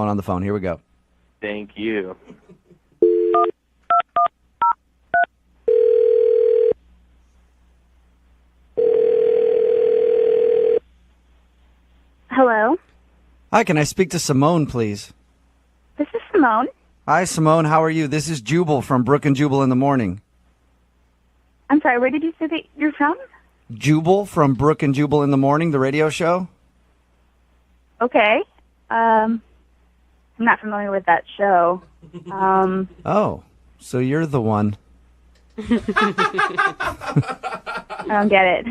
on the phone. Here we go. Thank you. Hello? Hi, can I speak to Simone, please? This is Simone. Hi, Simone. How are you? This is Jubal from Brooke and Jubal in the Morning. I'm sorry, where did you say that you're from? Jubal from Brooke and Jubal in the Morning, the radio show. Okay. I'm not familiar with that show. Oh, so you're the one. I don't get it.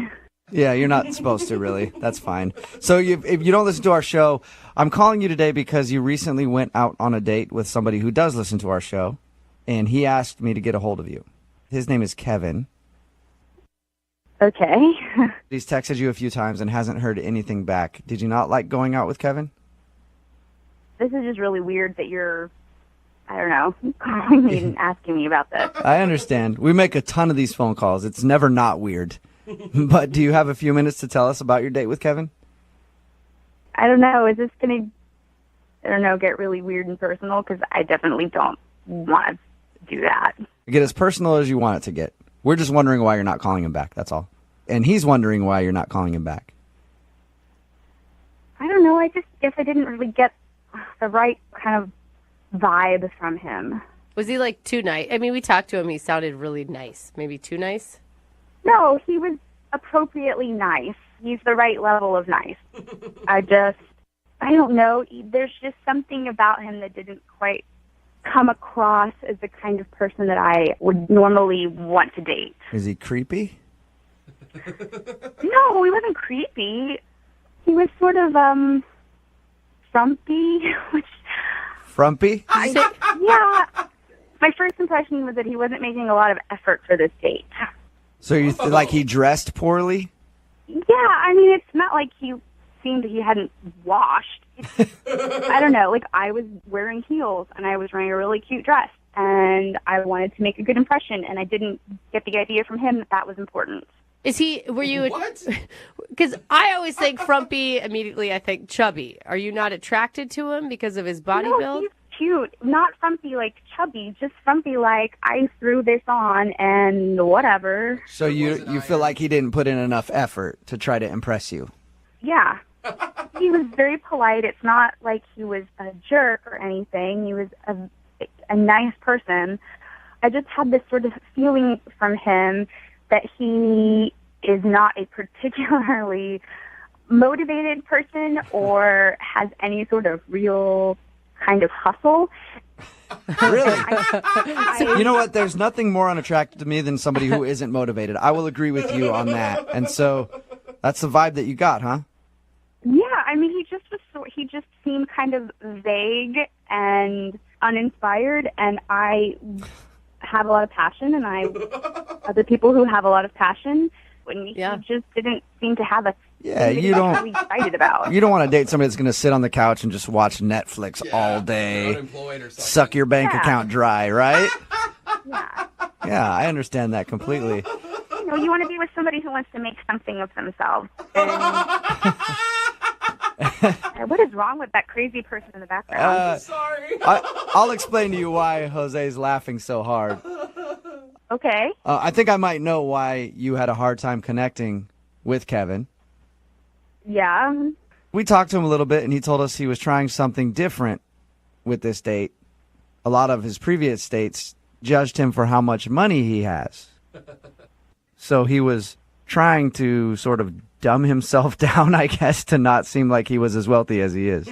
Yeah, you're not supposed to, really. That's fine. So if you don't listen to our show, I'm calling you today because you recently went out on a date with somebody who does listen to our show, and he asked me to get a hold of you. His name is Kevin. Okay. He's texted you a few times and hasn't heard anything back. Did you not like going out with Kevin? This is just really weird that you're, I don't know, calling me and asking me about this. I understand. We make a ton of these phone calls. It's never not weird. But do you have a few minutes to tell us about your date with Kevin? I don't know. Is this going to, I don't know, get really weird and personal? Because I definitely don't want to do that. Get as personal as you want it to get. We're just wondering why you're not calling him back, that's all. And he's wondering why you're not calling him back. I don't know. I just guess I didn't really get the right kind of vibe from him. Was he like too nice? I mean, we talked to him. He sounded really nice. Maybe too nice? No, he was appropriately nice. He's the right level of nice. I don't know. There's just something about him that didn't quite come across as the kind of person that I would normally want to date. Is he creepy? No, he wasn't creepy. He was sort of, frumpy. Frumpy? Yeah. My first impression was that he wasn't making a lot of effort for this date. So you like he dressed poorly? Yeah, I mean, it's not like he seemed he hadn't washed. I don't know, like I was wearing heels and I was wearing a really cute dress and I wanted to make a good impression and I didn't get the idea from him that that was important. Were you, what? Because I always think frumpy, immediately I think chubby. Are you not attracted to him because of his body build? He's cute. Not frumpy like chubby, just frumpy like I threw this on and whatever. So you feel like he didn't put in enough effort to try to impress you? Yeah. He was very polite. It's not like he was a jerk or anything. He was a nice person. I just had this sort of feeling from him that he is not a particularly motivated person or has any sort of real kind of hustle. Really? You know what? There's nothing more unattractive to me than somebody who isn't motivated. I will agree with you on that. And so that's the vibe that you got, huh? Yeah, I mean, he just seemed kind of vague and uninspired, and I have a lot of passion, and other people who have a lot of passion, when he just didn't seem to have a you don't really excited about. You don't want to date somebody that's going to sit on the couch and just watch Netflix all day, suck your bank account dry, right? Yeah, I understand that completely. You know, you want to be with somebody who wants to make something of themselves. What is wrong with that crazy person in the background? Sorry. I'll explain to you why Jose's laughing so hard. Okay. I think I might know why you had a hard time connecting with Kevin. Yeah. We talked to him a little bit, and he told us he was trying something different with this date. A lot of his previous dates judged him for how much money he has. So he was trying to sort of dumb himself down, I guess, to not seem like he was as wealthy as he is.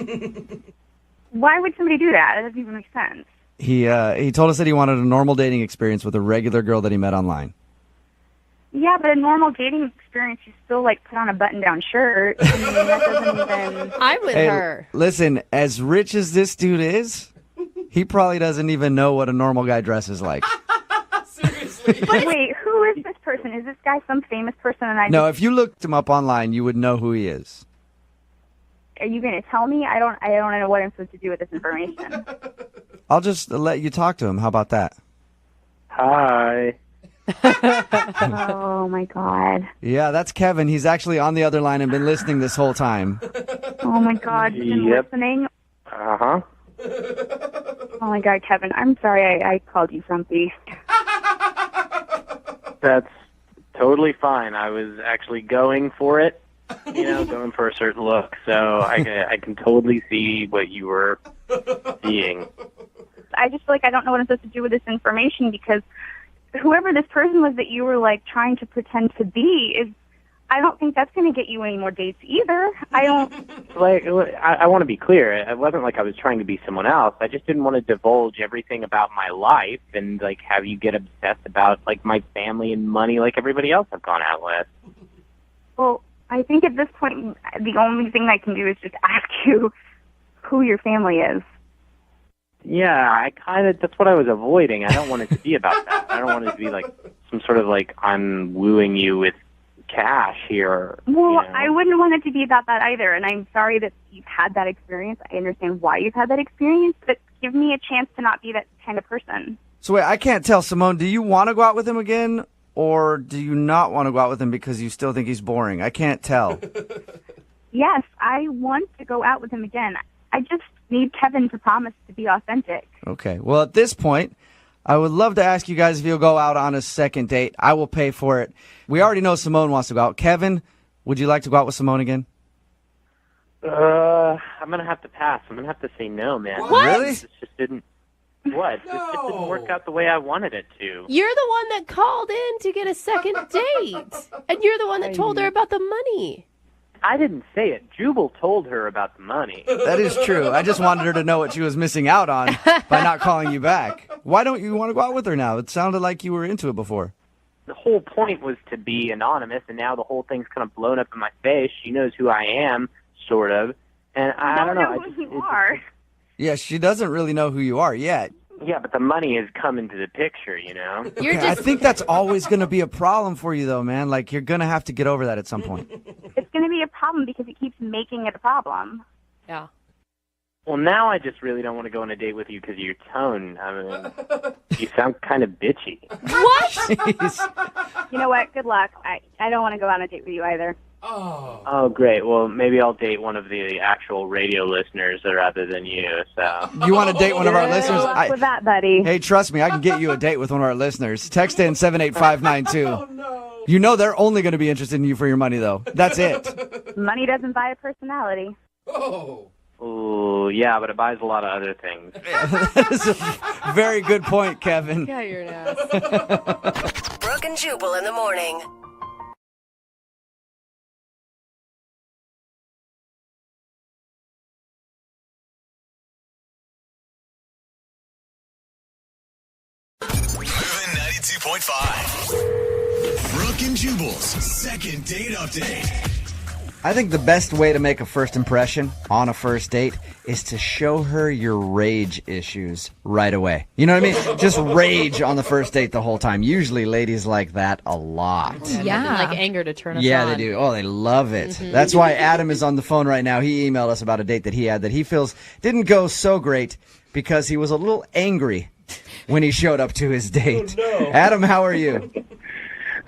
Why would somebody do that? It doesn't even make sense. He told us that he wanted a normal dating experience with a regular girl that he met online. Yeah, but a normal dating experience, you still, like, put on a button-down shirt. I mean, that doesn't even... I'm with her. Listen, as rich as this dude is, he probably doesn't even know what a normal guy dresses like. Seriously. But wait, who is this person? Is this guy some famous person? And No, if you looked him up online, you would know who he is. Are you going to tell me? I don't know what I'm supposed to do with this information. I'll just let you talk to him. How about that? Hi. Oh, my God. Yeah, that's Kevin. He's actually on the other line and been listening this whole time. Oh, my God. You've been listening? Uh-huh. Oh my God, Kevin, I'm sorry I called you frumpy. That's totally fine. I was actually going for it, going for a certain look. So I can totally see what you were seeing. I just feel like I don't know what I'm supposed to do with this information because whoever this person was that you were like trying to pretend to be I don't think that's going to get you any more dates either. I don't. I want to be clear. It wasn't like I was trying to be someone else. I just didn't want to divulge everything about my life and like have you get obsessed about like my family and money like everybody else I've gone out with. Well, I think at this point the only thing I can do is just ask you who your family is. Yeah, that's what I was avoiding. I don't want it to be about that. I don't want it to be like some sort of like I'm wooing you with cash here. Well, I wouldn't want it to be about that either, and I'm sorry that you've had that experience. I understand why you've had that experience, but give me a chance to not be that kind of person. So wait, I can't tell, Simone, do you want to go out with him again, or do you not want to go out with him because you still think he's boring? I can't tell. Yes, I want to go out with him again. I just need Kevin to promise to be authentic. Okay, well, at this point, I would love to ask you guys if you'll go out on a second date. I will pay for it. We already know Simone wants to go out. Kevin, would you like to go out with Simone again? I'm going to have to pass. I'm going to have to say no, man. What? Really? This just didn't... What? This just didn't work out the way I wanted it to. You're the one that called in to get a second date. And you're the one that told her about the money. I didn't say it. Jubal told her about the money. That is true. I just wanted her to know what she was missing out on by not calling you back. Why don't you want to go out with her now? It sounded like you were into it before. The whole point was to be anonymous, and now the whole thing's kind of blown up in my face. She knows who I am, sort of. And I don't know. who you are. Yeah, she doesn't really know who you are yet. Yeah, but the money has come into the picture, You're Okay, I just think that's always going to be a problem for you, though, man. Like, you're going to have to get over that at some point. It's going to be a problem because it keeps making it a problem. yeah. Well, now I just really don't want to go on a date with you because of your tone. I mean, you sound kind of bitchy. What? Jeez. You know what? Good luck. I don't want to go on a date with you either. Oh, great. Well, maybe I'll date one of the actual radio listeners rather than you. So You want to date one of our listeners? Good luck with that, buddy. Hey, trust me, I can get you a date with one of our listeners. Text in 78592. Oh, no. You know they're only going to be interested in you for your money, though. That's it. Money doesn't buy a personality. Oh, yeah, but it buys a lot of other things. That is a very good point, Kevin. Yeah, you're an ass. Brooke and Jubal in the morning. Moving 92.5. Brooke and Jubal's second date update. I think the best way to make a first impression on a first date is to show her your rage issues right away. You know what I mean? Just rage on the first date the whole time. Usually ladies like that a lot. Yeah. Like anger to turn us Yeah, on. they do. Oh, they love it. That's why Adam is on the phone right now. He emailed us about a date that he had that he feels didn't go so great because he was a little angry when he showed up to his date. Oh, no. Adam, how are you?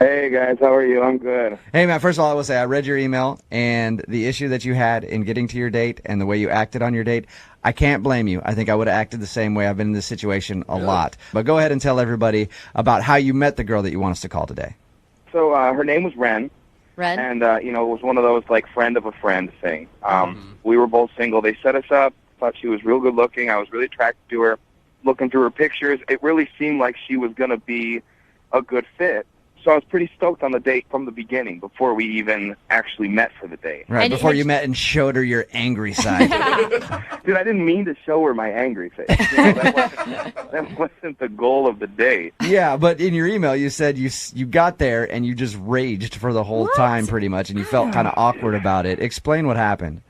Hey, guys. How are you? I'm good. Hey, man, first of all, I will say I read your email, and the issue that you had in getting to your date and the way you acted on your date, I can't blame you. I think I would have acted the same way. I've been in this situation a lot. But go ahead and tell everybody about how you met the girl that you want us to call today. So her name was Ren. Ren? And, it was one of those, like, friend of a friend thing. We were both single. They set us up. Thought she was real good looking. I was really attracted to her. Looking through her pictures, it really seemed like she was going to be a good fit. So I was pretty stoked on the date from the beginning, before we even actually met for the date. Right, And before you met and showed her your angry side. Dude, I didn't mean to show her my angry face. That wasn't the goal of the date. Yeah, but in your email you said you got there and you just raged for the whole time pretty much, and you felt kind of awkward about it. Explain what happened.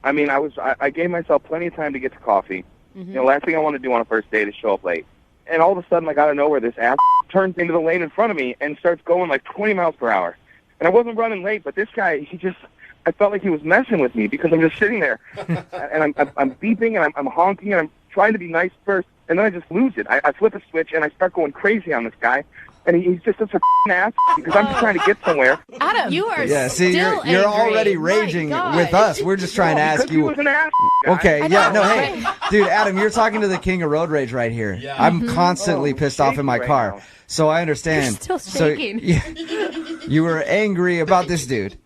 I mean, I gave myself plenty of time to get to coffee. Last thing I want to do on a first date is show up late. And all of a sudden, like, out of nowhere, this ass turns into the lane in front of me and starts going like 20 miles per hour. And I wasn't running late, but this guy, I felt like he was messing with me because I'm just sitting there. And I'm beeping and I'm honking and I'm trying to be nice first. And then I just lose it. I flip a switch and I start going crazy on this guy. And he's just such a ass because I'm just trying to get somewhere. Adam, you are see, still you're angry. already My raging God. with us. We're just trying to ask Because you. he was an ass guy. Okay, hey, dude, Adam, you're talking to the king of road rage right here. Yeah. I'm constantly pissed off in my right car, now. so I understand. You're still shaking. So, you were angry about this dude.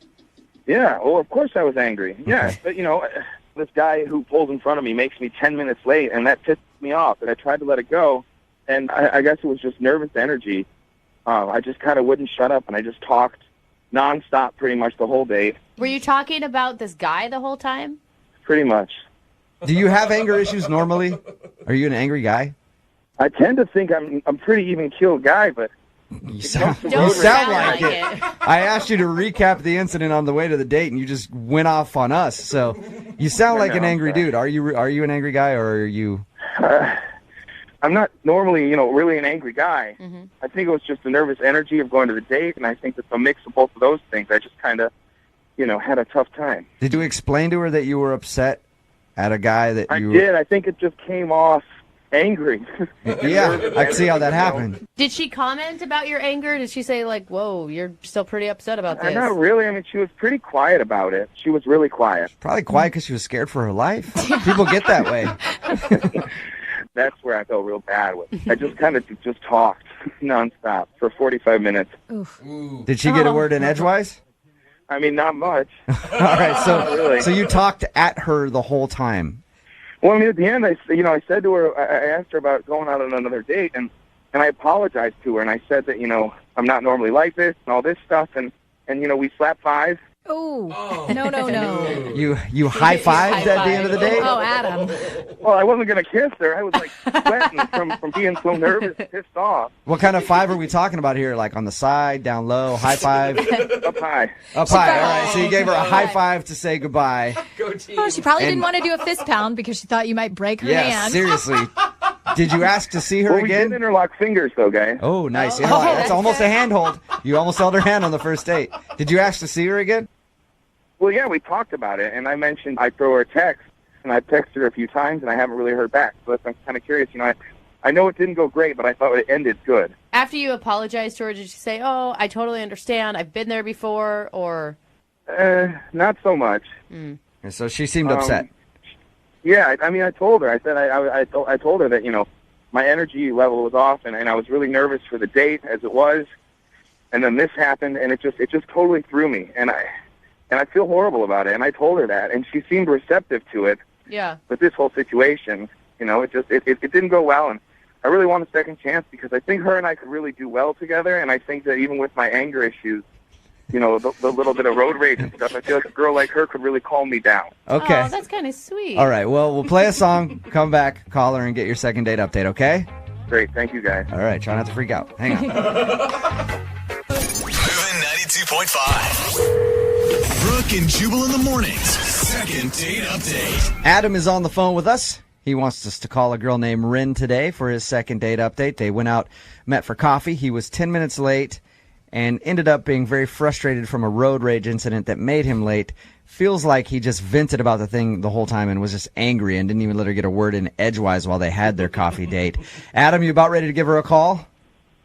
Yeah, well, of course I was angry. Yeah, Okay. but, this guy who pulls in front of me makes me 10 minutes late, and that pisses me off. And I tried to let it go, and I guess it was just nervous energy. I just kind of wouldn't shut up, and I just talked nonstop pretty much the whole day, Were you talking about this guy the whole time? pretty much. Do you have anger issues normally? Are you an angry guy? I tend to think I'm pretty even-keeled guy, but You sound Don't sound like like it. it. I asked you to recap the incident on the way to the date, and you just went off on us. So you sound like an angry dude. Are you an angry guy, or are you? I'm not normally, really an angry guy. Mm-hmm. I think it was just the nervous energy of going to the date, and I think it's a mix of both of those things. I just kind of, had a tough time. Did you explain to her that you were upset at a guy that I you? did. I think it just came off angry. Yeah, I can see how that happened. Did she comment about your anger? Did she say, like, whoa, you're still pretty upset about this? Not really. I mean, she was pretty quiet about it. She was really quiet. Probably quiet because she was scared for her life. People get that way. That's where I felt real bad with. I just kind of just talked nonstop for 45 minutes. Did she get a word in edgewise? I mean, not much. All right, really. so you talked at her the whole time. Well, I mean, at the end, I said to her, I asked her about going out on another date, and I apologized to her, and I said that, I'm not normally like this and all this stuff, and we slapped fives. Oh, no. You high-fived at the end of the date? Oh, Adam. Well, I wasn't going to kiss her. I was, sweating from being so nervous and pissed off. What kind of five are we talking about here? Like on the side, down low, high five? Up high. Up high, all right. So you gave her a high five to say goodbye. Oh, she probably didn't want to do a fist pound because she thought you might break her Yeah, hand. seriously. Did you ask to see her Well, we again? did interlock fingers, though, guys. Oh, nice. That's almost a handhold. You almost held her hand on the first date. Did you ask to see her again? Well, yeah, we talked about it, and I mentioned I'd throw her a text, and I've texted her a few times, and I haven't really heard back. So I'm kind of curious. I know it didn't go great, but I thought it ended good. After you apologized to her, did she say, oh, I totally understand, I've been there before, or? Not so much. And so she seemed upset. Yeah, I mean, I told her. I said I told her that my energy level was off, and I was really nervous for the date as it was, and then this happened, and it just totally threw me, and I feel horrible about it. And I told her that, and she seemed receptive to it. Yeah. But this whole situation, it didn't go well, and I really want a second chance because I think her and I could really do well together, and I think that even with my anger issues, the little bit of road rage and stuff, I feel like a girl like her could really calm me down. Okay. Oh, that's kind of sweet. All right. Well, we'll play a song, come back, call her, and get your second date update, okay? Great. Thank you, guys. All right. Try not to freak out. Hang on. Moving 92.5. Brooke and Jubal in the mornings. Second date update. Adam is on the phone with us. He wants us to call a girl named Rin today for his second date update. They went out, met for coffee. He was 10 minutes late and ended up being very frustrated from a road rage incident that made him late. Feels like he just vented about the thing the whole time and was just angry and didn't even let her get a word in edgewise while they had their coffee date. Adam, you about ready to give her a call?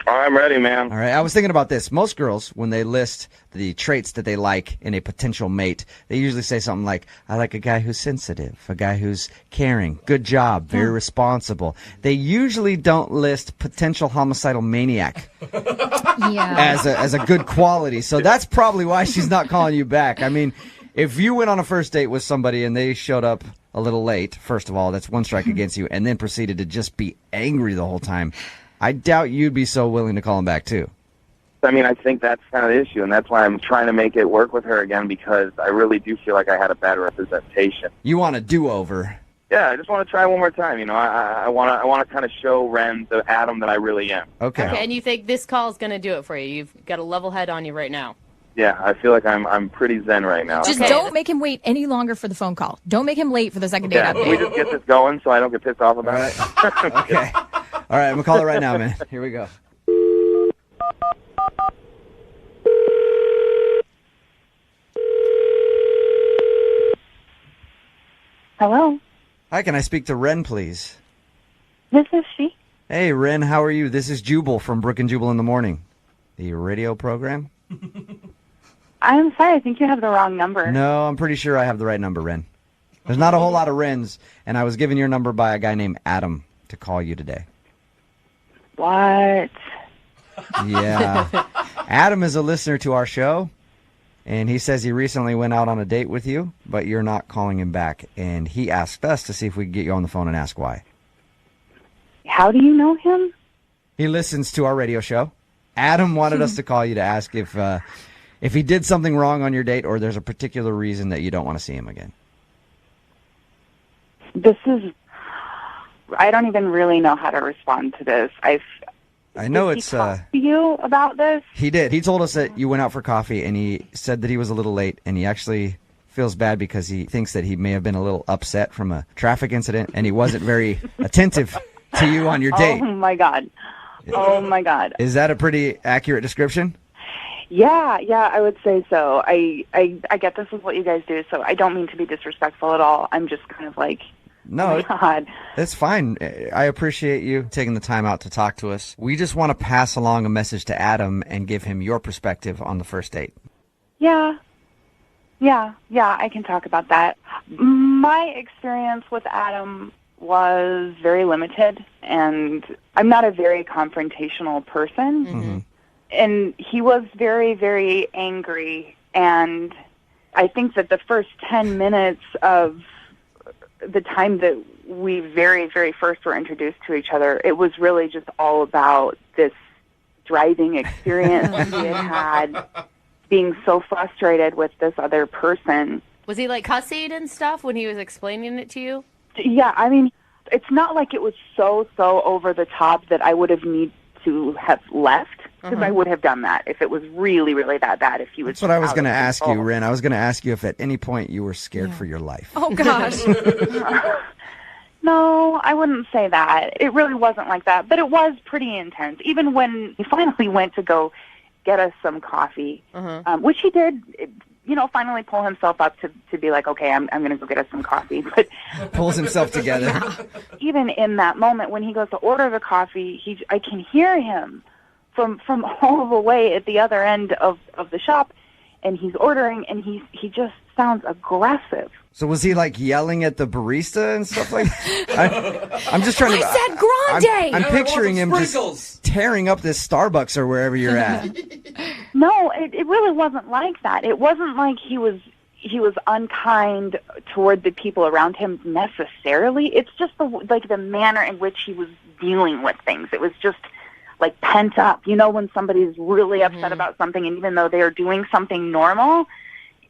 I'm ready, man. All right, I was thinking about this. Most girls, when they list the traits that they like in a potential mate, they usually say something like, I like a guy who's sensitive, a guy who's caring, good job, very responsible. They usually don't list potential homicidal maniac as a good quality. So that's probably why she's not calling you back. I mean, if you went on a first date with somebody and they showed up a little late, first of all, that's one strike against you, and then proceeded to just be angry the whole time, I doubt you'd be so willing to call him back, too. I mean, I think that's kind of the issue, and that's why I'm trying to make it work with her again, because I really do feel like I had a bad representation. You want a do-over. Yeah, I just want to try one more time. I want to kind of show Ren the Adam that I really am. Okay. And you think this call is going to do it for you? You've got a level head on you right now. Yeah, I feel like I'm pretty zen right now. Just don't make him wait any longer for the phone call. Don't make him late for the second date Yeah, update. can we just get this going so I don't get pissed off about it? Okay. All right, I'm going to call her right now, man. Here we go. Hello, Hi, can I speak to Ren, please? this is she. Hey, Ren, how are you? This is Jubal from Brooke and Jubal in the Morning, the radio program. I'm sorry, I think you have the wrong number. No, I'm pretty sure I have the right number, Ren. There's not a whole lot of Rens, and I was given your number by a guy named Adam to call you today. What? Yeah. Adam is a listener to our show, and he says he recently went out on a date with you, but you're not calling him back, and he asked us to see if we could get you on the phone and ask why. How do you know him? He listens to our radio show. Adam wanted us to call you to ask if he did something wrong on your date or there's a particular reason that you don't want to see him again. I don't even really know how to respond to this. I know Did it's he talk to you about this? He did. He told us that you went out for coffee, and he said that he was a little late, and he actually feels bad because he thinks that he may have been a little upset from a traffic incident, and he wasn't very attentive to you on your date. Oh my God. Oh my God. Is that a pretty accurate description? Yeah, I would say so. I get this is what you guys do, so I don't mean to be disrespectful at all. I'm just kind of like, no, oh my God. It's fine. I appreciate you taking the time out to talk to us. We just want to pass along a message to Adam and give him your perspective on the first date. Yeah, I can talk about that. My experience with Adam was very limited, and I'm not a very confrontational person. Mm-hmm. And he was very, very angry, and I think that the first 10 minutes of the time that we very, very first were introduced to each other, it was really just all about this driving experience he had being so frustrated with this other person. Was he like cussing and stuff when he was explaining it to you? Yeah, I mean, it's not like it was so over the top that I would have need to have left, because I would have done that if it was really, really that bad. If he was. That's what I was going to ask you, Ren. I was going to ask you if at any point you were scared for your life. Oh, gosh. No, I wouldn't say that. It really wasn't like that, but it was pretty intense. Even when he finally went to go get us some coffee, which he did, finally pull himself up to be like, okay, I'm going to go get us some coffee. But pulls himself together. Even in that moment when he goes to order the coffee, I can hear him from all the way at the other end of the shop, and he's ordering, and he just sounds aggressive. So was he like yelling at the barista and stuff like that? I'm just trying to. I said grande! I'm picturing him just tearing up this Starbucks or wherever you're at. No, it really wasn't like that. It wasn't like he was unkind toward the people around him necessarily. It's just the manner in which he was dealing with things. It was just like pent up. When somebody's really upset about something, and even though they are doing something normal,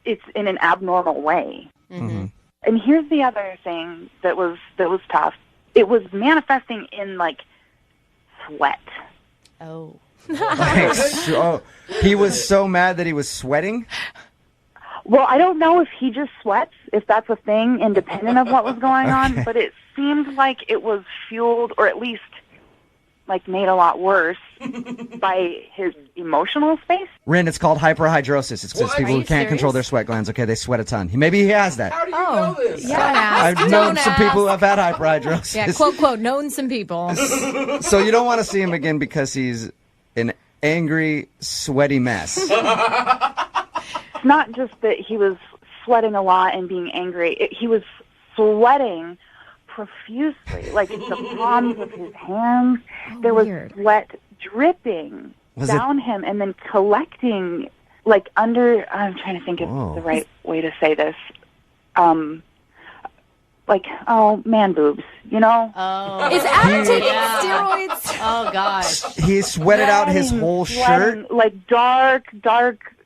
it's in an abnormal way. Mm-hmm. And here's the other thing that was tough. It was manifesting in like sweat. Oh. He was so mad that he was sweating? Well, I don't know if he just sweats, if that's a thing, independent of what was going on, but it seemed like it was fueled, or at least like made a lot worse by his emotional space. Ren, it's called hyperhidrosis. It's just people who can't control their sweat glands. Okay, they sweat a ton. Maybe he has that. How do you know this? Yeah, I've known some people who have had hyperhidrosis. Yeah, quote, known some people. So you don't want to see him again because he's an angry, sweaty mess. It's not just that he was sweating a lot and being angry. He was sweating profusely, like in the palms of his hands. There was sweat dripping down him and then collecting like under, I'm trying to think of the right way to say this, like, man boobs, Oh. Is Adam taking steroids? Oh, gosh. He sweated out his whole shirt? Like dark,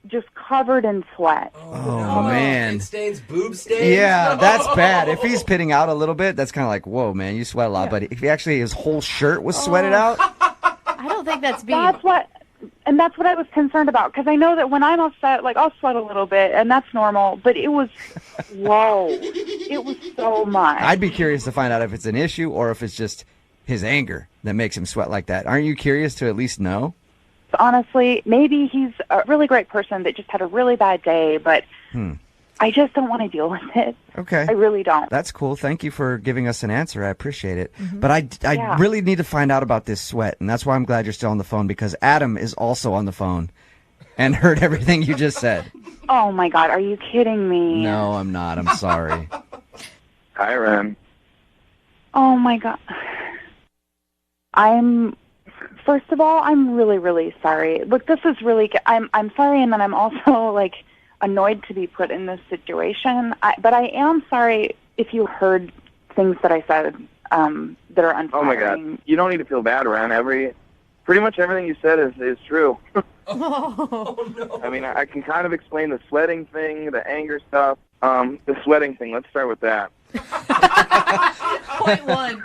just covered in sweat. Oh, man. It stains, boob stains? Yeah, that's bad. If he's pitting out a little bit, that's kind of like, whoa, man, you sweat a lot. But if his whole shirt was sweated out? I don't think that's being... That's what I was concerned about, because I know that when I'm upset, like, I'll sweat a little bit, and that's normal, but it was, whoa, it was so much. I'd be curious to find out if it's an issue or if it's just his anger that makes him sweat like that. Aren't you curious to at least know? Honestly, maybe he's a really great person that just had a really bad day, but I just don't want to deal with it. Okay. I really don't. That's cool. Thank you for giving us an answer. I appreciate it. But I really need to find out about this sweat, and that's why I'm glad you're still on the phone, because Adam is also on the phone and heard everything you just said. Oh, my God. Are you kidding me? No, I'm not. I'm sorry. Hi, Ren. Oh, my God. First of all, I'm really, really sorry. Look, this is really, I'm sorry, and then I'm also, like, annoyed to be put in this situation. But I am sorry if you heard things that I said that are unflattering. Oh, my God. You don't need to feel bad, Ren. Pretty much everything you said is true. Oh, no. I mean, I can kind of explain the sweating thing, the anger stuff. The sweating thing, let's start with that. Point one.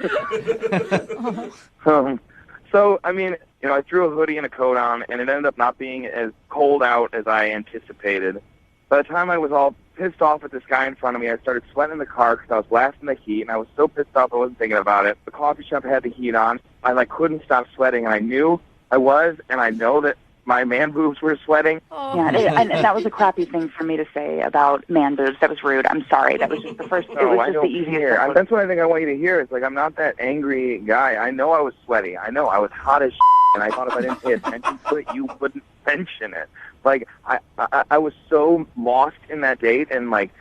So, I mean, I threw a hoodie and a coat on, and it ended up not being as cold out as I anticipated. By the time I was all pissed off at this guy in front of me, I started sweating in the car because I was blasting the heat, and I was so pissed off I wasn't thinking about it. The coffee shop had the heat on. I couldn't stop sweating, and I knew I was, and I know that my man boobs were sweating. Oh. Yeah, and that was a crappy thing for me to say about man boobs. That was rude. I'm sorry. That was just the first. No, it was just the easiest. That's what I think I want you to hear. It's like, I'm not that angry guy. I know I was sweaty. I know I was hot as and I thought if I didn't pay attention to it, you wouldn't mention it. Like, I was so lost in that date, and, like,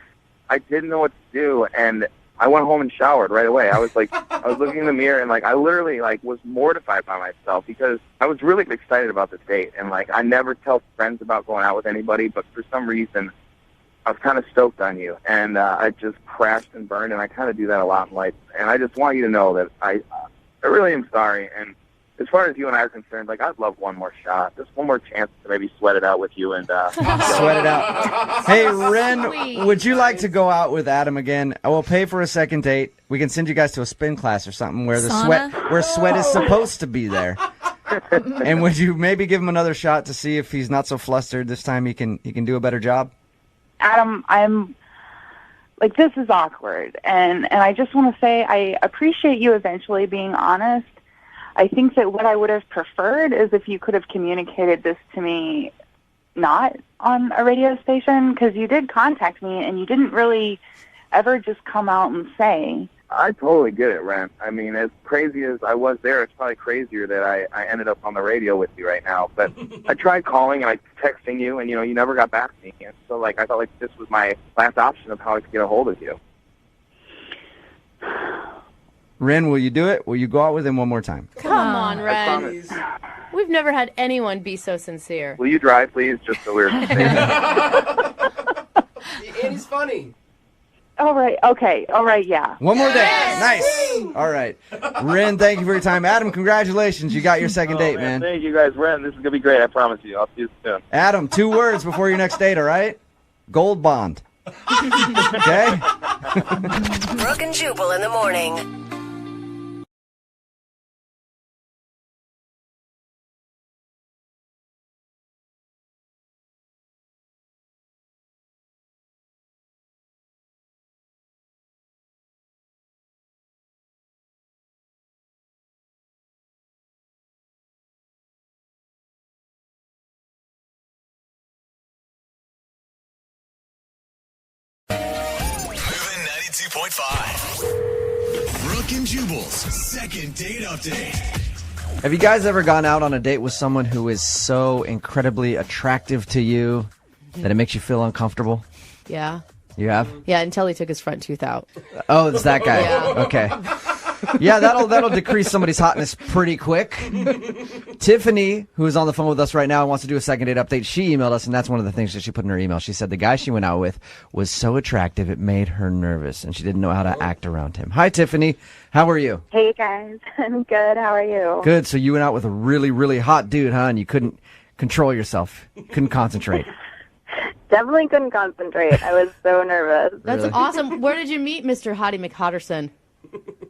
I didn't know what to do, and I went home and showered right away. I was looking in the mirror, and, like, I literally, like, was mortified by myself because I was really excited about this date. And, like, I never tell friends about going out with anybody, but for some reason, I was kind of stoked on you. And I just crashed and burned, and I kind of do that a lot in life. And I just want you to know that I really am sorry. And as far as you and I are concerned, like, I'd love one more shot, just one more chance to maybe sweat it out with you and sweat it out. Hey, Ren, would you like to go out with Adam again? I will pay for a second date. We can send you guys to a spin class or something where sweat is supposed to be there. And would you maybe give him another shot to see if he's not so flustered this time? He can do a better job. Adam, I'm like, this is awkward, and I just want to say I appreciate you eventually being honest. I think that what I would have preferred is if you could have communicated this to me not on a radio station, because you did contact me and you didn't really ever just come out and say. I totally get it, Ren. I mean, as crazy as I was there, it's probably crazier that I ended up on the radio with you right now. But I tried calling and texting you, and, you never got back to me. And so, like, I felt like this was my last option of how I could get a hold of you. Ren, will you do it? Will you go out with him one more time? Come on, Ren. We've never had anyone be so sincere. Will you drive, please, just so we're safe? And he's funny. All right. Okay. All right. Yeah. One more day. Nice. All right. Ren, thank you for your time. Adam, congratulations. You got your second date, man. Thank you, guys. Ren, this is going to be great. I promise you. I'll see you soon. Adam, 2 words before your next date, all right? Gold bond. Okay? Brooke and Jubal in the morning. Brooke and Jubal's second date update. Have you guys ever gone out on a date with someone who is so incredibly attractive to you that it makes you feel uncomfortable? Yeah. You have? Yeah, until he took his front tooth out. Oh, it's that guy. Yeah. Okay. Yeah, that'll decrease somebody's hotness pretty quick. Tiffany, who is on the phone with us right now and wants to do a second date update, she emailed us, and that's one of the things that she put in her email. She said the guy she went out with was so attractive it made her nervous, and she didn't know how to act around him. Hi, Tiffany. How are you? Hey, guys. I'm good. How are you? Good. So you went out with a really, really hot dude, huh? And you couldn't control yourself. Couldn't concentrate. Definitely couldn't concentrate. I was so nervous. That's Really? awesome. Where did you meet Mr. Hottie McHotterson?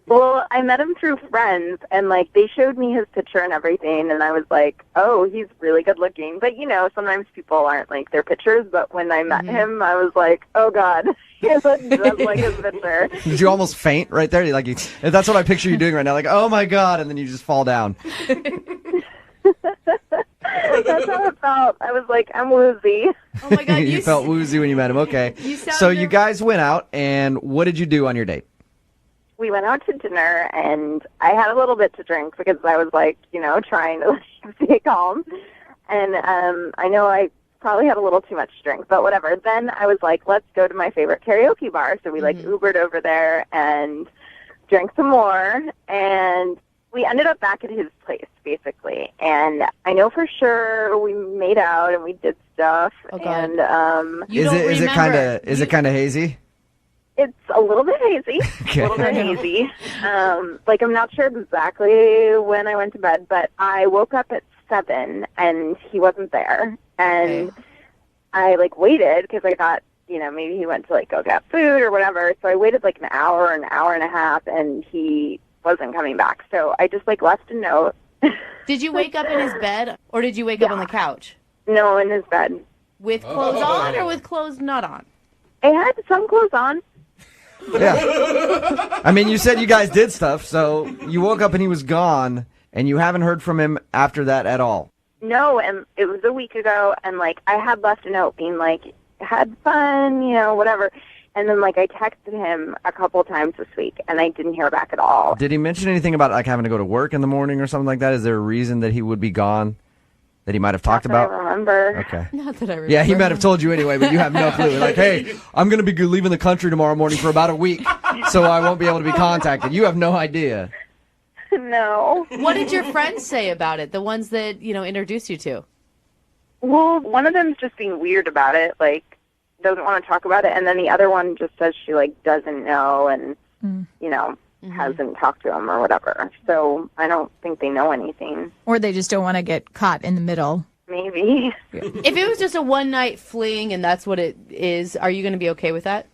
Well, I met him through friends, and, like, they showed me his picture and everything, and I was like, oh, he's really good looking. But, sometimes people aren't like their pictures, but when I met him, I was like, oh, God, he looks just like his picture. Did you almost faint right there? That's what I picture you doing right now. Like, oh, my God, and then you just fall down. That's how it felt. I was like, I'm woozy. Oh my God. You felt woozy when you met him. Okay. So you guys went out, and what did you do on your date? We went out to dinner, and I had a little bit to drink because I was like, trying to stay calm. And I know I probably had a little too much drink, but whatever. Then I was like, let's go to my favorite karaoke bar. So we Ubered over there and drank some more, and we ended up back at his place, basically. And I know for sure we made out and we did stuff. And is it kind of hazy? It's a little bit hazy. Okay. A little bit hazy. I'm not sure exactly when I went to bed, but I woke up at 7 and he wasn't there. And I waited because I thought, maybe he went to go get food or whatever. So I waited an hour and a half, and he wasn't coming back. So I just left a note. Did you wake up in his bed, or did you wake up on the couch? No, in his bed. With clothes on or with clothes not on? I had some clothes on. Yeah. I mean, you said you guys did stuff, so you woke up and he was gone, and you haven't heard from him after that at all. No, and it was a week ago, and I had left a note being had fun, whatever. And then I texted him a couple times this week, and I didn't hear back at all. Did he mention anything about having to go to work in the morning or something like that? Is there a reason that he would be gone that he might have talked about? I remember. Okay. Not that I remember. Yeah, he might have told you anyway, but you have no clue. Hey, I'm going to be leaving the country tomorrow morning for about a week, so I won't be able to be contacted. You have no idea. No. What did your friends say about it? The ones that, introduced you to? Well, one of them's just being weird about it, doesn't want to talk about it, and then the other one just says she doesn't know and hasn't talked to him or whatever. So I don't think they know anything. Or they just don't want to get caught in the middle. Maybe. If it was just a one-night fling and that's what it is, are you going to be okay with that?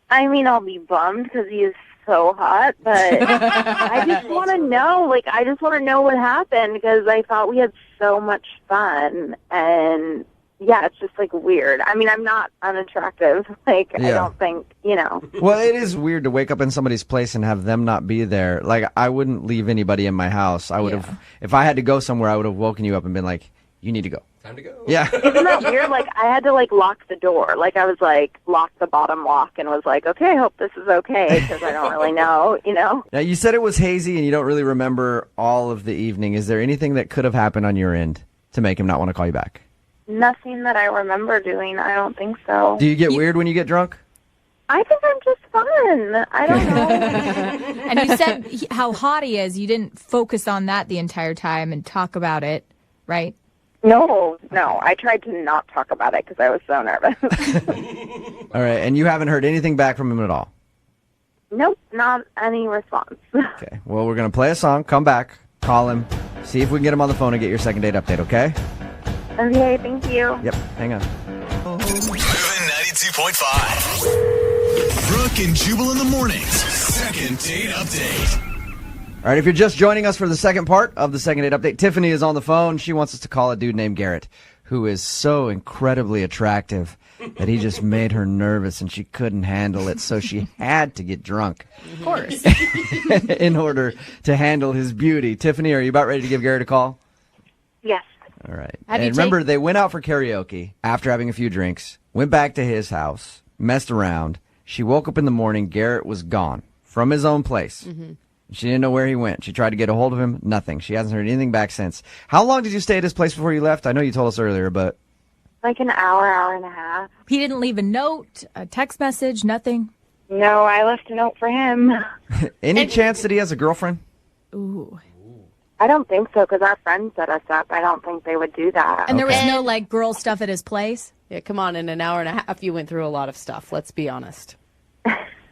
I mean, I'll be bummed because he is so hot, but I just want to know. I just want to know what happened because I thought we had so much fun, and yeah, it's just weird. I mean, I'm not unattractive. I don't think, Well, it is weird to wake up in somebody's place and have them not be there. I wouldn't leave anybody in my house. I would have, if I had to go somewhere, I would have woken you up and been like, you need to go. Time to go. Yeah. Isn't that weird? I had to lock the door. I was lock the bottom lock and was okay, I hope this is okay because I don't really know, Now, you said it was hazy and you don't really remember all of the evening. Is there anything that could have happened on your end to make him not want to call you back? Nothing that I remember doing. I don't think so. Do you get weird when you get drunk? I think I'm just fun. I don't know. And you said how hot he is. You didn't focus on that the entire time and talk about it, right? No. I tried to not talk about it because I was so nervous. All right, and you haven't heard anything back from him at all? Nope, not any response. Okay, well, we're going to play a song, come back, call him, see if we can get him on the phone and get your second date update, okay? Okay, thank you. Yep, hang on. Moving 92.5. Brooke and Jubal in the mornings. Second date update. All right, if you're just joining us for the second part of the second date update, Tiffany is on the phone. She wants us to call a dude named Garrett, who is so incredibly attractive that he just made her nervous and she couldn't handle it, so she had to get drunk. Of course. In order to handle his beauty. Tiffany, are you about ready to give Garrett a call? Yes. All right. Have you And remember, they went out for karaoke after having a few drinks, went back to his house, messed around. She woke up in the morning. Garrett was gone from his own place. Mm-hmm. She didn't know where he went. She tried to get a hold of him. Nothing. She hasn't heard anything back since. How long did you stay at his place before you left? I know you told us earlier, but... An hour and a half. He didn't leave a note, a text message, nothing? No, I left a note for him. Any chance that he has a girlfriend? Ooh. I don't think so because our friends set us up. I don't think they would do that. And there was no girl stuff at his place? Yeah, come on. In an hour and a half, you went through a lot of stuff. Let's be honest.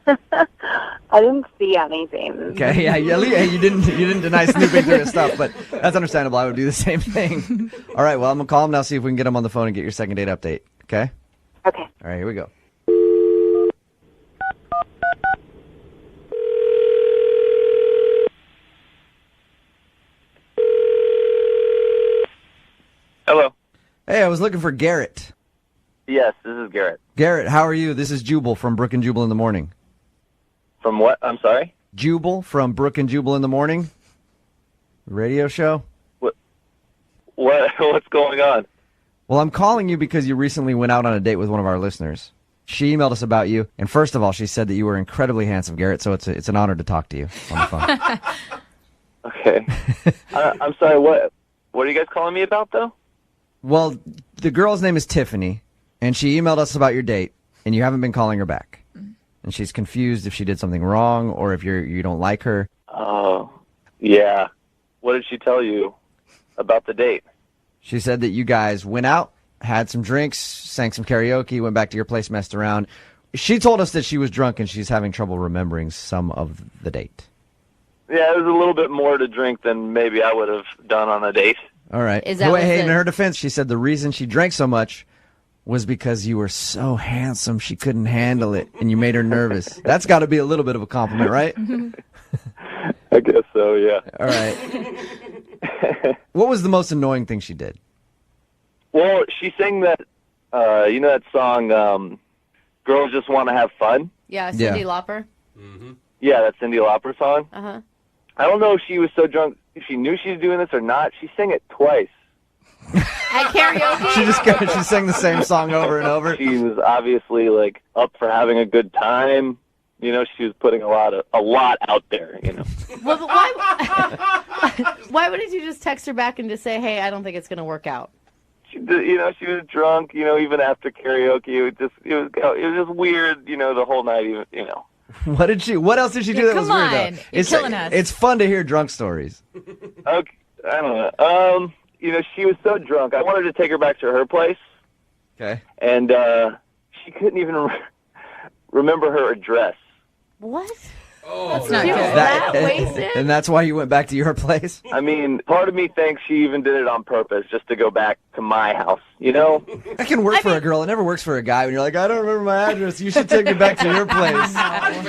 I didn't see anything. Okay, yeah, you didn't deny snooping through his stuff, but that's understandable. I would do the same thing. All right, well, I'm going to call him now, see if we can get him on the phone and get your second date update, okay? Okay. All right, here we go. Hello. Hey, I was looking for Garrett. Yes, this is Garrett. Garrett, how are you? This is Jubal from Brooke and Jubal in the morning. From what? I'm sorry? Jubal from Brooke and Jubal in the morning. Radio show. What What's going on? Well, I'm calling you because you recently went out on a date with one of our listeners. She emailed us about you, and first of all, she said that you were incredibly handsome, Garrett, so it's an honor to talk to you on the phone. Okay. I'm sorry, what are you guys calling me about, though? Well, the girl's name is Tiffany, and she emailed us about your date, and you haven't been calling her back. And she's confused if she did something wrong or if you don't like her. Oh, yeah. What did she tell you about the date? She said that you guys went out, had some drinks, sang some karaoke, went back to your place, messed around. She told us that she was drunk and she's having trouble remembering some of the date. Yeah, it was a little bit more to drink than maybe I would have done on a date. All right. Hey, in her defense, she said the reason she drank so much was because you were so handsome she couldn't handle it and you made her nervous. That's got to be a little bit of a compliment, right? I guess so, yeah. All right. What was the most annoying thing she did? Well, she sang that, you know that song, Girls Just Want to Have Fun? Yeah, Cyndi Lauper. Mm-hmm. Yeah, that Cyndi Lauper song. Uh-huh. I don't know if she was so drunk, if she knew she was doing this or not. She sang it twice. At karaoke? She sang the same song over and over. She was obviously, like, up for having a good time. You know, she was putting a lot out there, you know. Well, but why wouldn't you just text her back and just say, hey, I don't think it's going to work out? She was drunk, you know, even after karaoke. It was just weird, you know, the whole night, even, you know. What else did she do that was weird, though? You're killing us. It's fun to hear drunk stories. Okay, I don't know. You know, she was so drunk. I wanted to take her back to her place. Okay. And she couldn't even remember her address. What? Oh, that's not good. That wasted? And that's why you went back to your place? I mean, part of me thinks she even did it on purpose, just to go back to my house, you know? That can work for a girl. It never works for a guy when you're like, I don't remember my address. You should take me back to your place.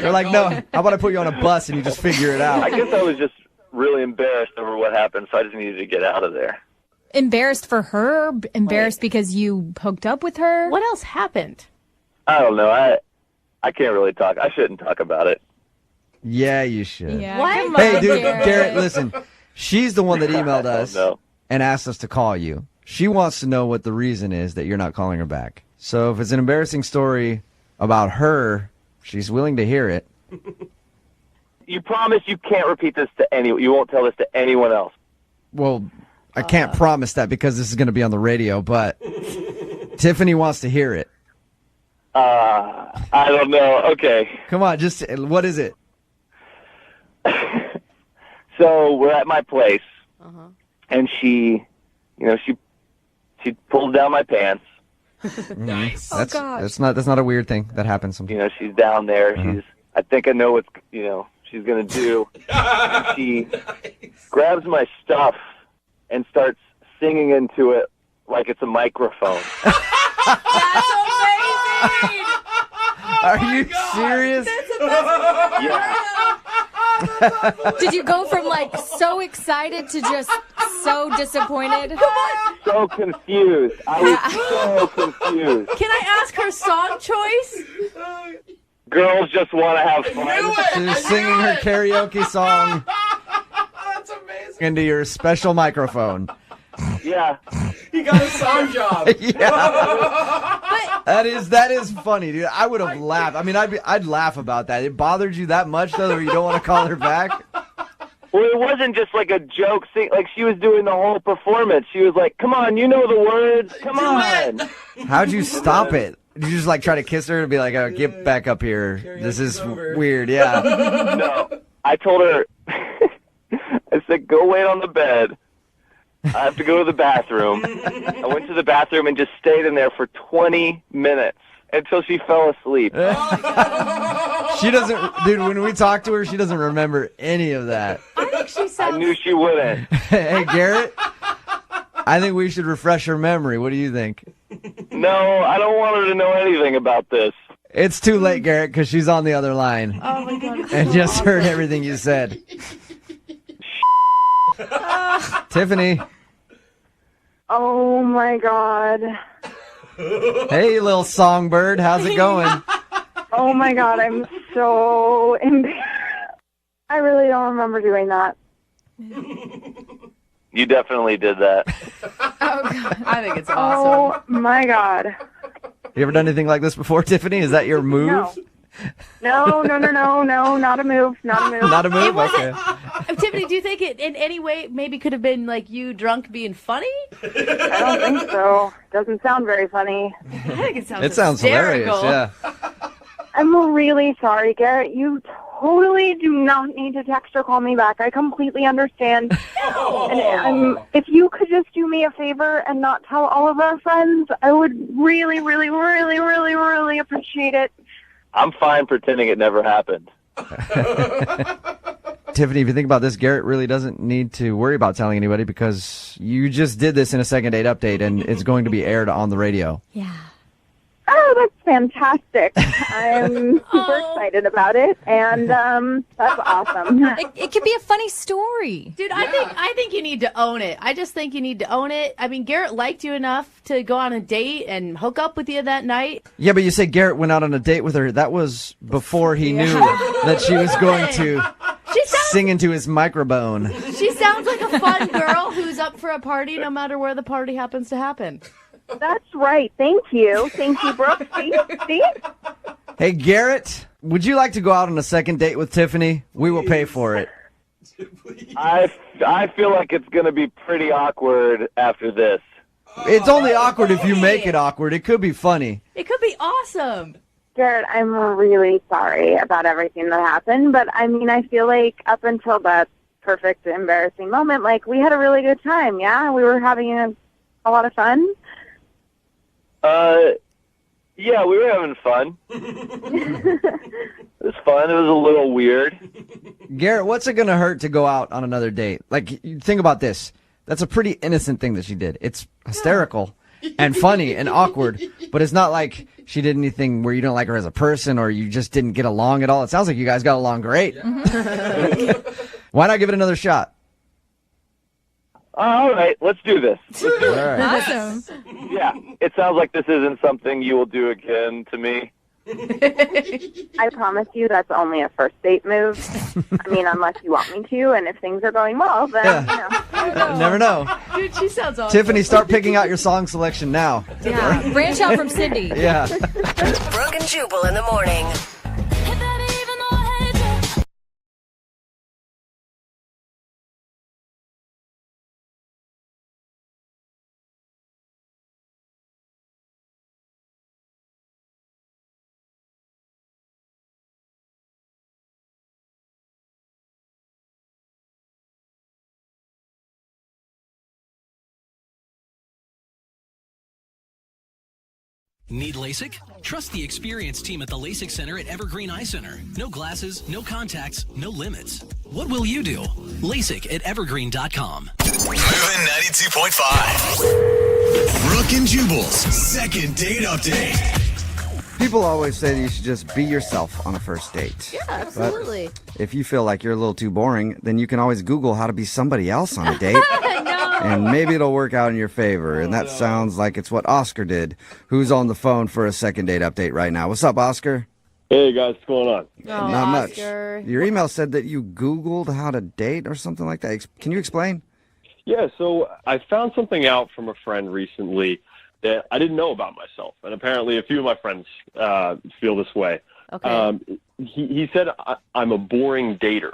They're like, no, how about I put you on a bus and you just figure it out? I guess I was just really embarrassed over what happened, so I just needed to get out of there. Embarrassed for her? Embarrassed because you hooked up with her? What else happened? I don't know. I can't really talk. I shouldn't talk about it. Yeah, you should. Yeah, what? Hey, dude, Garrett, listen. She's the one that emailed us and asked us to call you. She wants to know what the reason is that you're not calling her back. So if it's an embarrassing story about her, she's willing to hear it. You promise you can't repeat this to anyone. You won't tell this to anyone else. Well, I can't promise that because this is going to be on the radio, but Tiffany wants to hear it. I don't know. Okay. Come on, just what is it? So we're at my place, and she pulled down my pants. Nice. That's not a weird thing that happens sometimes. You know, she's down there. I think I know what she's gonna do. She grabs my stuff and starts singing into it like it's a microphone. That's amazing! Are you serious? Yeah. Did you go from like so excited to just so disappointed? So confused. I was so confused. Can I ask her song choice? Girls Just Want to Have Fun. She's singing her karaoke song That's amazing. into your special microphone. Yeah. He got a sound job. Yeah. That is funny, dude. I would have laughed. I mean, I'd laugh about that. It bothered you that much, though, that you don't want to call her back? Well, it wasn't just like a joke sing. Like, she was doing the whole performance. She was like, come on, you know the words. Come on. How'd you stop it? Did you just, like, try to kiss her and be like, oh, get back up here. This is weird, yeah. No. I told her, I said, go wait on the bed. I have to go to the bathroom. I went to the bathroom and just stayed in there for 20 minutes until she fell asleep. She doesn't, dude, when we talk to her, she doesn't remember any of that. I think she sounds... I knew she wouldn't. Hey, Garrett, I think we should refresh her memory. What do you think? No, I don't want her to know anything about this. It's too late, Garrett, because she's on the other line. Oh, my God. And just heard everything you said. Tiffany. Oh my God. Hey, little songbird. How's it going? Oh my God, I'm so embarrassed. I really don't remember doing that. You definitely did that. I think it's awesome. Oh my God. You ever done anything like this before, Tiffany? Is that your move? No, not a move. Not a move? Okay. Tiffany, do you think it in any way maybe could have been like you drunk being funny? I don't think so. Doesn't sound very funny. I think it sounds It sounds hilarious, yeah. I'm really sorry, Garrett. You totally do not need to text or call me back. I completely understand. And if you could just do me a favor and not tell all of our friends, I would really, really, really, really, really appreciate it. I'm fine pretending it never happened. Tiffany, if you think about this, Garrett really doesn't need to worry about telling anybody because you just did this in a second date update and it's going to be aired on the radio. Yeah. Oh, that's fantastic. I'm super excited about it, and that's awesome. It could be a funny story. Dude, I think you need to own it. I just think you need to own it. I mean, Garrett liked you enough to go on a date and hook up with you that night. Yeah, but you say Garrett went out on a date with her. That was before he knew that she was going to sing into his microphone. She sounds like a fun girl who's up for a party no matter where the party happens to happen. That's right. Thank you, Brooke. See? Hey, Garrett, would you like to go out on a second date with Tiffany? We will pay for it. I feel like it's going to be pretty awkward after this. It's only awkward if you make it awkward. It could be funny. It could be awesome. Garrett, I'm really sorry about everything that happened, but I mean, I feel like up until that perfect, embarrassing moment, like, we had a really good time, yeah? We were having a lot of fun. Yeah, we were having fun. It was fun. It was a little weird. Garrett, what's it going to hurt to go out on another date? Like, think about this. That's a pretty innocent thing that she did. It's hysterical and funny and awkward, but it's not like she did anything where you don't like her as a person or you just didn't get along at all. It sounds like you guys got along great. Why not give it another shot? All right, let's do this. All right. Awesome. Yeah, it sounds like this isn't something you will do again to me. I promise you that's only a first date move. I mean, unless you want me to, and if things are going well, then, Never know. Dude, she sounds awesome. Tiffany, start picking out your song selection now. Yeah. Branch out from Cindy. Yeah. Brooke and Jubal in the morning. Need LASIK? Trust the experienced team at the LASIK Center at Evergreen Eye Center. No glasses, no contacts, no limits. What will you do? LASIK at evergreen.com. Moving 92.5. Brooke and Jubal's second date update. People always say that you should just be yourself on a first date. Yeah, absolutely. But if you feel like you're a little too boring, then you can always Google how to be somebody else on a date. And maybe it'll work out in your favor. And that sounds like it's what Oscar did, who's on the phone for a second date update right now. What's up, Oscar? Hey, guys, what's going on? Oh, Not Oscar. much. Your email said that you Googled how to date or something like that. Can you explain? Yeah, so I found something out from a friend recently that I didn't know about myself. And apparently a few of my friends feel this way. Okay. He said I'm a boring dater.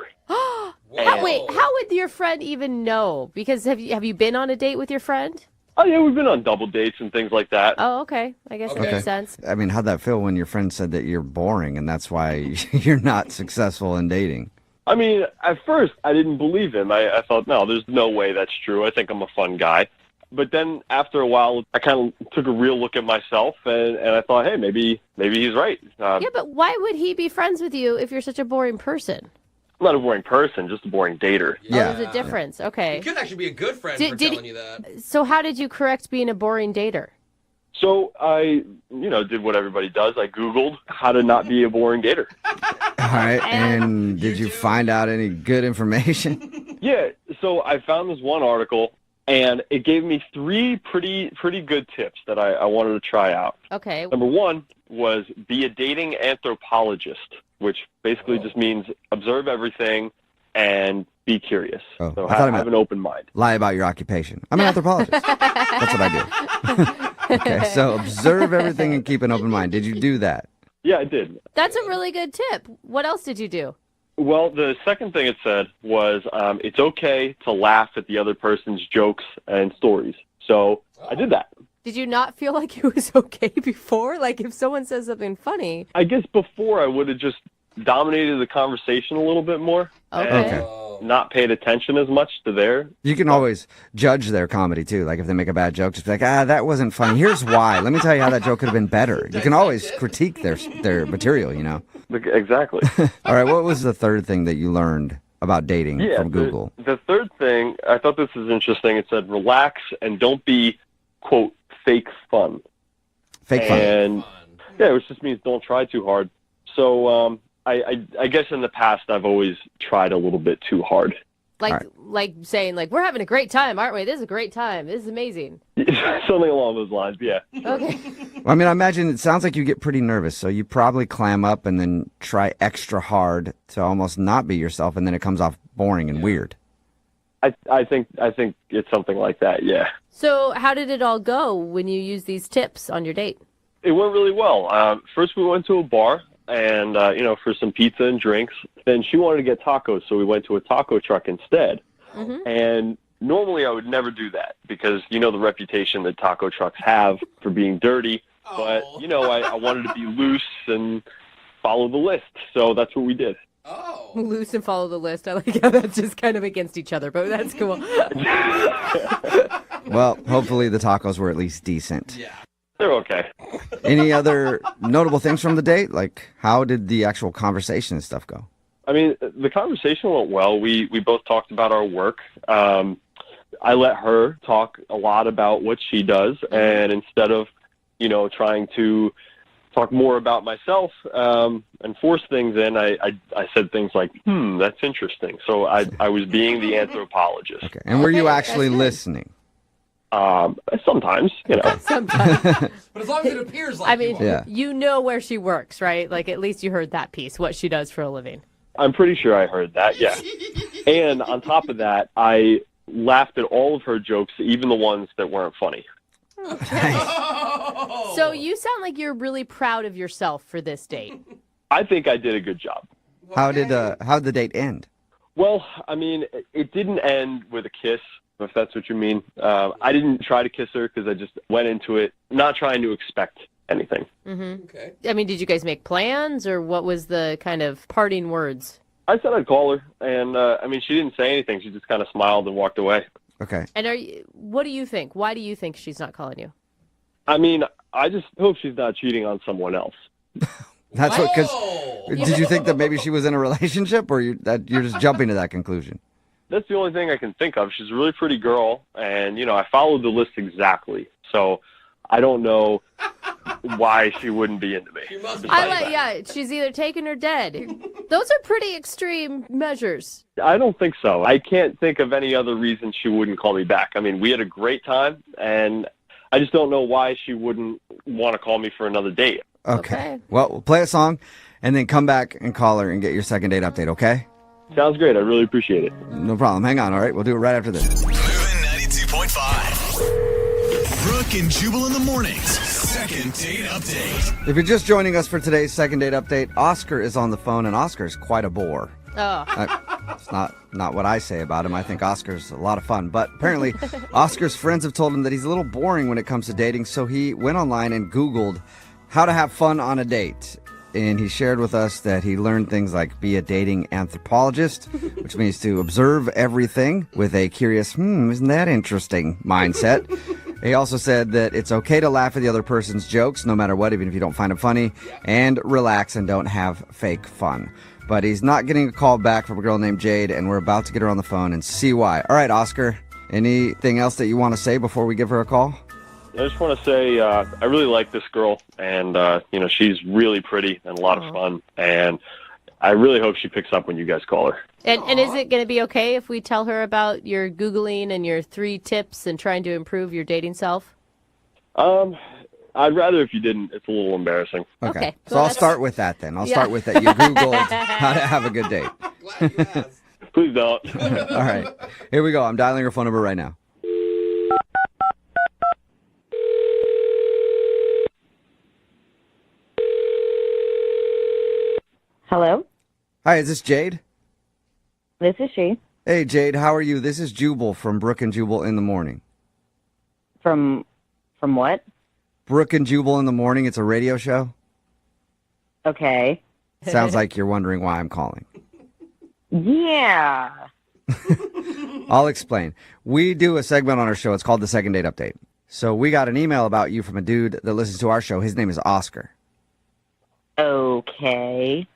Wait, how would your friend even know? Because have you been on a date with your friend? Oh, yeah, we've been on double dates and things like that. Oh, okay. I guess that makes sense. I mean, how'd that feel when your friend said that you're boring and that's why you're not successful in dating? I mean, at first, I didn't believe him. I thought, no, there's no way that's true. I think I'm a fun guy. But then after a while, I kind of took a real look at myself, and I thought, hey, maybe he's right. Yeah, but why would he be friends with you if you're such a boring person? I'm not a boring person, just a boring dater. Yeah. Oh, there's a difference. Okay. You could actually be a good friend for telling you that. So how did you correct being a boring dater? So I, did what everybody does. I Googled how to not be a boring dater. All right. And did you find out any good information? Yeah. So I found this one article, and it gave me three pretty good tips that I wanted to try out. Okay. Number one was be a dating anthropologist, which basically just means observe everything and be curious. Oh, So I thought I have meant an open mind. lie about your occupation. I'm an anthropologist. That's what I do. Okay, so observe everything and keep an open mind. Did you do that? Yeah, I did. That's a really good tip. What else did you do? Well, the second thing it said was it's okay to laugh at the other person's jokes and stories. So I did that. Did you not feel like it was okay before? Like if someone says something funny? I guess before I would have just dominated the conversation a little bit more. Okay. And not paid attention as much to their... You can always judge their comedy, too. Like, if they make a bad joke, just be like, that wasn't funny. Here's why. Let me tell you how that joke could have been better. You can always critique their material, you know? Exactly. All right, what was the third thing that you learned about dating from Google? The third thing, I thought this was interesting. It said, relax and don't be, quote, fake fun. Fake fun. And, yeah, which just means don't try too hard. So, I guess in the past I've always tried a little bit too hard. Like saying, like, we're having a great time, aren't we? This is a great time. This is amazing. Something along those lines, yeah. Okay. Well, I mean, I imagine it sounds like you get pretty nervous, so you probably clam up and then try extra hard to almost not be yourself, and then it comes off boring and weird. I think it's something like that, yeah. So how did it all go when you used these tips on your date? It went really well. First we went to a bar and, for some pizza and drinks. Then she wanted to get tacos, so we went to a taco truck instead. Mm-hmm. And normally I would never do that because, the reputation that taco trucks have for being dirty. But, I wanted to be loose and follow the list. So that's what we did. Oh. Loose and follow the list. I like how that's just kind of against each other, but that's cool. Well, hopefully the tacos were at least decent. Yeah. They're okay. Any other notable things from the date? Like, how did the actual conversation and stuff go? I mean, the conversation went well. We both talked about our work. I let her talk a lot about what she does, and instead of, trying to talk more about myself and force things in, I said things like, that's interesting. So I was being the anthropologist. Okay. And were you actually listening? Sometimes, Sometimes. But as long as it appears like you know where she works, right? Like, at least you heard that piece, what she does for a living. I'm pretty sure I heard that, yeah. And on top of that, I laughed at all of her jokes, even the ones that weren't funny. Okay. So you sound like you're really proud of yourself for this date. I think I did a good job. How'd the date end? Well, I mean, it didn't end with a kiss, if that's what you mean. I didn't try to kiss her because I just went into it not trying to expect anything. Mm-hmm. Okay. I mean, did you guys make plans, or what was the kind of parting words? I said I'd call her, and she didn't say anything. She just kind of smiled and walked away. Okay. And what do you think? Why do you think she's not calling you? I mean, I just hope she's not cheating on someone else. That's what, because did you think that maybe she was in a relationship, or you're just jumping to that conclusion? That's the only thing I can think of. She's a really pretty girl, and, I followed the list exactly. So I don't know why she wouldn't be into me. She's either taken or dead. Those are pretty extreme measures. I don't think so. I can't think of any other reason she wouldn't call me back. I mean, we had a great time, and I just don't know why she wouldn't want to call me for another date. Okay. Well, we'll play a song, and then come back and call her and get your second date update, okay? Sounds great. I really appreciate it. No problem. Hang on, all right? We'll do it right after this. Moving 92.5. Brooke and Jubal in the mornings. Second date update. If you're just joining us for today's second date update, Oscar is on the phone, and Oscar's quite a bore. Oh. It's not what I say about him. I think Oscar's a lot of fun. But apparently, Oscar's friends have told him that he's a little boring when it comes to dating, so he went online and Googled how to have fun on a date. And he shared with us that he learned things like be a dating anthropologist, which means to observe everything with a curious, isn't that interesting mindset. He also said that it's okay to laugh at the other person's jokes, no matter what, even if you don't find them funny, and relax and don't have fake fun. But he's not getting a call back from a girl named Jade, and we're about to get her on the phone and see why. All right, Oscar, anything else that you want to say before we give her a call? I just want to say I really like this girl, and, she's really pretty and a lot of fun, and I really hope she picks up when you guys call her. And is it going to be okay if we tell her about your Googling and your 3 tips and trying to improve your dating self? I'd rather if you didn't. It's a little embarrassing. Okay. So I'll start with that then. I'll start with that. You Googled how to have a good date. Please don't. All right. Here we go. I'm dialing her phone number right now. Hello? Hi, is this Jade? This is she. Hey, Jade, how are you? This is Jubal from Brooke and Jubal in the Morning. From what? Brooke and Jubal in the Morning. It's a radio show. Okay. Sounds like you're wondering why I'm calling. Yeah. I'll explain. We do a segment on our show. It's called the Second Date Update. So we got an email about you from a dude that listens to our show. His name is Oscar. Okay.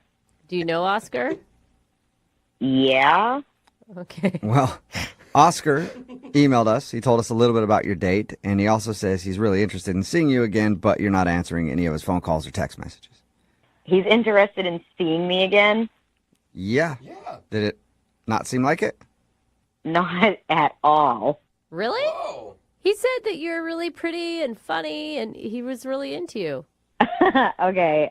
Do you know Oscar? Yeah. Okay. Well, Oscar emailed us. He told us a little bit about your date, and he also says he's really interested in seeing you again, but you're not answering any of his phone calls or text messages. He's interested in seeing me again? Yeah. Did it not seem like it? Not at all. Really? Whoa. He said that you're really pretty and funny, and he was really into you. Okay.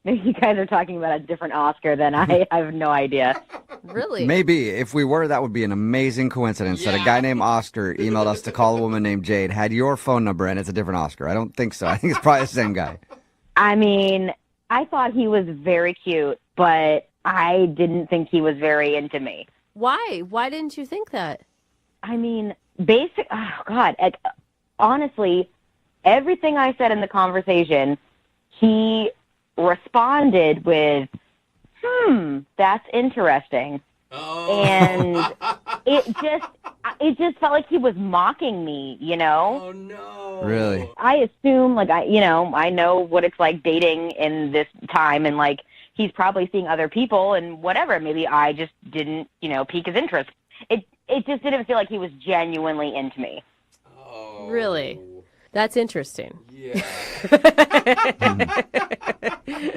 Maybe you guys are talking about a different Oscar than I have no idea. Really? Maybe. If we were, that would be an amazing coincidence that a guy named Oscar emailed us to call a woman named Jade, had your phone number, and it's a different Oscar. I don't think so. I think it's probably the same guy. I mean, I thought he was very cute, but I didn't think he was very into me. Why? Why didn't you think that? I mean, honestly, everything I said in the conversation, he responded with, that's interesting. Oh. And it just felt like he was mocking me, you know? Oh, no. Really? I assume, I know what it's like dating in this time, and, he's probably seeing other people and whatever. Maybe I just didn't, pique his interest. It just didn't feel like he was genuinely into me. Oh. Really? That's interesting. Yeah.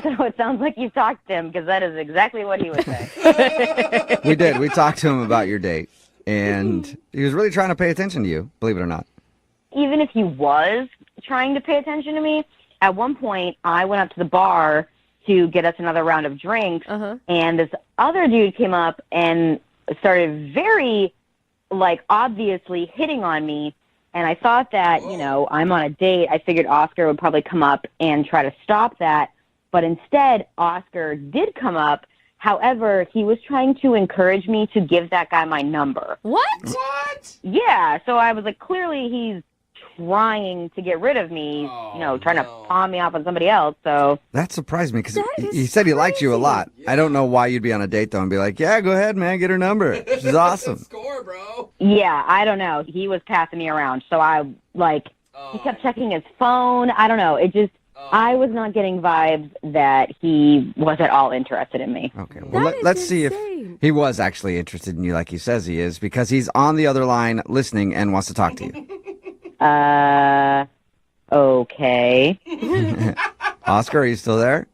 So it sounds like you talked to him, because that is exactly what he would say. We did. We talked to him about your date, and he was really trying to pay attention to you, believe it or not. Even if he was trying to pay attention to me, at one point I went up to the bar to get us another round of drinks, and this other dude came up and started very, obviously hitting on me. And I thought that, I'm on a date. I figured Oscar would probably come up and try to stop that. But instead, Oscar did come up. However, he was trying to encourage me to give that guy my number. What? Yeah. So I was like, clearly he's trying to get rid of me, trying to palm me off on somebody else. So that surprised me, because he said he liked you a lot. Yeah. I don't know why you'd be on a date, though, and be like, yeah, go ahead, man, get her number. She's awesome. Score, bro. Yeah, I don't know. He was passing me around. So he kept checking his phone. I don't know. I was not getting vibes that he was at all interested in me. Okay, well, let's see if he was actually interested in you like he says he is, because he's on the other line listening and wants to talk to you. Okay. Oscar, are you still there?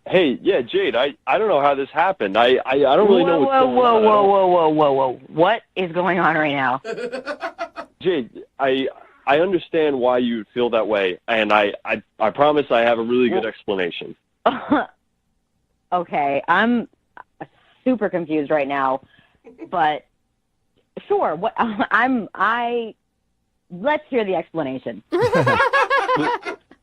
Hey, yeah, Jade, I don't know how this happened. I don't really know what's going on. Whoa. What is going on right now? Jade, I understand why you feel that way, and I promise I have a really good explanation. Okay, I'm super confused right now, but sure. Let's hear the explanation.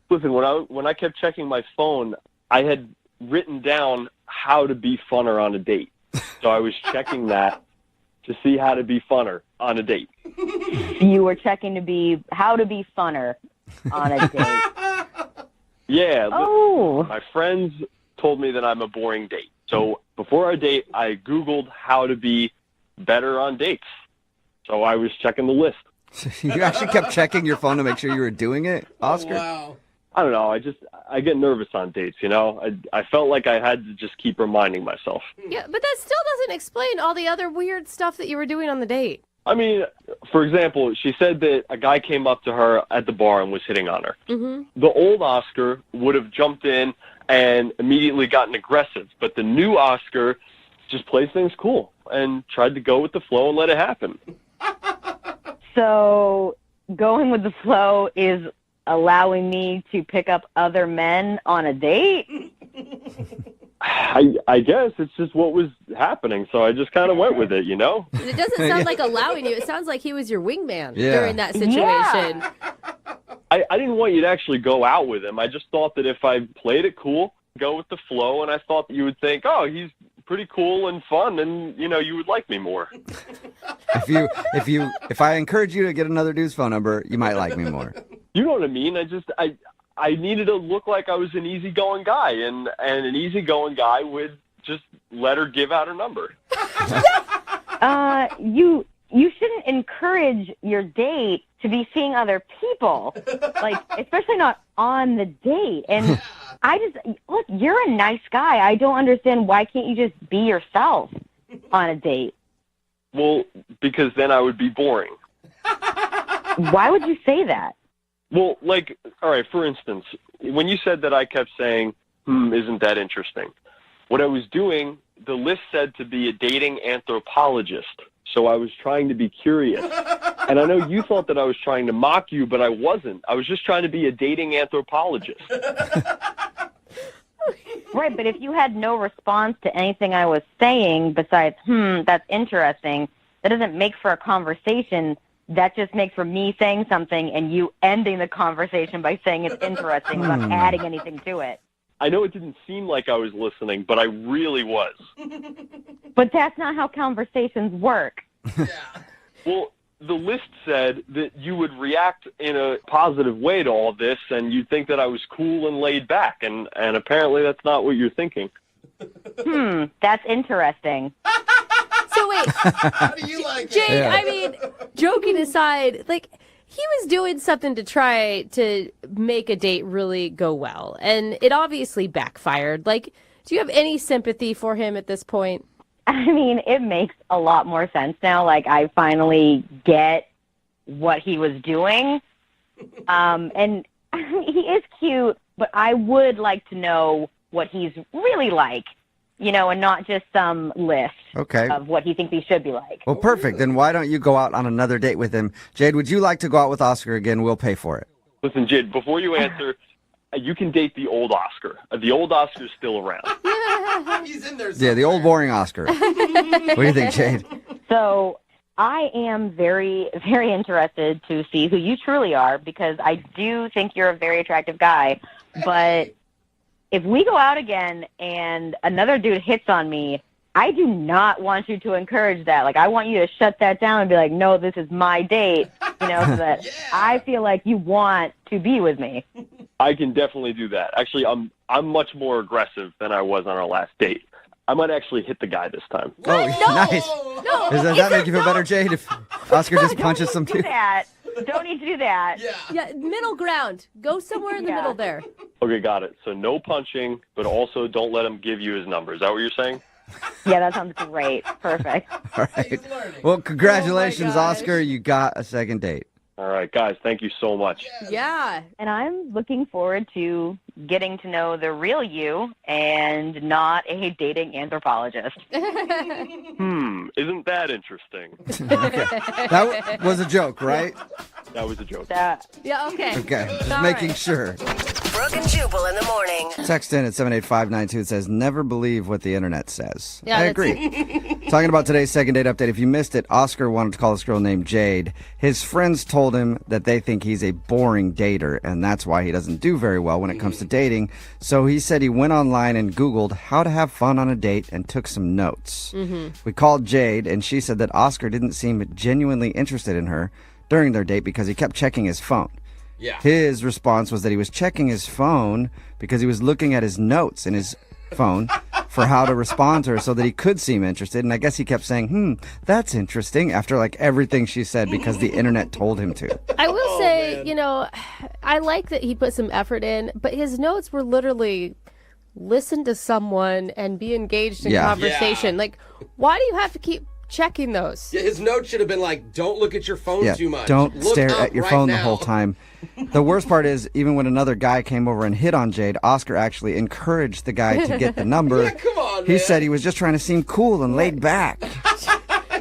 Listen, when I kept checking my phone, I had written down how to be funner on a date. So I was checking that to see how to be funner on a date. You were checking how to be funner on a date. Yeah. Oh. My friends told me that I'm a boring date. So before our date, I Googled how to be better on dates. So I was checking the list. You actually kept checking your phone to make sure you were doing it, Oscar? Oh, wow. I don't know. I get nervous on dates, I felt like I had to just keep reminding myself. Yeah, but that still doesn't explain all the other weird stuff that you were doing on the date. I mean, for example, she said that a guy came up to her at the bar and was hitting on her. Mm-hmm. The old Oscar would have jumped in and immediately gotten aggressive, but the new Oscar just plays things cool and tried to go with the flow and let it happen. So going with the flow is allowing me to pick up other men on a date? I guess it's just what was happening, so I just kind of went with it, you know? It doesn't sound like allowing you. It sounds like he was your wingman Yeah. during that situation. I didn't want you to actually go out with him. I just thought that if I played it cool, go with the flow, and I thought that you would think, oh, he's pretty cool and fun, and, you know, you would like me more. If I encourage you to get another dude's phone number, you might like me more. You know what I mean? I needed to look like I was an easygoing guy, and an easygoing guy would just let her give out her number. You shouldn't encourage your date to be seeing other people, like especially not on the date. And look, you're a nice guy. I don't understand why can't you just be yourself on a date? Well, because then I would be boring. Why would you say that? Well, like, all right, for instance, when you said that I kept saying, isn't that interesting? What I was doing, the list said to be a dating anthropologist. So I was trying to be curious. And I know you thought that I was trying to mock you, but I wasn't. I was just trying to be a dating anthropologist. Right, but if you had no response to anything I was saying besides, that's interesting, that doesn't make for a conversation. That just makes for me saying something and you ending the conversation by saying it's interesting without adding anything to it. I know it didn't seem like I was listening, but I really was. But that's not how conversations work. Well, the list said that you would react in a positive way to all this, and you'd think that I was cool and laid back, and apparently that's not what you're thinking. That's interesting. So wait, How do you like Jade, it? I mean, joking aside, like, he was doing something to try to make a date really go well, and it obviously backfired. Like, do you have any sympathy for him at this point? I mean, it makes a lot more sense now. Like, I finally get what he was doing. And he is cute, but I would like to know what he's really like, you know, and not just some list of what he thinks he should be like. Well, perfect. Then why don't you go out on another date with him? Jade, would you like to go out with Oscar again? We'll pay for it. Listen, Jade, before you answer, you can date the old Oscar. The old Oscar's still around. He's in there. Yeah, the old boring Oscar. What do you think, Jade? So I am very, very interested to see who you truly are, because I do think you're a very attractive guy. But if we go out again and another dude hits on me, I do not want you to encourage that. Like, I want you to shut that down and be like, no, this is my date, you know, so that I feel like you want to be with me. I can definitely do that. Actually, I'm much more aggressive than I was on our last date. I might actually hit the guy this time. Oh, nice. No. Does that make you feel better, Jade, if Oscar just punches some Do dude? that. Don't need to do that. Yeah, middle ground. Go somewhere in the middle there. Okay, got it. So no punching, but also don't let him give you his number. Is that what you're saying? Yeah, that sounds great. Perfect. All right. Well, congratulations, Oscar. You got a second date. All right, guys, thank you so much. Yeah. And I'm looking forward to getting to know the real you and not a dating anthropologist. Isn't that interesting? That was a joke, right? That was a joke. Yeah, okay. Okay, just All making right. sure. Brooke and Jubal in the morning. Text in at 78592. It says, never believe what the internet says. Yeah, I that's- agree. Talking about today's second date update. If you missed it, Oscar wanted to call this girl named Jade. His friends told him that they think he's a boring dater, and that's why he doesn't do very well when it comes to dating. So he said he went online and Googled how to have fun on a date and took some notes. We called Jade, and she said that Oscar didn't seem genuinely interested in her during their date because he kept checking his phone. Yeah. His response was that he was checking his phone because he was looking at his notes in his phone for how to respond to her so that he could seem interested. And I guess he kept saying, that's interesting after like everything she said because the internet told him to. I will say, you know, I like that he put some effort in, but his notes were literally listen to someone and be engaged in conversation. Yeah. Like, why do you have to keep checking those? Yeah, his note should have been like, don't look at your phone too much. Don't Look stare up at your right phone now. the whole time. The worst part is, even when another guy came over and hit on Jade, Oscar actually encouraged the guy to get the number. Yeah, come on, He man. said he was just trying to seem cool and laid back.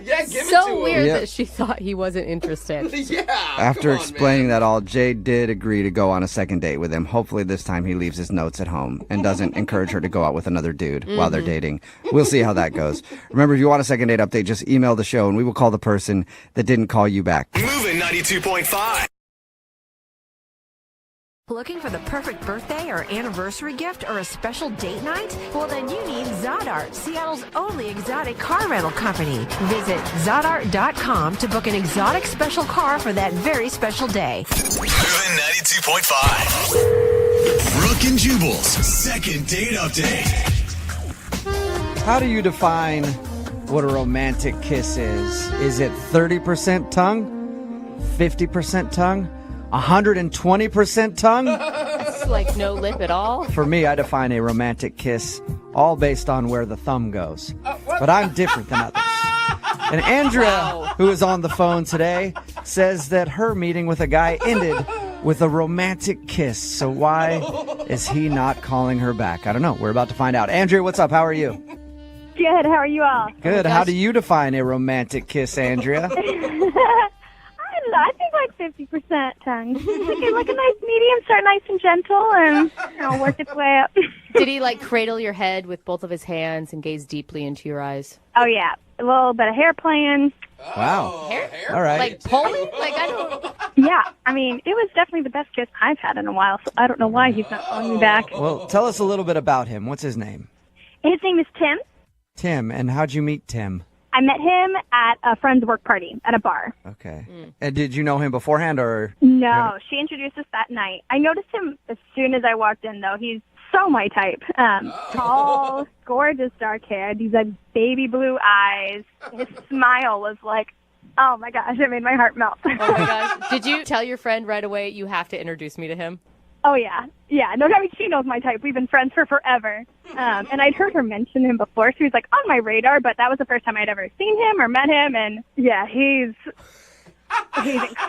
Yeah, give it to So him. weird Yep. that she thought he wasn't interested. Yeah. After explaining that all, Jay did agree to go on a second date with him. Hopefully this time he leaves his notes at home and doesn't encourage her to go out with another dude while they're dating. We'll see how that goes. Remember, if you want a second date update, just email the show and we will call the person that didn't call you back. Moving 92.5. Looking for the perfect birthday or anniversary gift or a special date night? Well, then you need Zodart, Seattle's only exotic car rental company. Visit Zodart.com to book an exotic special car for that very special day. Moving 92.5. Brooke and Jubal's second date update. How do you define what a romantic kiss is? Is it 30% tongue? 50% tongue? 120% tongue? It's like no lip at all. For me, I define a romantic kiss all based on where the thumb goes. But I'm different than others. And Andrea, who is on the phone today, says that her meeting with a guy ended with a romantic kiss. So why is he not calling her back? I don't know. We're about to find out. Andrea, what's up? How are you? Good. How are you all? Good. How do you define a romantic kiss, Andrea? I think like 50% tongue. like a nice medium, start nice and gentle, and work its way up. Did he like cradle your head with both of his hands and gaze deeply into your eyes? Oh yeah, a little bit of hair playing. Wow. Hair? All right. Like pulling? Like I don't. Yeah, I mean it was definitely the best kiss I've had in a while. So I don't know why he's not calling me back. Well, tell us a little bit about him. What's his name? His name is Tim. Tim. And how'd you meet Tim? I met him at a friend's work party at a bar. Okay. And did you know him beforehand or? No, she introduced us that night. I noticed him as soon as I walked in, though. He's so my type. Tall, gorgeous, dark hair. These like baby blue eyes. His smile was like, oh my gosh, it made my heart melt. Oh my gosh. Did you tell your friend right away you have to introduce me to him? Oh yeah. Yeah. No, I mean, she knows my type. We've been friends for forever. And I'd heard her mention him before, so he was like on my radar, but that was the first time I'd ever seen him or met him, and yeah, he's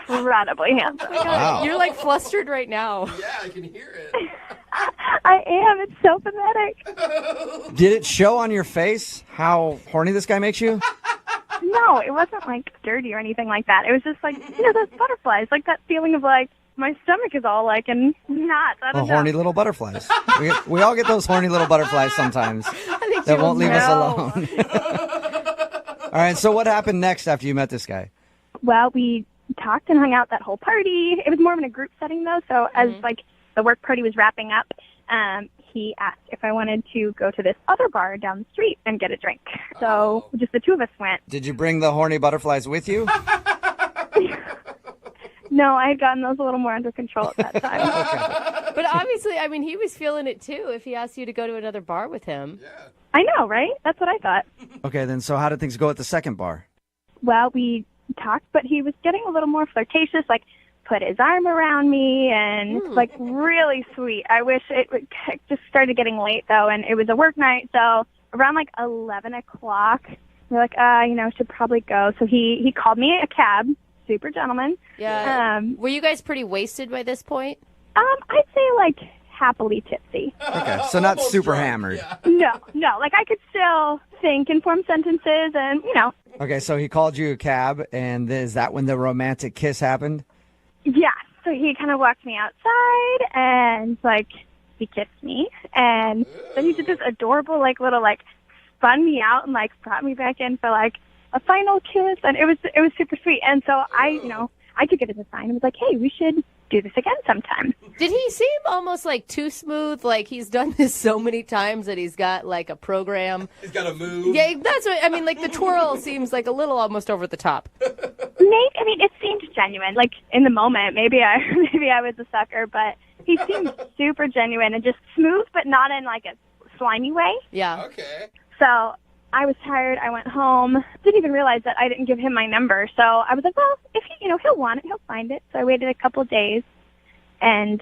incredibly handsome. Wow. You're like flustered right now. Yeah, I can hear it. I am. It's so pathetic. Did it show on your face how horny this guy makes you? No, it wasn't like dirty or anything like that. It was just like, those butterflies, like that feeling of like, my stomach is all like and knots. I don't know. Horny little butterflies. We all get those horny little butterflies sometimes that won't leave us alone. All right, so what happened next after you met this guy? Well, we talked and hung out that whole party. It was more of in a group setting, though, so as like the work party was wrapping up, he asked if I wanted to go to this other bar down the street and get a drink. So just the two of us went. Did you bring the horny butterflies with you? No, I had gotten those a little more under control at that time. Okay. But obviously, I mean, he was feeling it too if he asked you to go to another bar with him. Yeah. I know, right? That's what I thought. Okay, then so how did things go at the second bar? Well, we talked, but he was getting a little more flirtatious, like put his arm around me and like really sweet. I wish it just started getting late, though, and it was a work night, so around like 11 o'clock, we're like, should probably go. So he called me a cab. Super gentleman. Yeah. Were you guys pretty wasted by this point? I'd say like happily tipsy. Okay, so not super hammered. Yeah. No, like I could still think and form sentences and, Okay, so he called you a cab, and is that when the romantic kiss happened? Yeah. So he kind of walked me outside and like he kissed me, and then he did this adorable like little like spun me out and like brought me back in for like a final kiss, and it was super sweet. And so I took it as a sign and was like, hey, we should do this again sometime. Did he seem almost like too smooth? Like he's done this so many times that he's got like a program. He's got a move. Yeah, that's what I mean. Like the twirl seems like a little almost over the top. It seemed genuine. Like in the moment, maybe I was a sucker, but he seemed super genuine and just smooth, but not in like a slimy way. Yeah. Okay. So I was tired. I went home. Didn't even realize that I didn't give him my number. So I was like, well, if he'll want it, he'll find it. So I waited a couple of days, and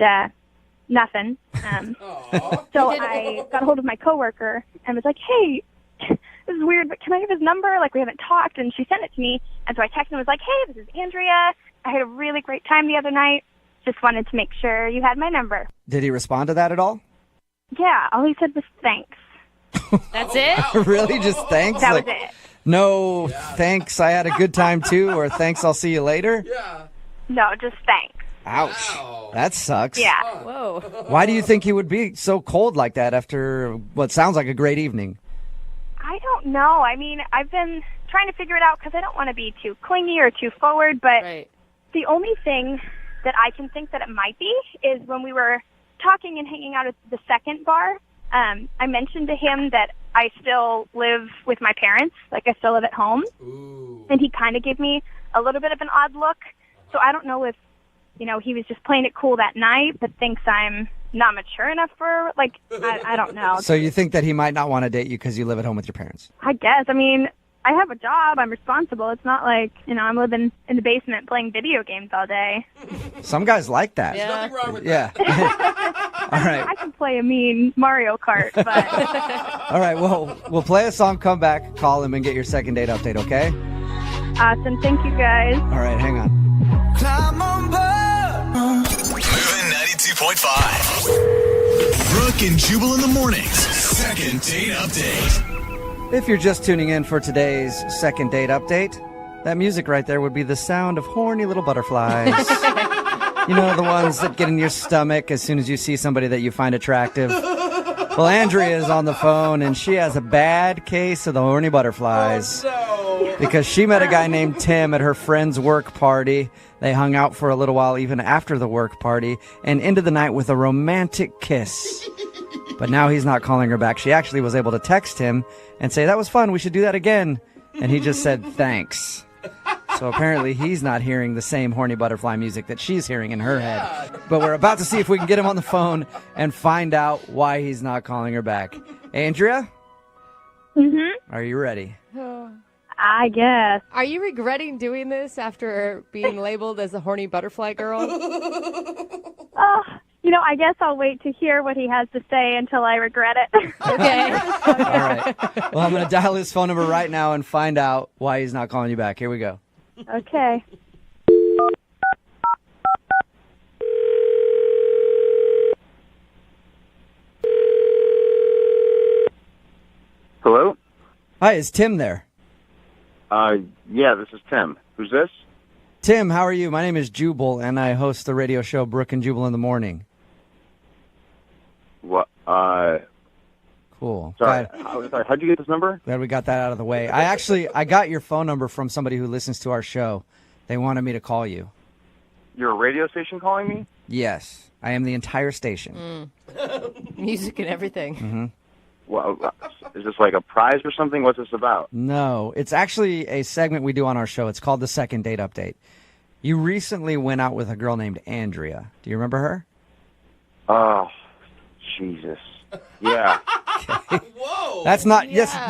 nothing. So I got a hold of my coworker and was like, hey, this is weird, but can I have his number? Like, we haven't talked. And she sent it to me. And so I texted and was like, hey, this is Andrea. I had a really great time the other night. Just wanted to make sure you had my number. Did he respond to that at all? Yeah, all he said was thanks. That's it? Really? Just thanks? That was it. No, thanks, I had a good time too, or thanks, I'll see you later? No, just thanks. Ouch. That sucks. Yeah. Whoa. Why do you think he would be so cold like that after what sounds like a great evening? I don't know. I mean, I've been trying to figure it out because I don't want to be too clingy or too forward, but the only thing that I can think that it might be is when we were talking and hanging out at the second bar, I mentioned to him that I still live with my parents, like I still live at home. Ooh. And he kind of gave me a little bit of an odd look. So I don't know if, he was just playing it cool that night, but thinks I'm not mature enough for, I don't know. So you think that he might not want to date you because you live at home with your parents? I guess. I mean, I have a job. I'm responsible. It's not like, I'm living in the basement playing video games all day. Some guys like that. Yeah. There's nothing wrong with that. All right. I can play a mean Mario Kart, but... All right, well, we'll play a song, come back, call him, and get your second date update, okay? Awesome. Thank you, guys. All right, hang on. Climb on board. Moving 92.5. Brooke and Jubal in the mornings. Second date update. If you're just tuning in for today's second date update, that music right there would be the sound of horny little butterflies. The ones that get in your stomach as soon as you see somebody that you find attractive. Well, Andrea is on the phone, and she has a bad case of the horny butterflies. Because she met a guy named Tim at her friend's work party. They hung out for a little while even after the work party and ended the night with a romantic kiss. But now he's not calling her back. She actually was able to text him and say, that was fun, we should do that again. And he just said, thanks. So apparently he's not hearing the same horny butterfly music that she's hearing in her head. But we're about to see if we can get him on the phone and find out why he's not calling her back. Andrea? Mm-hmm. Are you ready? I guess. Are you regretting doing this after being labeled as a horny butterfly girl? I guess I'll wait to hear what he has to say until I regret it. Okay. All right. Well, I'm going to dial his phone number right now and find out why he's not calling you back. Here we go. Okay. Hello? Hi, is Tim there? Yeah, this is Tim. Who's this? Tim, how are you? My name is Jubal, and I host the radio show Brooke and Jubal in the morning. What? Cool. Sorry, how'd you get this number? Glad we got that out of the way. I got your phone number from somebody who listens to our show. They wanted me to call you. You're a radio station calling me? Yes, I am the entire station. Music and everything. Mm-hmm. Well, is this like a prize or something? What's this about? No, it's actually a segment we do on our show. It's called the Second Date Update. You recently went out with a girl named Andrea. Do you remember her? Oh, Jesus. Yeah. Okay. Whoa. That's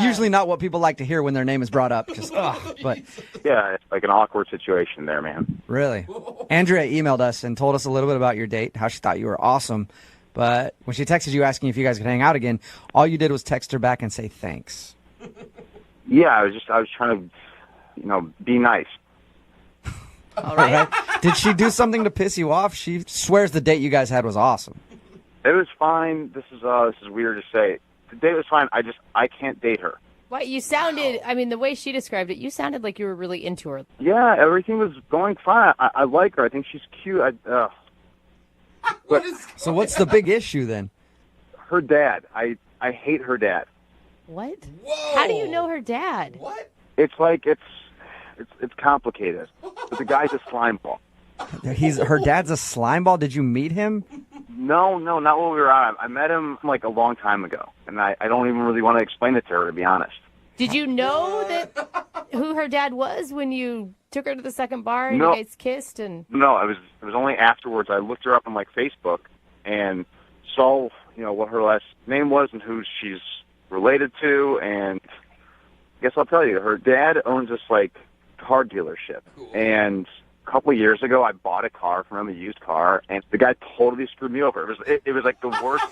usually not what people like to hear when their name is brought up. But yeah, it's like an awkward situation there, man. Really? Andrea emailed us and told us a little bit about your date, how she thought you were awesome. But when she texted you asking if you guys could hang out again, all you did was text her back and say thanks. Yeah, I was trying to, be nice. All right. Did she do something to piss you off? She swears the date you guys had was awesome. It was fine. This is weird to say. The date was fine. I can't date her. What you sounded? I mean, the way she described it, you sounded like you were really into her. Yeah, everything was going fine. I like her. I think she's cute. So what's the big issue then? Her dad. I hate her dad. What? Whoa. How do you know her dad? What? It's like it's complicated. But the guy's a slime ball. Her dad's a slime ball? Did you meet him? No, not while we were out. I met him like a long time ago, and I don't even really want to explain it to her, to be honest. Did you know who her dad was when you took her to the second bar and No. you guys kissed? And No, it was only afterwards. I looked her up on like Facebook and saw what her last name was and who she's related to, and I guess I'll tell you, her dad owns this like car dealership, and a couple of years ago I bought a car from him, a used car, and the guy totally screwed me over. It was like the worst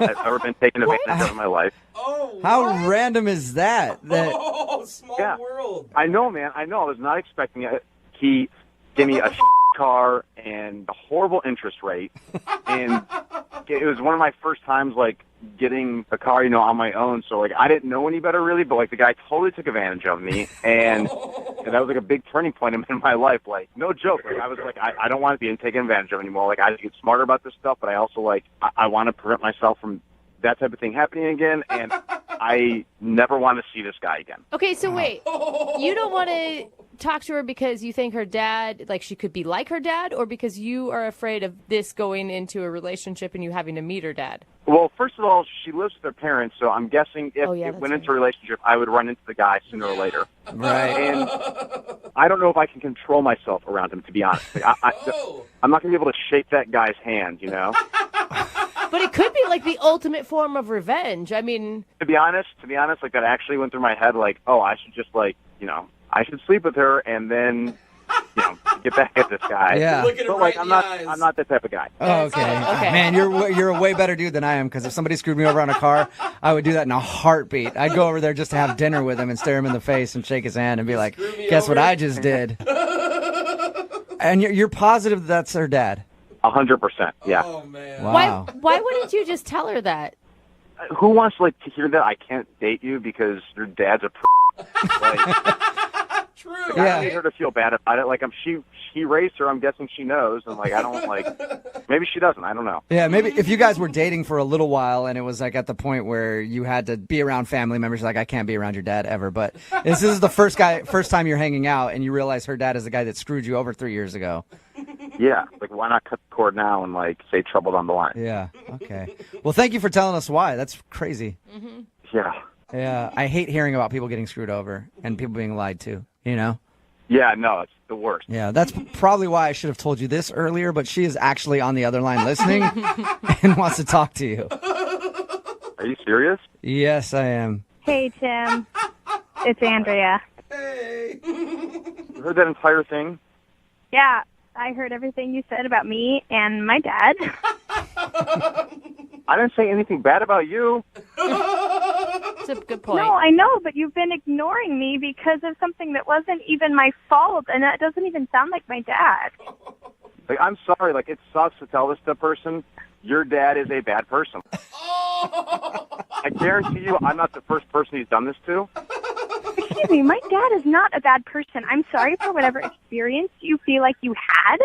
I've ever been taken advantage of in my life. How random is that? Small world. I know, man. I know. I was not expecting it. He gave me a car, and a horrible interest rate. And it was one of my first times, like, getting a car, on my own. So, like, I didn't know any better, really, but, like, the guy totally took advantage of me. And that was, like, a big turning point in my life. Like, no joke. Like, I was like, I don't want to be taken advantage of anymore. Like, I have to get smarter about this stuff, but I also, like, I want to prevent myself from that type of thing happening again. And I never want to see this guy again. Okay, so wait. You don't want to talk to her because you think her dad, like, she could be like her dad, or because you are afraid of this going into a relationship and you having to meet her dad? Well, first of all, she lives with her parents, so I'm guessing if it went into a relationship, I would run into the guy sooner or later. Right. And I don't know if I can control myself around him, to be honest. Like, I'm not going to be able to shake that guy's hand, But it could be, like, the ultimate form of revenge. I mean... To be honest, like, that actually went through my head, like, oh, I should just, like, I should sleep with her and then, get back at this guy. Yeah. But, like, I'm not that type of guy. Oh, okay. Man, you're a way better dude than I am, because if somebody screwed me over on a car, I would do that in a heartbeat. I'd go over there just to have dinner with him and stare him in the face and shake his hand and be like, guess what I just did? And you're positive that's her dad? 100%, yeah. Oh, man. Wow. Why wouldn't you just tell her that? Who wants, like, to hear that I can't date you because your dad's a True. Like, I don't need her to feel bad about it. Like, she raised her. I'm guessing she knows, and like, I don't like. Maybe she doesn't. I don't know. Yeah, maybe if you guys were dating for a little while, and it was like at the point where you had to be around family members, like I can't be around your dad ever. But this is the first time you're hanging out, and you realize her dad is the guy that screwed you over 3 years ago. Yeah, like why not cut the cord now and like say trouble down the line? Yeah. Okay. Well, thank you for telling us why. That's crazy. Mm-hmm. Yeah. Yeah, I hate hearing about people getting screwed over and people being lied to, you know? Yeah, no, it's the worst. Yeah, that's probably why I should have told you this earlier, but she is actually on the other line listening and wants to talk to you. Are you serious? Yes, I am. Hey, Tim. It's Andrea. Hey. You heard that entire thing? Yeah, I heard everything you said about me and my dad. I didn't say anything bad about you. That's a good point. No, I know, but you've been ignoring me because of something that wasn't even my fault, and that doesn't even sound like my dad. Like, I'm sorry. Like, it sucks to tell this to a person. Your dad is a bad person. I guarantee you I'm not the first person he's done this to. Excuse me, my dad is not a bad person. I'm sorry for whatever experience you feel like you had,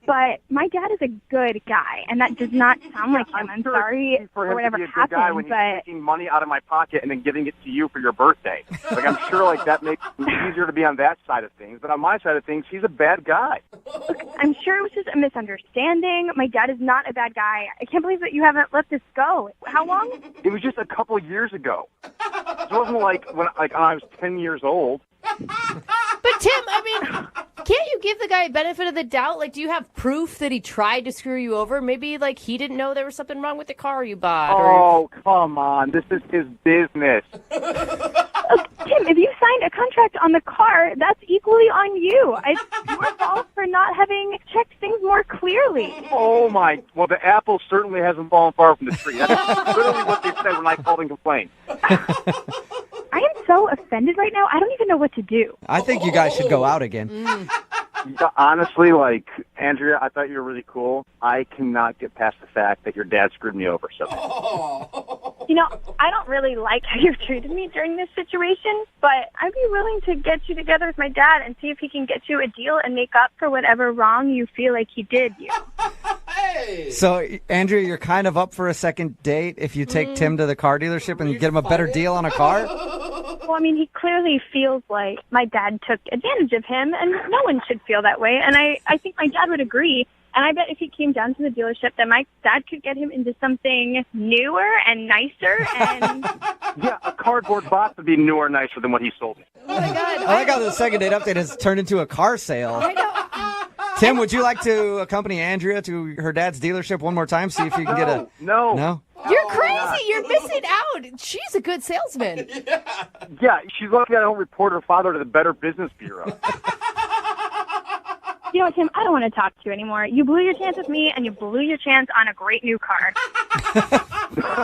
but my dad is a good guy, and that does not sound like him. I'm sorry for whatever happened, when but he's taking money out of my pocket and then giving it to you for your birthday. Like, I'm sure like that makes it easier to be on that side of things, but on my side of things, he's a bad guy. look, I'm sure it was just a misunderstanding. My dad is not a bad guy. I can't believe that you haven't let this go. How long? It was just a couple years ago. It wasn't like when I was 10 years old. But Tim, I mean, can't you give the guy a benefit of the doubt? Like, do you have proof that he tried to screw you over? Maybe, like, he didn't know there was something wrong with the car you bought. Oh, come on. This is his business. Tim, if you signed a contract on the car, that's equally on you. It's your fault for not having checked things more clearly. Oh, my. Well, the apple certainly hasn't fallen far from the tree. That's literally what they said when I called and complained. I am so offended right now, I don't even know what to do. I think you guys should go out again. Honestly, like, Andrea, I thought you were really cool. I cannot get past the fact that your dad screwed me over so bad. You know, I don't really like how you've treated me during this situation, but I'd be willing to get you together with my dad and see if he can get you a deal and make up for whatever wrong you feel like he did you. Hey. So, Andrea, you're kind of up for a second date if you take Tim to the car dealership and get him a better deal on a car? Well, I mean, he clearly feels like my dad took advantage of him, and no one should feel that way. And I think my dad would agree. And I bet if he came down to the dealership, that my dad could get him into something newer and nicer. And yeah, a cardboard box would be newer and nicer than what he sold me. Oh, my God. I like how the second date update has turned into a car sale. I know. Tim, would you like to accompany Andrea to her dad's dealership one more time? See if you can get a... No. No? You're crazy. You're missing out. She's a good salesman. Yeah, she's lucky I don't report her father to the Better Business Bureau. you know what, Tim? I don't want to talk to you anymore. You blew your chance with me, and you blew your chance on a great new car.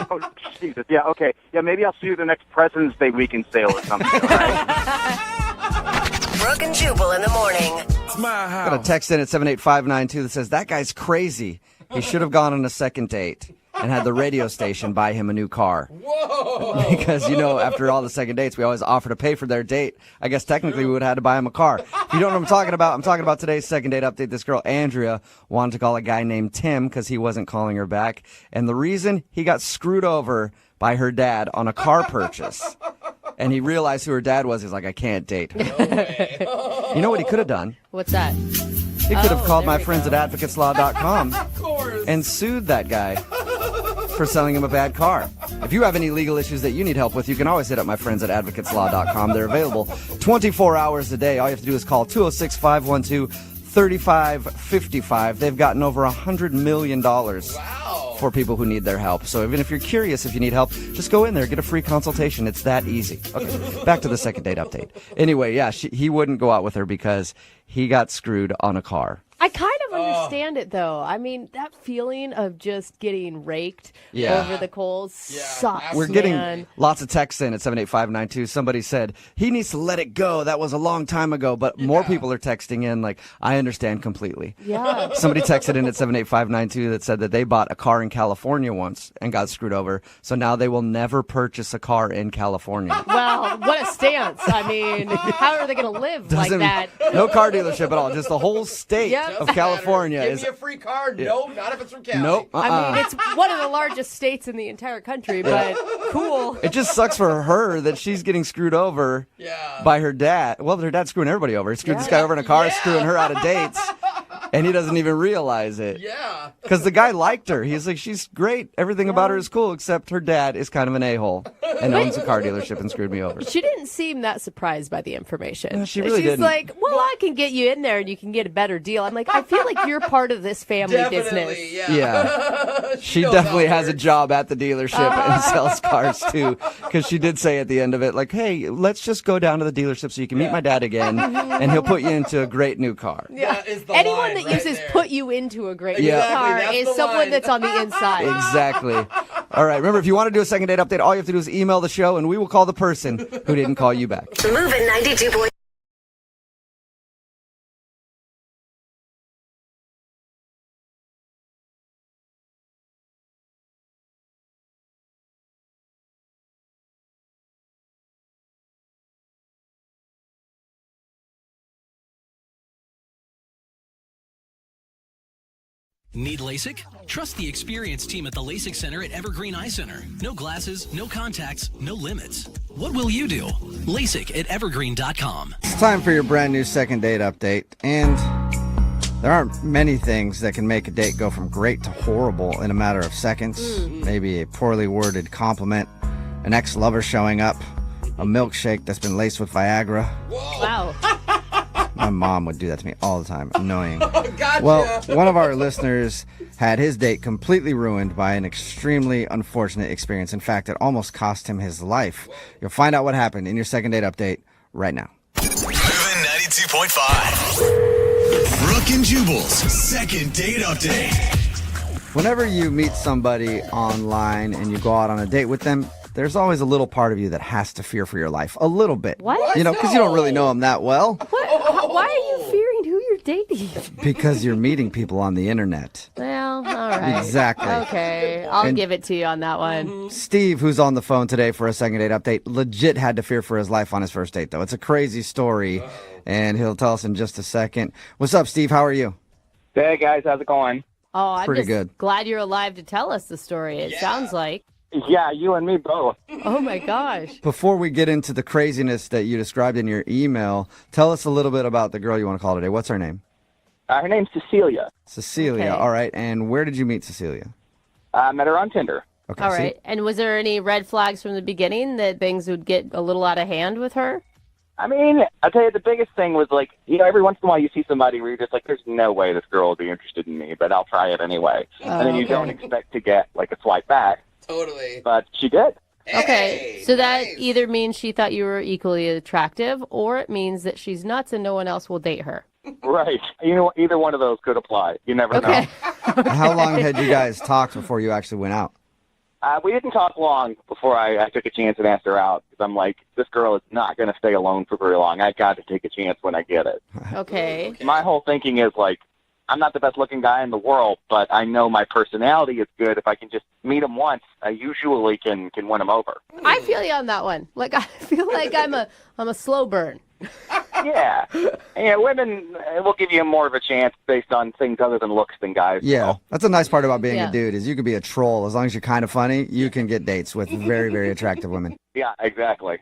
Oh, Jesus. Yeah, okay. Yeah, maybe I'll see you at the next President's Day weekend sale or something. All right? Brooke and Jubal in the morning. It's my house. Got a text in at 78592 that says, that guy's crazy. He should have gone on a second date and had the radio station buy him a new car. Whoa! Because, after all the second dates, we always offer to pay for their date. I guess technically we would have had to buy him a car. If you don't know what I'm talking about today's second date update. This girl, Andrea, wanted to call a guy named Tim because he wasn't calling her back. And the reason, he got screwed over by her dad on a car purchase. And he realized who her dad was. He's like, I can't date her. No way. You know what he could have done? What's that? He could have called my friends at advocateslaw.com and sued that guy for selling him a bad car. If you have any legal issues that you need help with, you can always hit up my friends at advocateslaw.com. They're available 24 hours a day. All you have to do is call 206-512-3555. They've gotten over $100 million for people who need their help. So even if you're curious if you need help, just go in there, get a free consultation. It's that easy. Okay, back to the second date update. Anyway, yeah, he wouldn't go out with her because he got screwed on a car. I kind of understand it, though. I mean, that feeling of just getting raked over the coals sucks, We're getting lots of texts in at 78592. Somebody said, he needs to let it go. That was a long time ago. But more people are texting in like, I understand completely. Yeah. Somebody texted in at 78592 that said that they bought a car in California once and got screwed over. So now they will never purchase a car in California. Well, what a stance. I mean, how are they going to live like that? No car dealership at all. Just the whole state of California. Give me a free car? No, not if it's from Cali. Nope. I mean, it's one of the largest states in the entire country, but cool. It just sucks for her that she's getting screwed over by her dad. Well, her dad's screwing everybody over. He screwed this guy over in a car, screwing her out of dates, and he doesn't even realize it. Yeah. Because the guy liked her. He's like, she's great. Everything about her is cool, except her dad is kind of an a-hole and owns a car dealership and screwed me over. She didn't seem that surprised by the information. No, she really She's didn't. like, well, I can get you in there and you can get a better deal. I'm like, I feel like you're part of this family business. Yeah. She definitely has a job at the dealership and sells cars too. Because she did say at the end of it, like, hey, let's just go down to the dealership so you can meet my dad again and he'll put you into a great new car. Yeah. Anyone that uses put you into a great new car is someone that's on the inside. Exactly. All right. Remember, if you want to do a second date update, all you have to do is email the show and we will call the person who didn't call you back. Moving 92. Need LASIK? Trust the experienced team at the LASIK Center at Evergreen Eye Center. No glasses, no contacts, no limits. What will you do? LASIK at evergreen.com. It's time for your brand new second date update. And there aren't many things that can make a date go from great to horrible in a matter of seconds. Maybe a poorly worded compliment, an ex-lover showing up, a milkshake that's been laced with Viagra. Wow. My mom would do that to me all the time. Annoying. Gotcha. Well, one of our listeners had his date completely ruined by an extremely unfortunate experience. In fact, it almost cost him his life. You'll find out what happened in your second date update right now. Moving 92.5. Brooke and Jubal's second date update. Whenever you meet somebody online and you go out on a date with them, there's always a little part of you that has to fear for your life. A little bit. What? You know, because you don't really know them that well. Why are you fearing who you're dating? Because you're meeting people on the internet. Well, all right. Exactly. Okay, I'll And give it to you on that one. Steve, who's on the phone today for a second date update, legit had to fear for his life on his first date, though. It's a crazy story, and he'll tell us in just a second. What's up, Steve? How are you? Hey, guys. How's it going? Oh, I'm Pretty just good. glad you're alive to tell us the story. It sounds like. Yeah, you and me both. Oh, my gosh. Before we get into the craziness that you described in your email, tell us a little bit about the girl you want to call today. What's her name? Her name's Cecilia. Cecilia. Okay. All right. And where did you meet Cecilia? I met her on Tinder. Okay. All see? right. And was there any red flags from the beginning that things would get a little out of hand with her? I mean, I'll tell you, the biggest thing was, like, you know, every once in a while you see somebody where you're just like, there's no way this girl will be interested in me, but I'll try it anyway. And then you don't expect to get, like, a swipe back. Totally. But she did. Okay, so that either means she thought you were equally attractive, or it means that she's nuts and no one else will date her. Right. You know, either one of those could apply. You never know. How long had you guys talked before you actually went out? We didn't talk long before I took a chance and asked her out. Because I'm like, this girl is not going to stay alone for very long. I got to take a chance when I get it. Okay. My whole thinking is like, I'm not the best looking guy in the world, but I know my personality is good. If I can just meet him once, I usually can win him over. I feel you on that one. Like I feel like I'm a slow burn. Yeah. Women will give you more of a chance based on things other than looks than guys. Yeah, that's a nice part about being Yeah. a dude is you can be a troll. As long as you're kind of funny, you can get dates with very, very attractive women. Yeah, exactly.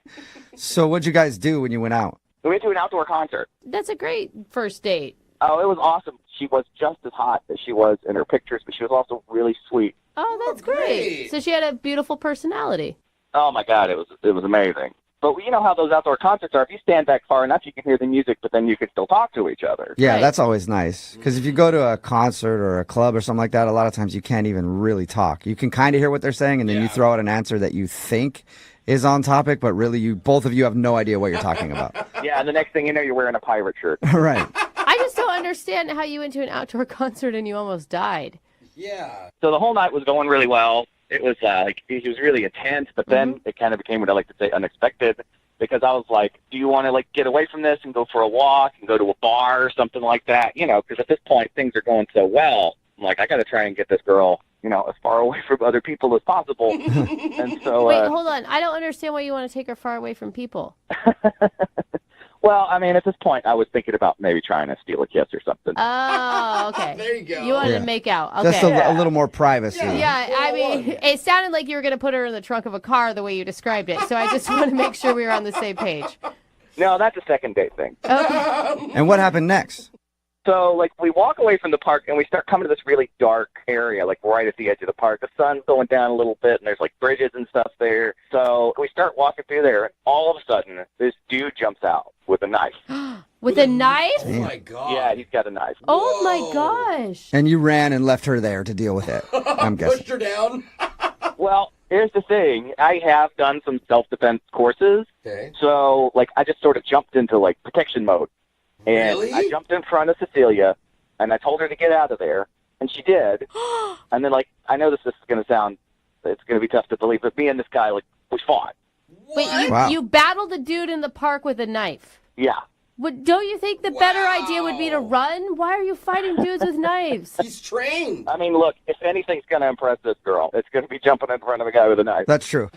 So what'd you guys do when you went out? We went to an outdoor concert. That's a great first date. Oh, it was awesome. She was just as hot as she was in her pictures, but she was also really sweet. Oh, that's great. So she had a beautiful personality. Oh my God, it was amazing. But you know how those outdoor concerts are. If you stand back far enough, you can hear the music, but then you can still talk to each other. Yeah, that's always nice. Because if you go to a concert or a club or something like that, a lot of times you can't even really talk. You can kind of hear what they're saying, and then you throw out an answer that you think is on topic, but really both of you have no idea what you're talking about. Yeah, and the next thing you know, you're wearing a pirate shirt. Right. I just don't understand how you went to an outdoor concert and you almost died. Yeah. So the whole night was going really well. It was it was really intense, but then it kind of became what I like to say unexpected, because I was like, do you want to like get away from this and go for a walk and go to a bar or something like that? You know, because at this point things are going so well. I'm like, I got to try and get this girl, you know, as far away from other people as possible. And so Wait, hold on. I don't understand why you want to take her far away from people. Well, I mean, at this point, I was thinking about maybe trying to steal a kiss or something. Oh, okay. There you go. You wanted Yeah. to make out. Okay. Just a little more privacy. Yeah, I mean, it sounded like you were going to put her in the trunk of a car the way you described it. So I just want to make sure we were on the same page. No, that's a second date thing. And what happened next? So, like, we walk away from the park, and we start coming to this really dark area, like, right at the edge of the park. The sun's going down a little bit, and there's, like, bridges and stuff there. So we start walking through there, and all of a sudden, this dude jumps out with a knife. With a knife? Oh, my God. Yeah, he's got a knife. Oh, my gosh. And you ran and left her there to deal with it, I'm guessing. Pushed her down. Well, here's the thing. I have done some self-defense courses. Okay. So, like, I just sort of jumped into, like, protection mode. And Really? I jumped in front of Cecilia, and I told her to get out of there, and she did. And then, like, I know this is going to sound, it's going to be tough to believe, but me and this guy, like, we fought. Wait, Wow. you battled a dude in the park with a knife. Yeah. Don't you think the better idea would be to run? Why are you fighting dudes with knives? He's trained. I mean, look, if anything's going to impress this girl, it's going to be jumping in front of a guy with a knife. That's true.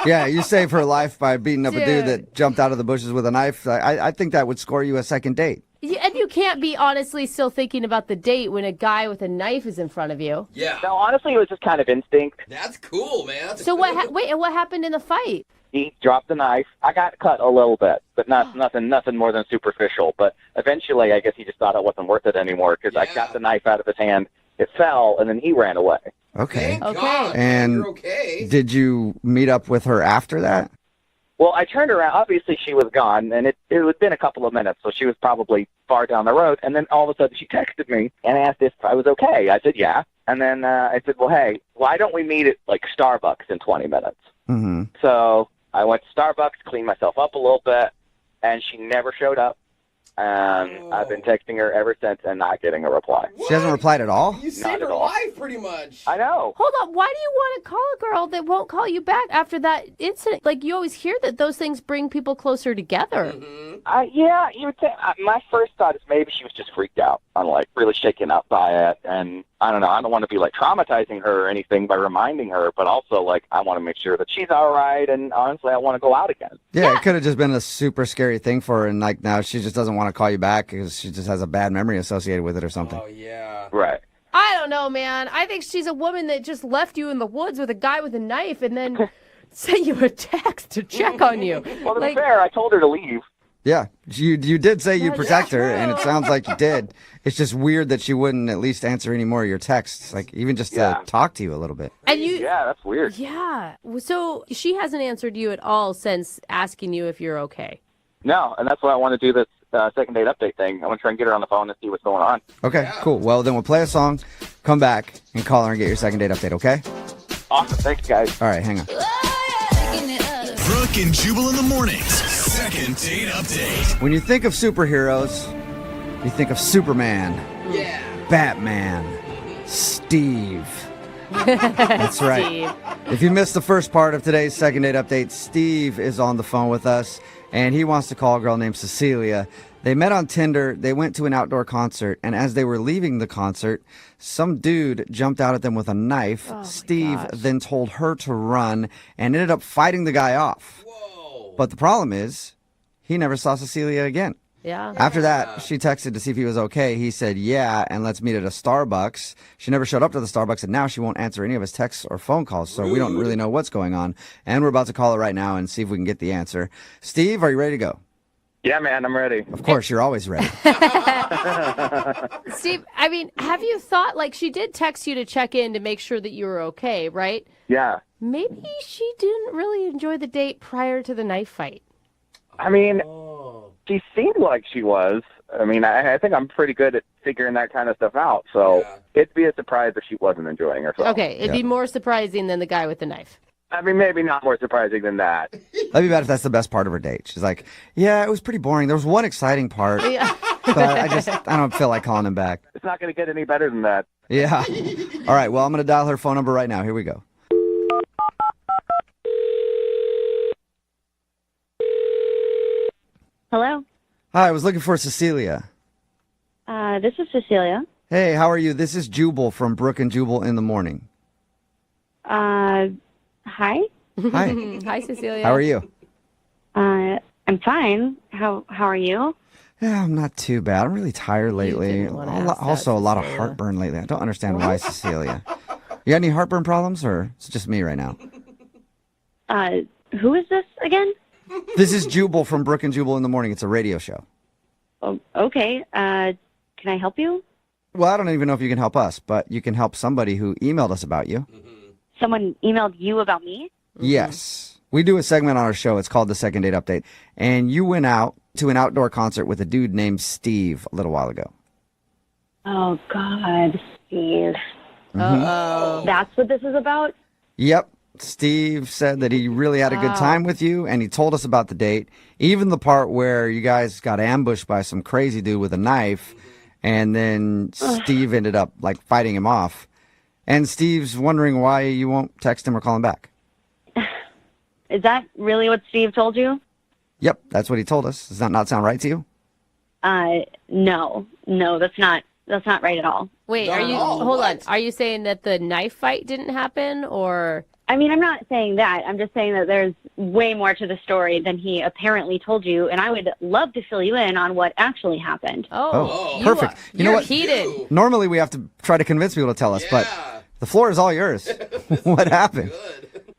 Yeah, you saved her life by beating up a dude Dude. that jumped out of the bushes with a knife. I think that would score you a second date. And you can't be honestly still thinking about the date when a guy with a knife is in front of you. Yeah. No, honestly, it was just kind of instinct. That's cool, man. That's So wait, and what happened in the fight? He dropped the knife. I got cut a little bit, but nothing more than superficial. But eventually, I guess he just thought it wasn't worth it anymore because I got the knife out of his hand. It fell, and then he ran away. Okay. Thank God. And You're okay. did you meet up with her after that? Well, I turned around. Obviously, she was gone, and it had been a couple of minutes, so she was probably far down the road. And then all of a sudden, she texted me and asked if I was okay. I said, yeah. And then I said, well, hey, why don't we meet at, like, Starbucks in 20 minutes? Mm-hmm. So I went to Starbucks, cleaned myself up a little bit, and she never showed up. And I've been texting her ever since and not getting a reply. She hasn't replied at all? You saved her life, pretty much. I know. Hold on, why do you want to call a girl that won't call you back after that incident? Like, you always hear that those things bring people closer together. Yeah, you would think. My first thought is maybe she was just freaked out. I'm like really shaken up by it, and I don't know. I don't want to be like traumatizing her or anything by reminding her, but also like I want to make sure that she's all right, and honestly, I want to go out again. Yeah, it could have just been a super scary thing for her, and like now she just doesn't want to call you back because she just has a bad memory associated with it or something. Oh, yeah. Right. I don't know, man. I think she's a woman that just left you in the woods with a guy with a knife and then sent you a text to check on you. Well, to be fair, I told her to leave. Yeah, you did say you'd protect her, and it sounds like you did. It's just weird that she wouldn't at least answer any more of your texts, like even just to talk to you a little bit. And you, yeah, that's weird. Yeah. So she hasn't answered you at all since asking you if you're okay. No, and that's why I want to do this second date update thing. I want to try and get her on the phone and see what's going on. Okay, cool. Well, then we'll play a song, come back, and call her and get your second date update, okay? Awesome. Thanks, guys. All right, hang on. Brooke and Jubal in the mornings. Second date update. When you think of superheroes, you think of Superman, Yeah. Batman, Steve, That's right. Steve. If you missed the first part of today's second date update, Steve is on the phone with us, and he wants to call a girl named Cecilia. They met on Tinder. They went to an outdoor concert, and as they were leaving the concert, some dude jumped out at them with a knife. Steve then told her to run and ended up fighting the guy off. Whoa. But the problem is, he never saw Cecilia again. Yeah. After that, she texted to see if he was okay. He said, yeah, and let's meet at a Starbucks. She never showed up to the Starbucks, and now she won't answer any of his texts or phone calls, so we don't really know what's going on. And we're about to call her right now and see if we can get the answer. Steve, are you ready to go? Yeah, man, I'm ready. Of course, you're always ready. Steve, I mean, have you thought, like, she did text you to check in to make sure that you were okay, right? Yeah. Maybe she didn't really enjoy the date prior to the knife fight. I mean, she seemed like she was. I mean, I think I'm pretty good at figuring that kind of stuff out, so it'd be a surprise if she wasn't enjoying herself. Okay, it'd be more surprising than the guy with the knife. I mean, maybe not more surprising than that. That'd be bad if that's the best part of her date. She's like, yeah, it was pretty boring. There was one exciting part, but I don't feel like calling him back. It's not going to get any better than that. Yeah. All right, well, I'm going to dial her phone number right now. Here we go. Hello. Hi, I was looking for Cecilia. This is Cecilia. Hey, how are you? This is Jubal from Brooke and Jubal in the morning. Hi. Hi. Hi, Cecilia. How are you? I'm fine. How are you? Yeah, I'm not too bad. I'm really tired lately. Also, a lot of heartburn lately. I don't understand why, Cecilia. You got any heartburn problems, or it's just me right now? Who is this again? This is Jubal from Brooke and Jubal in the morning. It's a radio show. Oh, okay. Can I help you? Well, I don't even know if you can help us, but you can help somebody who emailed us about you. Someone emailed you about me? Yes. We do a segment on our show. It's called the Second Date Update. And you went out to an outdoor concert with a dude named Steve a little while ago. Oh, God, Steve. Uh-oh. That's what this is about? Yep. Steve said that he really had a good time with you, and he told us about the date, even the part where you guys got ambushed by some crazy dude with a knife, and then Steve ended up, like, fighting him off. And Steve's wondering why you won't text him or call him back. Is that really what Steve told you? Yep, that's what he told us. Does that not sound right to you? No, that's not right at all. Wait, hold on. Are you saying that the knife fight didn't happen, or? I mean, I'm not saying that. I'm just saying that there's way more to the story than he apparently told you, and I would love to fill you in on what actually happened. Oh, perfect. You know what? Heated. Normally we have to try to convince people to tell us, but the floor is all yours. What happened?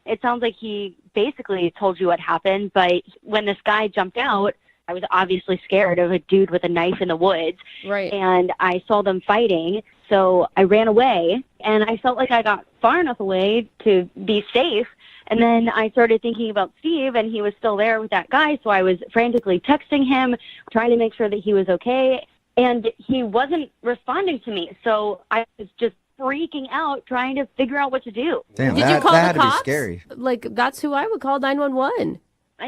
It sounds like he basically told you what happened, but when this guy jumped out, I was obviously scared of a dude with a knife in the woods. Right. And I saw them fighting, so I ran away, and I felt like I got far enough away to be safe. And then I started thinking about Steve, and he was still there with that guy, so I was frantically texting him, trying to make sure that he was okay, and he wasn't responding to me. So I was just freaking out, trying to figure out what to do. Damn, Did you call that the had to cops? be scary. Like, that's who I would call 911.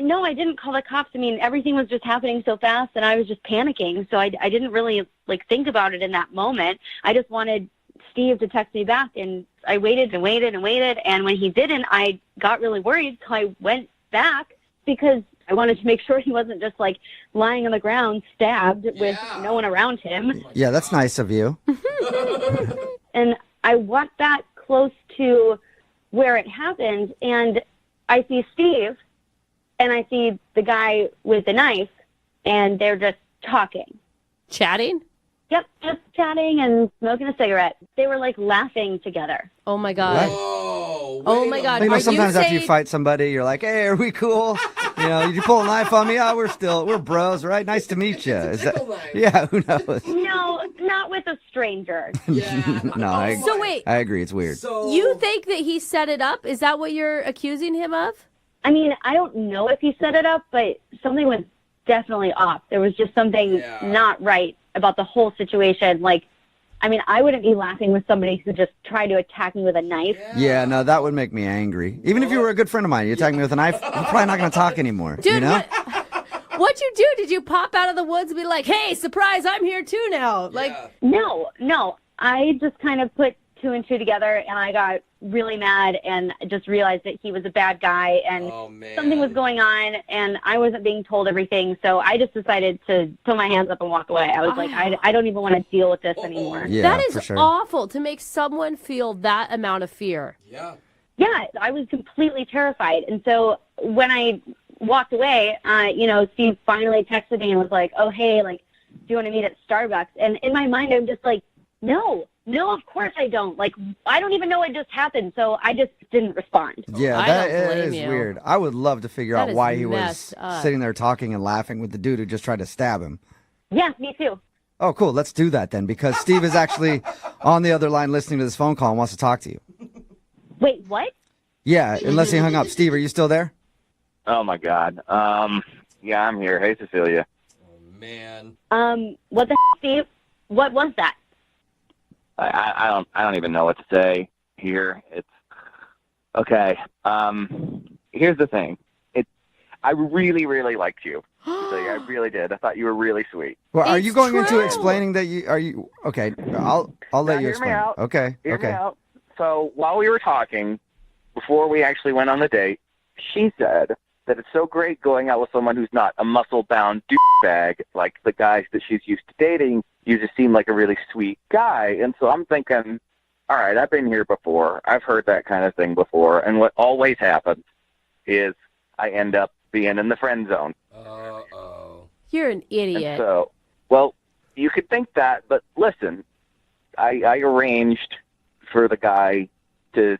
No, I didn't call the cops. I mean, everything was just happening so fast, and I was just panicking. So I didn't really, think about it in that moment. I just wanted Steve to text me back, and I waited and waited and waited. And when he didn't, I got really worried, so I went back because I wanted to make sure he wasn't just, lying on the ground, stabbed with no one around him. Yeah, that's nice of you. And I walked back close to where it happened, and I see Steve, and I see the guy with the knife, and they're just talking. Chatting? Yep, just chatting and smoking a cigarette. They were, laughing together. Oh, my God. Oh, my God. Sometimes after you fight somebody, you're like, hey, are we cool? Did you pull a knife on me? Oh, we're bros, right? Nice to meet you. Yeah, who knows? No, not with a stranger. No, I agree. It's weird. You think that he set it up? Is that what you're accusing him of? I mean, I don't know if he set it up, but something was definitely off. There was just something not right about the whole situation. I wouldn't be laughing with somebody who just tried to attack me with a knife. Yeah, no, that would make me angry. Even if you were a good friend of mine, you attack me with a knife, I'm probably not going to talk anymore. Dude, what'd you do? Did you pop out of the woods and be like, hey, surprise, I'm here too now? No. I just kind of put two and two together, and I got really mad and just realized that he was a bad guy and something was going on, and I wasn't being told everything. So I just decided to put my hands up and walk away. I was like, I don't even want to deal with this anymore. Yeah, that is for sure. awful to make someone feel that amount of fear. Yeah. Yeah, I was completely terrified. And so when I walked away, Steve finally texted me and was like, oh, hey, like, do you want to meet at Starbucks? And in my mind, I'm just like, no, of course I don't. Like, I don't even know what just happened, so I just didn't respond. Yeah, that is weird. I would love to figure out why he was messed up. sitting there talking and laughing with the dude who just tried to stab him. Yeah, me too. Oh, cool. Let's do that then, because Steve is actually on the other line listening to this phone call and wants to talk to you. Wait, what? Yeah, unless he hung up. Steve, are you still there? Oh my God. Yeah, I'm here. Hey, Cecilia. Man. What the Steve? What was that? I don't even know what to say here. It's okay. Here's the thing. I really, really liked you. I really did. I thought you were really sweet. Well, are you going into explaining that you okay? I'll let you Hear explain. me out. Okay. Hear okay. me out. So while we were talking, before we actually went on the date, she said that it's so great going out with someone who's not a muscle-bound douchebag like the guys that she's used to dating. You just seem like a really sweet guy. And so I'm thinking, all right, I've been here before. I've heard that kind of thing before. And what always happens is I end up being in the friend zone. You're an idiot. And so, well, you could think that, but listen, I arranged for the guy to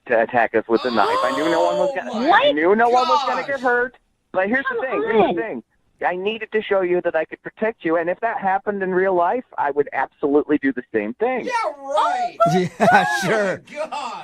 attack us with a knife. I knew no one was gonna get hurt. But here's the thing. I needed to show you that I could protect you, and if that happened in real life, I would absolutely do the same thing. Yeah, right. Yeah, sure.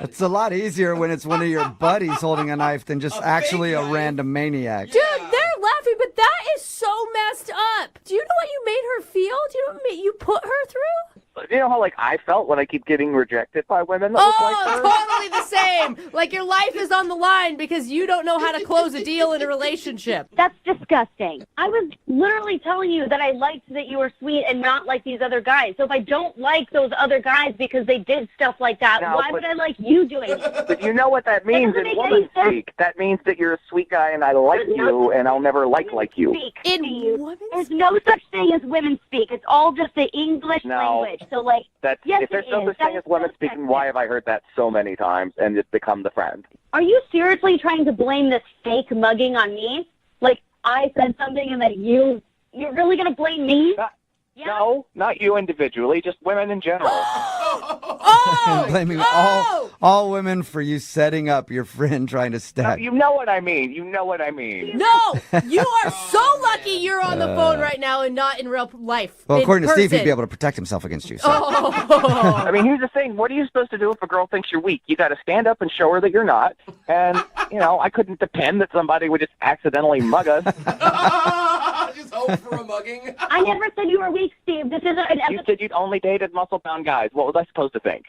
It's a lot easier when it's one of your buddies holding a knife than just actually a random maniac. Dude, they're laughing, but that is so messed up. Do you know what you made her feel? Do you know what you put her through? You know how I felt when I keep getting rejected by women that look like her? Totally the same. Like your life is on the line because you don't know how to close a deal in a relationship. That's disgusting. I was literally telling you that I liked that you were sweet and not like these other guys. So if I don't like those other guys because they did stuff like that, why would I like you doing it? But you know what that means in woman speak. That means that you're a sweet guy and I like you and I'll never like you. There's no such thing as women speak. It's all just the English language. So yes, if there's no such thing as women speaking, why have I heard that so many times and it's become the friend? Are you seriously trying to blame this fake mugging on me? Like I said something and that you're really going to blame me? No, not you individually, just women in general. Blaming all women for you setting up your friend trying to stab. You know what I mean. No, you are so lucky you're on the phone right now and not in real life. Well, according to Steve, he'd person. be able to protect himself against you. So. I mean, here's the thing. What are you supposed to do if a girl thinks you're weak? You got to stand up and show her that you're not. And, I couldn't depend that somebody would just accidentally mug us. Just hope for a mugging. I never said you were weak, Steve. This is an You said you'd only dated muscle-bound guys. What was I supposed to think?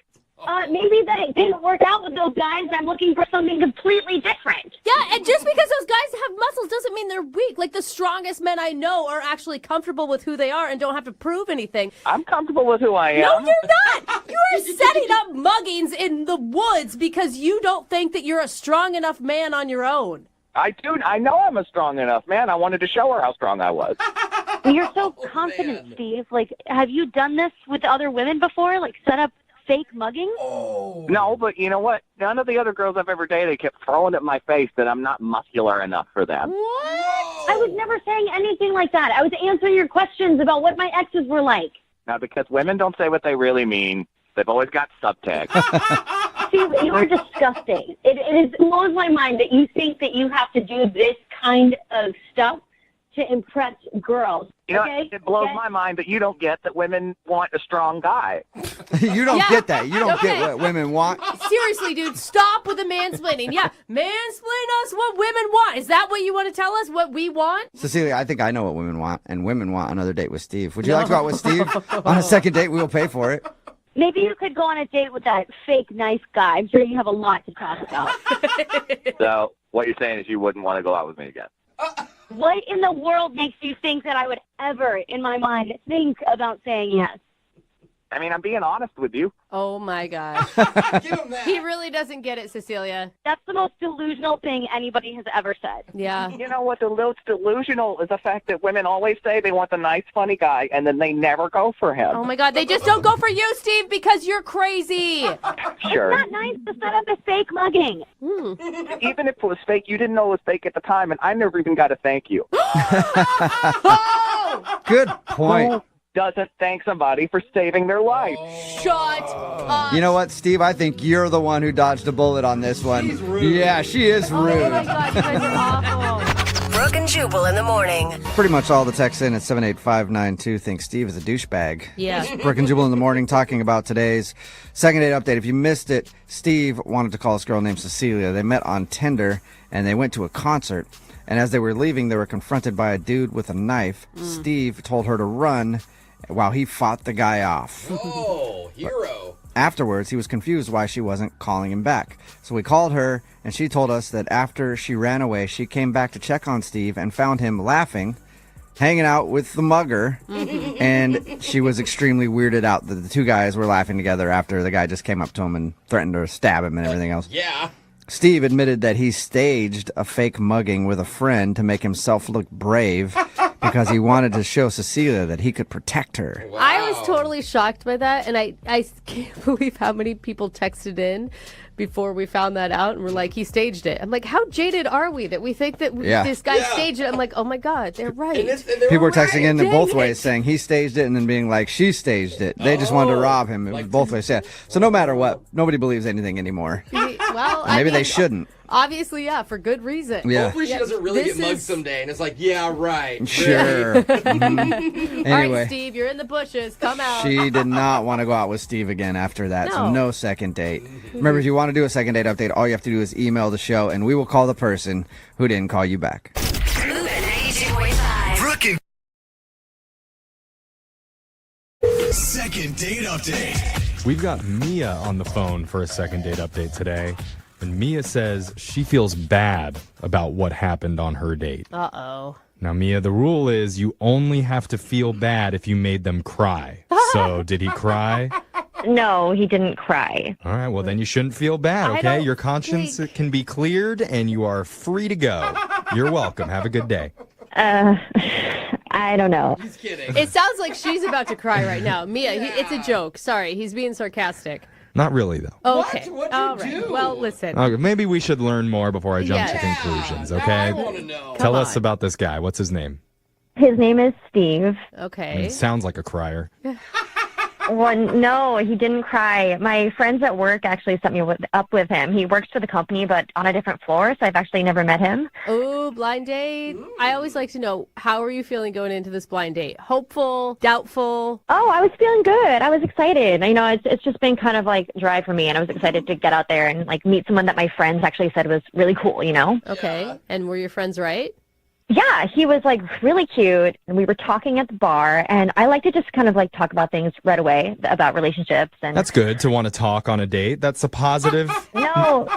Maybe that it didn't work out with those guys. I'm looking for something completely different. Yeah, and just because those guys have muscles doesn't mean they're weak. Like the strongest men I know are actually comfortable with who they are and don't have to prove anything. I'm comfortable with who I am. No, you're not. You are setting up muggings in the woods because you don't think that you're a strong enough man on your own. I do. I know I'm a strong enough man. I wanted to show her how strong I was. You're so confident, Steve. Like, have you done this with other women before? Like, set up fake mugging? No, but you know what? None of the other girls I've ever dated kept throwing at my face that I'm not muscular enough for them. What? I was never saying anything like that. I was answering your questions about what my exes were like. Now, because women don't say what they really mean, they've always got subtext. Steve, you're disgusting. It blows my mind that you think that you have to do this kind of stuff to impress girls. You know, it blows my mind that you don't get that women want a strong guy. You don't get that. You don't get what women want. Seriously, dude, stop with the mansplaining. Yeah, mansplain us what women want. Is that what you want to tell us, what we want? Cecilia, I think I know what women want, and women want another date with Steve. Would you like to go out with Steve? On a second date, we will pay for it. Maybe you could go on a date with that fake nice guy. I'm sure you have a lot to talk about. So what you're saying is you wouldn't want to go out with me again. What in the world makes you think that I would ever, in my mind, think about saying yes? I mean, I'm being honest with you. Oh, my gosh. Give him that. He really doesn't get it, Cecilia. That's the most delusional thing anybody has ever said. Yeah. You know what? The most delusional is the fact that women always say they want the nice, funny guy, and then they never go for him. Oh, my God. They just don't go for you, Steve, because you're crazy. Sure. It's not nice to set up a fake mugging. Even if it was fake, you didn't know it was fake at the time, and I never even got a thank you. Good point. Who doesn't thank somebody for saving their life? Shut up. You know what, Steve? I think you're the one who dodged a bullet on this one. She's rude. Yeah, she is rude. Oh, my God. You guys are awful. Brooke and Jubal in the morning. Pretty much all the texts in at 78592 think Steve is a douchebag. Yeah. Brooke and Jubal in the morning talking about today's second date update. If you missed it, Steve wanted to call this girl named Cecilia. They met on Tinder, and they went to a concert. And as they were leaving, they were confronted by a dude with a knife. Steve told her to run while he fought the guy off. Oh, hero. Afterwards, he was confused why she wasn't calling him back. So we called her, and she told us that after she ran away, she came back to check on Steve and found him laughing, hanging out with the mugger, and she was extremely weirded out that the two guys were laughing together after the guy just came up to him and threatened to stab him and everything else. Yeah. Steve admitted that he staged a fake mugging with a friend to make himself look brave because he wanted to show Cecilia that he could protect her. Wow. I was totally shocked by that, and I can't believe how many people texted in before we found that out and were like, he staged it. I'm like, how jaded are we that we think that this guy staged it? I'm like, oh my God, they're right. People were texting in both ways saying he staged it and then being like, she staged it. They just wanted to rob him. It was both ways. Yeah. So no matter what, nobody believes anything anymore. Well, And maybe they shouldn't. Obviously, yeah, for good reason. Yeah. Hopefully she doesn't really get mugged someday, and it's like, yeah, right. Sure. All right, Anyway, Steve, you're in the bushes. Come out. she did not want to go out with Steve again after that. So no second date. Remember, if you want to do a second date update, all you have to do is email the show, and we will call the person who didn't call you back. Brooke and second date update. We've got Mia on the phone for a second date update today. And Mia says she feels bad about what happened on her date. Uh-oh. Now, Mia, the rule is you only have to feel bad if you made them cry. So, did he cry? No, he didn't cry. All right, well, then you shouldn't feel bad, okay? Your conscience can be cleared, and you are free to go. You're welcome. Have a good day. I don't know. He's kidding. It sounds like she's about to cry right now. Mia, it's a joke. Sorry, he's being sarcastic. Not really, though. Okay. All right. Well, listen. Okay, maybe we should learn more before I jump to conclusions, okay? I want to know. Tell us about this guy. What's his name? His name is Steve. Okay. Sounds like a crier. Well, no, he didn't cry. My friends at work actually set me up with him. He works for the company, but on a different floor, so I've actually never met him. Oh, blind date. I always like to know, how are you feeling going into this blind date? Hopeful? Doubtful? Oh, I was feeling good. I was excited. You know, it's just been kind of like dry for me, and I was excited to get out there and like meet someone that my friends actually said was really cool, you know? Okay. And were your friends right? Yeah, he was like really cute, and we were talking at the bar, and I like to just kind of like talk about things right away about relationships. And That's good to want to talk on a date. That's a positive. No.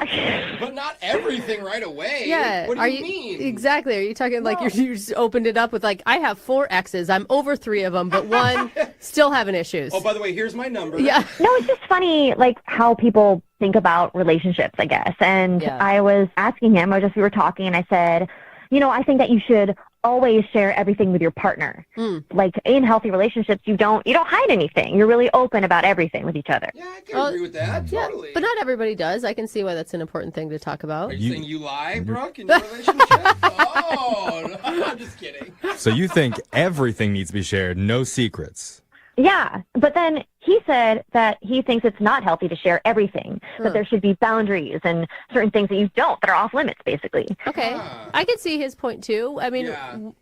But not everything right away. Yeah. What do you mean? Exactly. Are you talking like you just opened it up with like, I have 4 exes. I'm over 3 of them, but 1 still having issues. Oh, by the way, here's my number. Yeah. No, it's just funny, like how people think about relationships, I guess. And I was asking him, we were talking, and I said, you know, I think that you should always share everything with your partner. Like in healthy relationships, you don't hide anything. You're really open about everything with each other. Yeah, I can agree with that. Totally. But not everybody does. I can see why that's an important thing to talk about. Are you saying you lie, Brooke, in your relationship? Oh, no, I'm just kidding. So you think everything needs to be shared, no secrets? Yeah, but then he said that he thinks it's not healthy to share everything, that there should be boundaries and certain things that you don't, that are off limits, basically. Okay. I could see his point, too. I mean,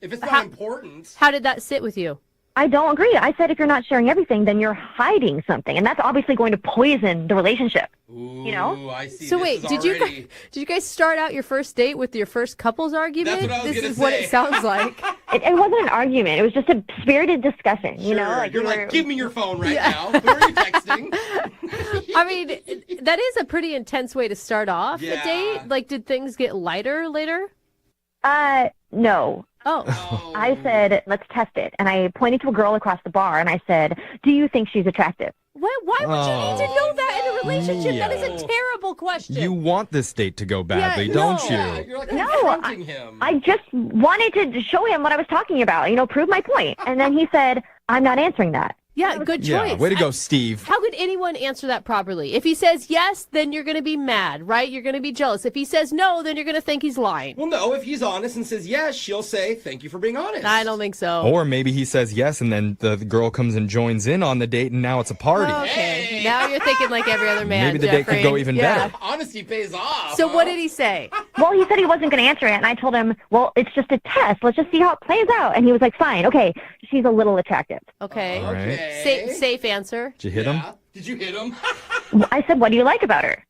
if it's not important. How did that sit with you? I don't agree. I said if you're not sharing everything, then you're hiding something, and that's obviously going to poison the relationship. You know? I see. So wait, did you guys start out your first date with your first couples argument? That's what I was This gonna is what say. it sounds like. It wasn't an argument. It was just a spirited discussion, you know? Sure. Like You're we like, were- give me your phone right now. Who are you texting? I mean, that is a pretty intense way to start off a date. Like, did things get lighter later? No. Oh. I said, let's test it. And I pointed to a girl across the bar and I said, do you think she's attractive? Why would you need to know that in a relationship? That is a terrible question. You want this date to go badly, don't you? You're like No, confronting him. I just wanted to show him what I was talking about, prove my point. And then he said, I'm not answering that. Yeah, good choice. Yeah, way to go, Steve. How could anyone answer that properly? If he says yes, then you're going to be mad, right? You're going to be jealous. If he says no, then you're going to think he's lying. Well, no, if he's honest and says yes, she'll say, thank you for being honest. I don't think so. Or maybe he says yes, and then the girl comes and joins in on the date, and now it's a party. Okay, now you're thinking like every other man, Maybe the date could go even better. Honesty pays off. So what did he say? Well, he said he wasn't going to answer it, and I told him, well, it's just a test. Let's just see how it plays out. And he was like, fine, okay, she's a little attractive. Okay. All right. Safe answer. Did you hit him? Did you hit him? I said, what do you like about her?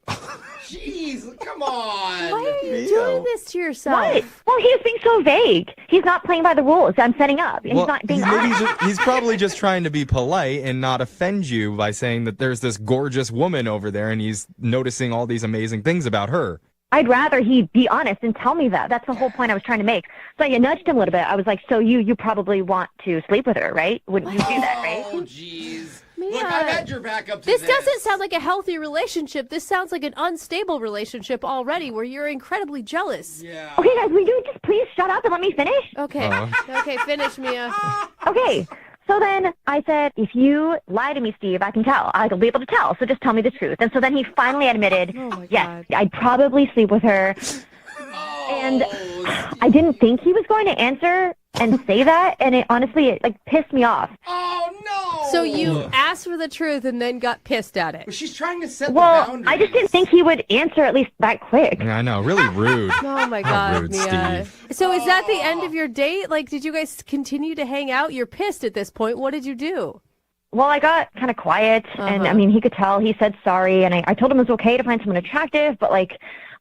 Jeez, come on. Why are you doing this to yourself? What? Well, he's being so vague. He's not playing by the rules I'm setting up. He's not being honest. He's probably just trying to be polite and not offend you by saying that there's this gorgeous woman over there, and he's noticing all these amazing things about her. I'd rather he be honest and tell me that. That's the whole point I was trying to make. So I nudged him a little bit. I was like, so you probably want to sleep with her, right? Wouldn't you do that, right? Oh, jeez. Mia, Look, I've had your back up to this doesn't sound like a healthy relationship. This sounds like an unstable relationship already where you're incredibly jealous. Yeah. Okay, guys, will you just please shut up and let me finish? Okay. Okay, finish, Mia. Okay. So then I said, if you lie to me, Steve, I can tell. I'll be able to tell. So just tell me the truth. And so then he finally admitted, yes, I'd probably sleep with her. And I didn't think he was going to answer and say that. And it honestly, pissed me off. Oh, no. So you asked for the truth and then got pissed at it. But she's trying to set the Well, boundaries. I just didn't think he would answer at least that quick. Yeah, I know, really rude. Oh my How God, rude, Mia. Steve. So is that the end of your date? Like, did you guys continue to hang out? You're pissed at this point. What did you do? Well, I got kind of quiet, and I mean, he could tell. He said sorry, and I told him it was okay to find someone attractive, but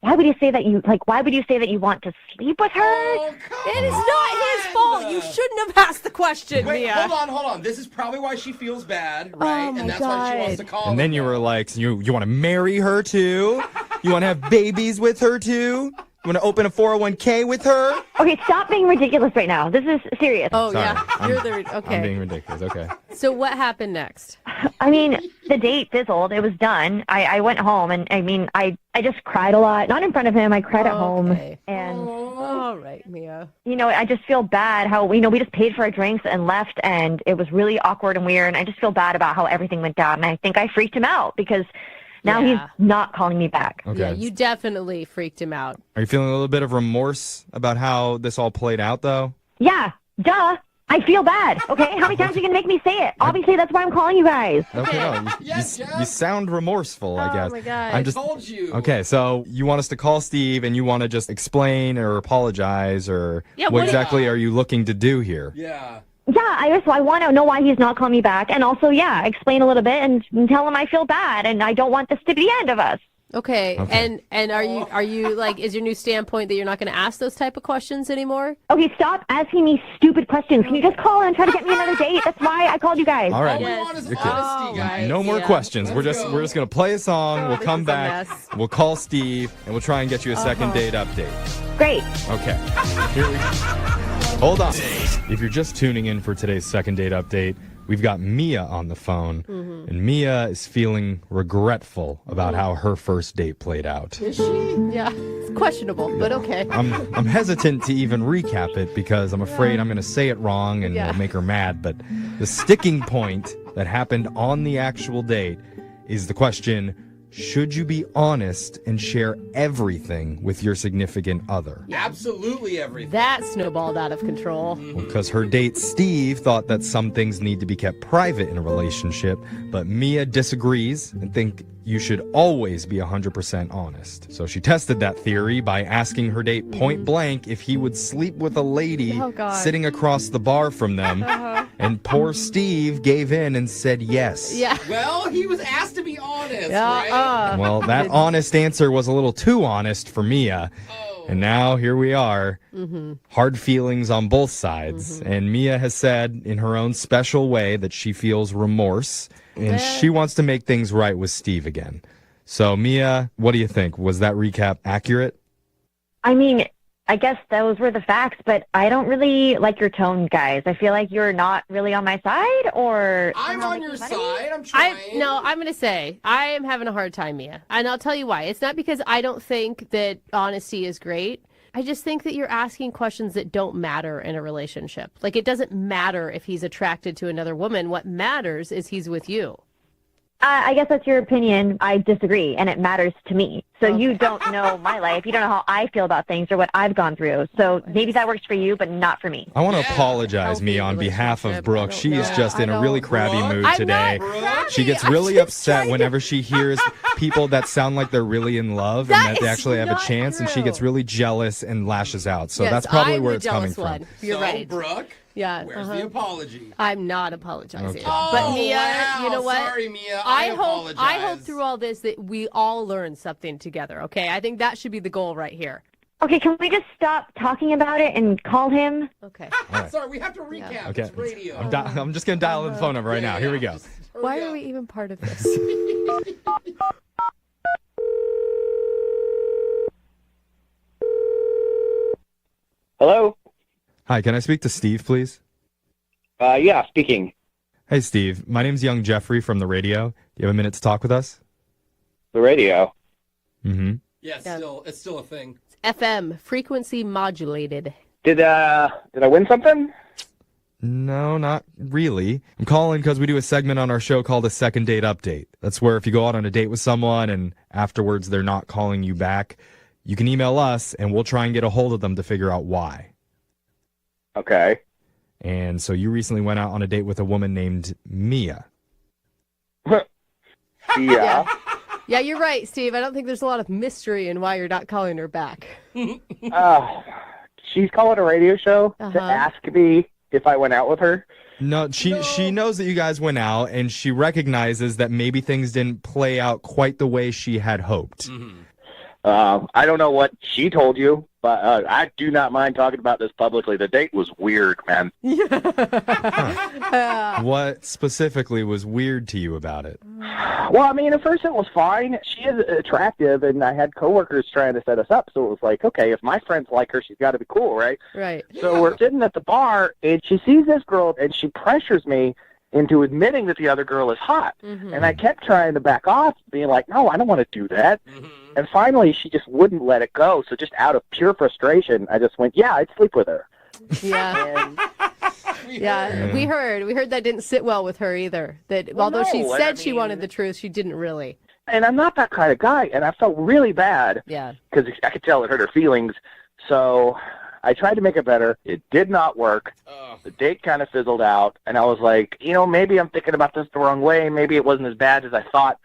why would you say that you want to sleep with her? Oh, It is not his fault. You shouldn't have asked the question, Wait, Mia. hold on. This is probably why she feels bad, right? my And that's why she wants to God. call And then you were like, so you want to marry her too? You want to have babies with her too? You want to open a 401k with her? Okay, stop being ridiculous right now. This is serious. Oh, Sorry, yeah. You're the okay. I'm being ridiculous. Okay. So what happened next? I mean, the date fizzled. It was done. I went home, and I mean, I just cried a lot. Not in front of him. I cried at home. And, all right, Mia. I just feel bad how, we just paid for our drinks and left, and it was really awkward and weird. And I just feel bad about how everything went down. And I think I freaked him out because now he's not calling me back. Okay. Yeah, you definitely freaked him out. Are you feeling a little bit of remorse about how this all played out, though? Yeah, duh. I feel bad, okay? How many times are you going to make me say it? Obviously, that's why I'm calling you guys. Okay, no, you sound remorseful, I guess. Oh, my God. I'm just, I told you. Okay, so you want us to call Steve and you want to just explain or apologize or Yeah, what exactly are you looking to do here? Yeah. Yeah, I want to know why he's not calling me back. And also, explain a little bit and tell him I feel bad and I don't want this to be the end of us. Okay. And are you like, is your new standpoint that you're not going to ask those type of questions anymore? Okay, stop asking me stupid questions. Can you just call and try to get me another date? That's why I called you guys. All right. All we want is Okay. honesty, guys. No more questions. We're just going to play a song. We'll come is a back. mess. We'll call Steve and we'll try and get you a second date update. Great. Okay. Here we go. Hold on. If you're just tuning in for today's second date update, we've got Mia on the phone, and Mia is feeling regretful about how her first date played out. Is she? Yeah. It's questionable, but okay. I'm hesitant to even recap it because I'm afraid I'm going to say it wrong and it'll make her mad, but the sticking point that happened on the actual date is the question, should you be honest and share everything with your significant other? Absolutely everything. That snowballed out of control. Because her date, Steve, thought that some things need to be kept private in a relationship, but Mia disagrees and think you should always be 100% honest. So she tested that theory by asking her date point blank if he would sleep with a lady sitting across the bar from them. And poor Steve gave in and said yes. Yeah. Well, he was asked to be honest, right? Well, that honest answer was a little too honest for Mia. And now here we are. Hard feelings on both sides. And Mia has said in her own special way that she feels remorse and she wants to make things right with Steve again. So Mia, what do you think? Was that recap accurate? I mean, I guess those were the facts, but I don't really like your tone, guys. I feel like you're not really on my side, or... I'm on your side. I'm trying. I'm going to say, I am having a hard time, Mia. And I'll tell you why. It's not because I don't think that honesty is great. I just think that you're asking questions that don't matter in a relationship. Like, it doesn't matter if he's attracted to another woman. What matters is he's with you. I guess that's your opinion. I disagree, and it matters to me. So you don't know my life. You don't know how I feel about things or what I've gone through. So maybe that works for you, but not for me. I want to apologize, Mia, on behalf of Brooke. She is just in a really crabby mood today. She gets really upset whenever she hears people that sound like they're really in love and that they actually have a chance, and she gets really jealous and lashes out. So that's probably where it's coming from. You're right. Brooke? Yeah. Where's the apology? I'm not apologizing. Okay. But Mia, wow. you know what? Sorry, Mia. I apologize. I hope through all this that we all learn something together, okay? I think that should be the goal right here. Okay, can we just stop talking about it and call him? Okay. Right. Sorry, we have to recap. Okay. It's radio. I'm just going to dial the phone number right now. Here we go. Why are we even part of this? Hello? Hi, can I speak to Steve, please? Yeah, speaking. Hey, Steve. My name's Young Jeffrey from the radio. Do you have a minute to talk with us? The radio? Mm-hmm. Yeah, it's still a thing. It's FM, frequency modulated. Did I win something? No, not really. I'm calling because we do a segment on our show called a second date update. That's where if you go out on a date with someone and afterwards they're not calling you back, you can email us and we'll try and get a hold of them to figure out why. Okay. And so you recently went out on a date with a woman named Mia. Yeah. Yeah, you're right, Steve. I don't think there's a lot of mystery in why you're not calling her back. She's calling a radio show to ask me if I went out with her. No, she knows that you guys went out, and she recognizes that maybe things didn't play out quite the way she had hoped. Mm-hmm. I don't know what she told you, but I do not mind talking about this publicly. The date was weird, man. What specifically was weird to you about it? Well, I mean, at first it was fine. She is attractive, and I had coworkers trying to set us up, so it was like, okay, if my friends like her, she's got to be cool, right? Right. So we're sitting at the bar, and she sees this girl, and she pressures me into admitting that the other girl is hot. Mm-hmm. And I kept trying to back off, being like, no, I don't want to do that. Mm-hmm. And finally, she just wouldn't let it go. So just out of pure frustration, I just went, yeah, I'd sleep with her. Yeah. We heard that didn't sit well with her either. That although she said she wanted the truth, she didn't really. And I'm not that kind of guy, and I felt really bad. Yeah. Because I could tell it hurt her feelings. So I tried to make it better. It did not work. The date kind of fizzled out, and I was like, maybe I'm thinking about this the wrong way. Maybe it wasn't as bad as I thought.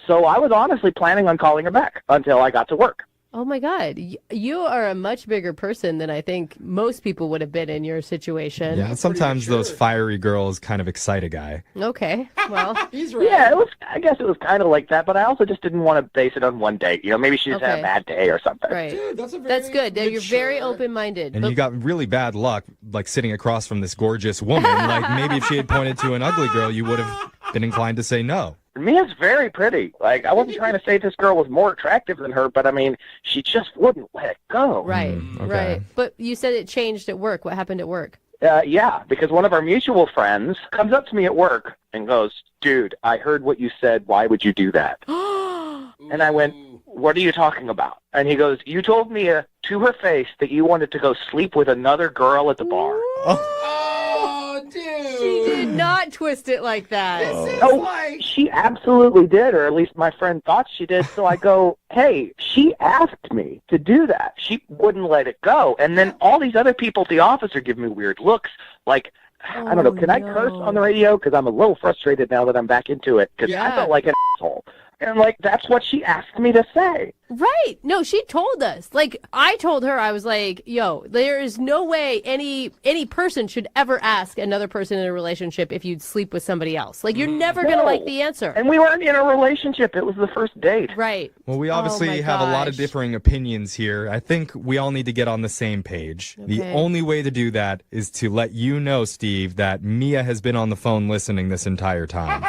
So I was honestly planning on calling her back until I got to work. Oh, my God. You are a much bigger person than I think most people would have been in your situation. Yeah, sometimes those fiery girls kind of excite a guy. Okay, well. He's right. Yeah, I guess it was kind of like that, but I also just didn't want to base it on one date. Maybe she just had a bad day or something. Right. Dude, that's good. You're very open-minded. And you got really bad luck, like sitting across from this gorgeous woman. Like maybe if she had pointed to an ugly girl, you would have been inclined to say no. Mia's very pretty. Like, I wasn't trying to say this girl was more attractive than her, but I mean, she just wouldn't let it go. Right, right. But you said it changed at work. What happened at work? Yeah, because one of our mutual friends comes up to me at work and goes, dude, I heard what you said. Why would you do that? And I went, what are you talking about? And he goes, you told Mia to her face that you wanted to go sleep with another girl at the bar. Oh, dude. She did not twist it like that. She absolutely did, or at least my friend thought she did. So I go, hey, she asked me to do that. She wouldn't let it go. And then all these other people at the office are giving me weird looks. Like, I don't know, can I curse on the radio? Because I'm a little frustrated now that I'm back into it. Because I felt like an asshole. And, that's what she asked me to say. Right. No, she told us. I told her, I was like, yo, there is no way any person should ever ask another person in a relationship if you'd sleep with somebody else. You're never going to like the answer. And we weren't in a relationship. It was the first date. Right. Well, we obviously have a lot of differing opinions here. I think we all need to get on the same page. Okay. The only way to do that is to let you know, Steve, that Mia has been on the phone listening this entire time.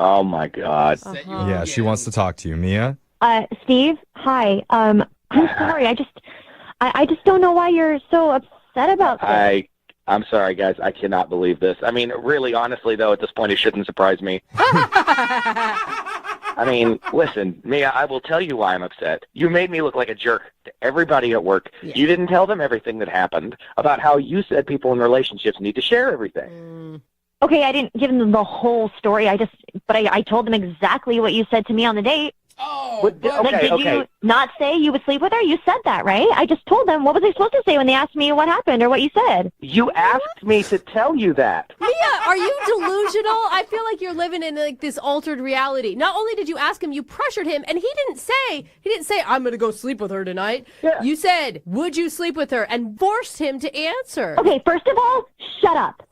Oh, my God. Yeah, she wants to talk to you. Mia? Steve, hi. I'm sorry. I just don't know why you're so upset about this. I'm sorry, guys. I cannot believe this. I mean, really, honestly, though, at this point, it shouldn't surprise me. I mean, listen, Mia, I will tell you why I'm upset. You made me look like a jerk to everybody at work. Yeah. You didn't tell them everything that happened about how you said people in relationships need to share everything. Okay, I didn't give them the whole story. I told them exactly what you said to me on the date. Oh, did you not say you would sleep with her? You said that, right? I just told them. What was I supposed to say when they asked me what happened or what you said? You asked me to tell you that. Mia, are you delusional? I feel like you're living in like this altered reality. Not only did you ask him, you pressured him, and he didn't say, I'm going to go sleep with her tonight. Yeah. You said, would you sleep with her? And forced him to answer. Okay, first of all, shut up.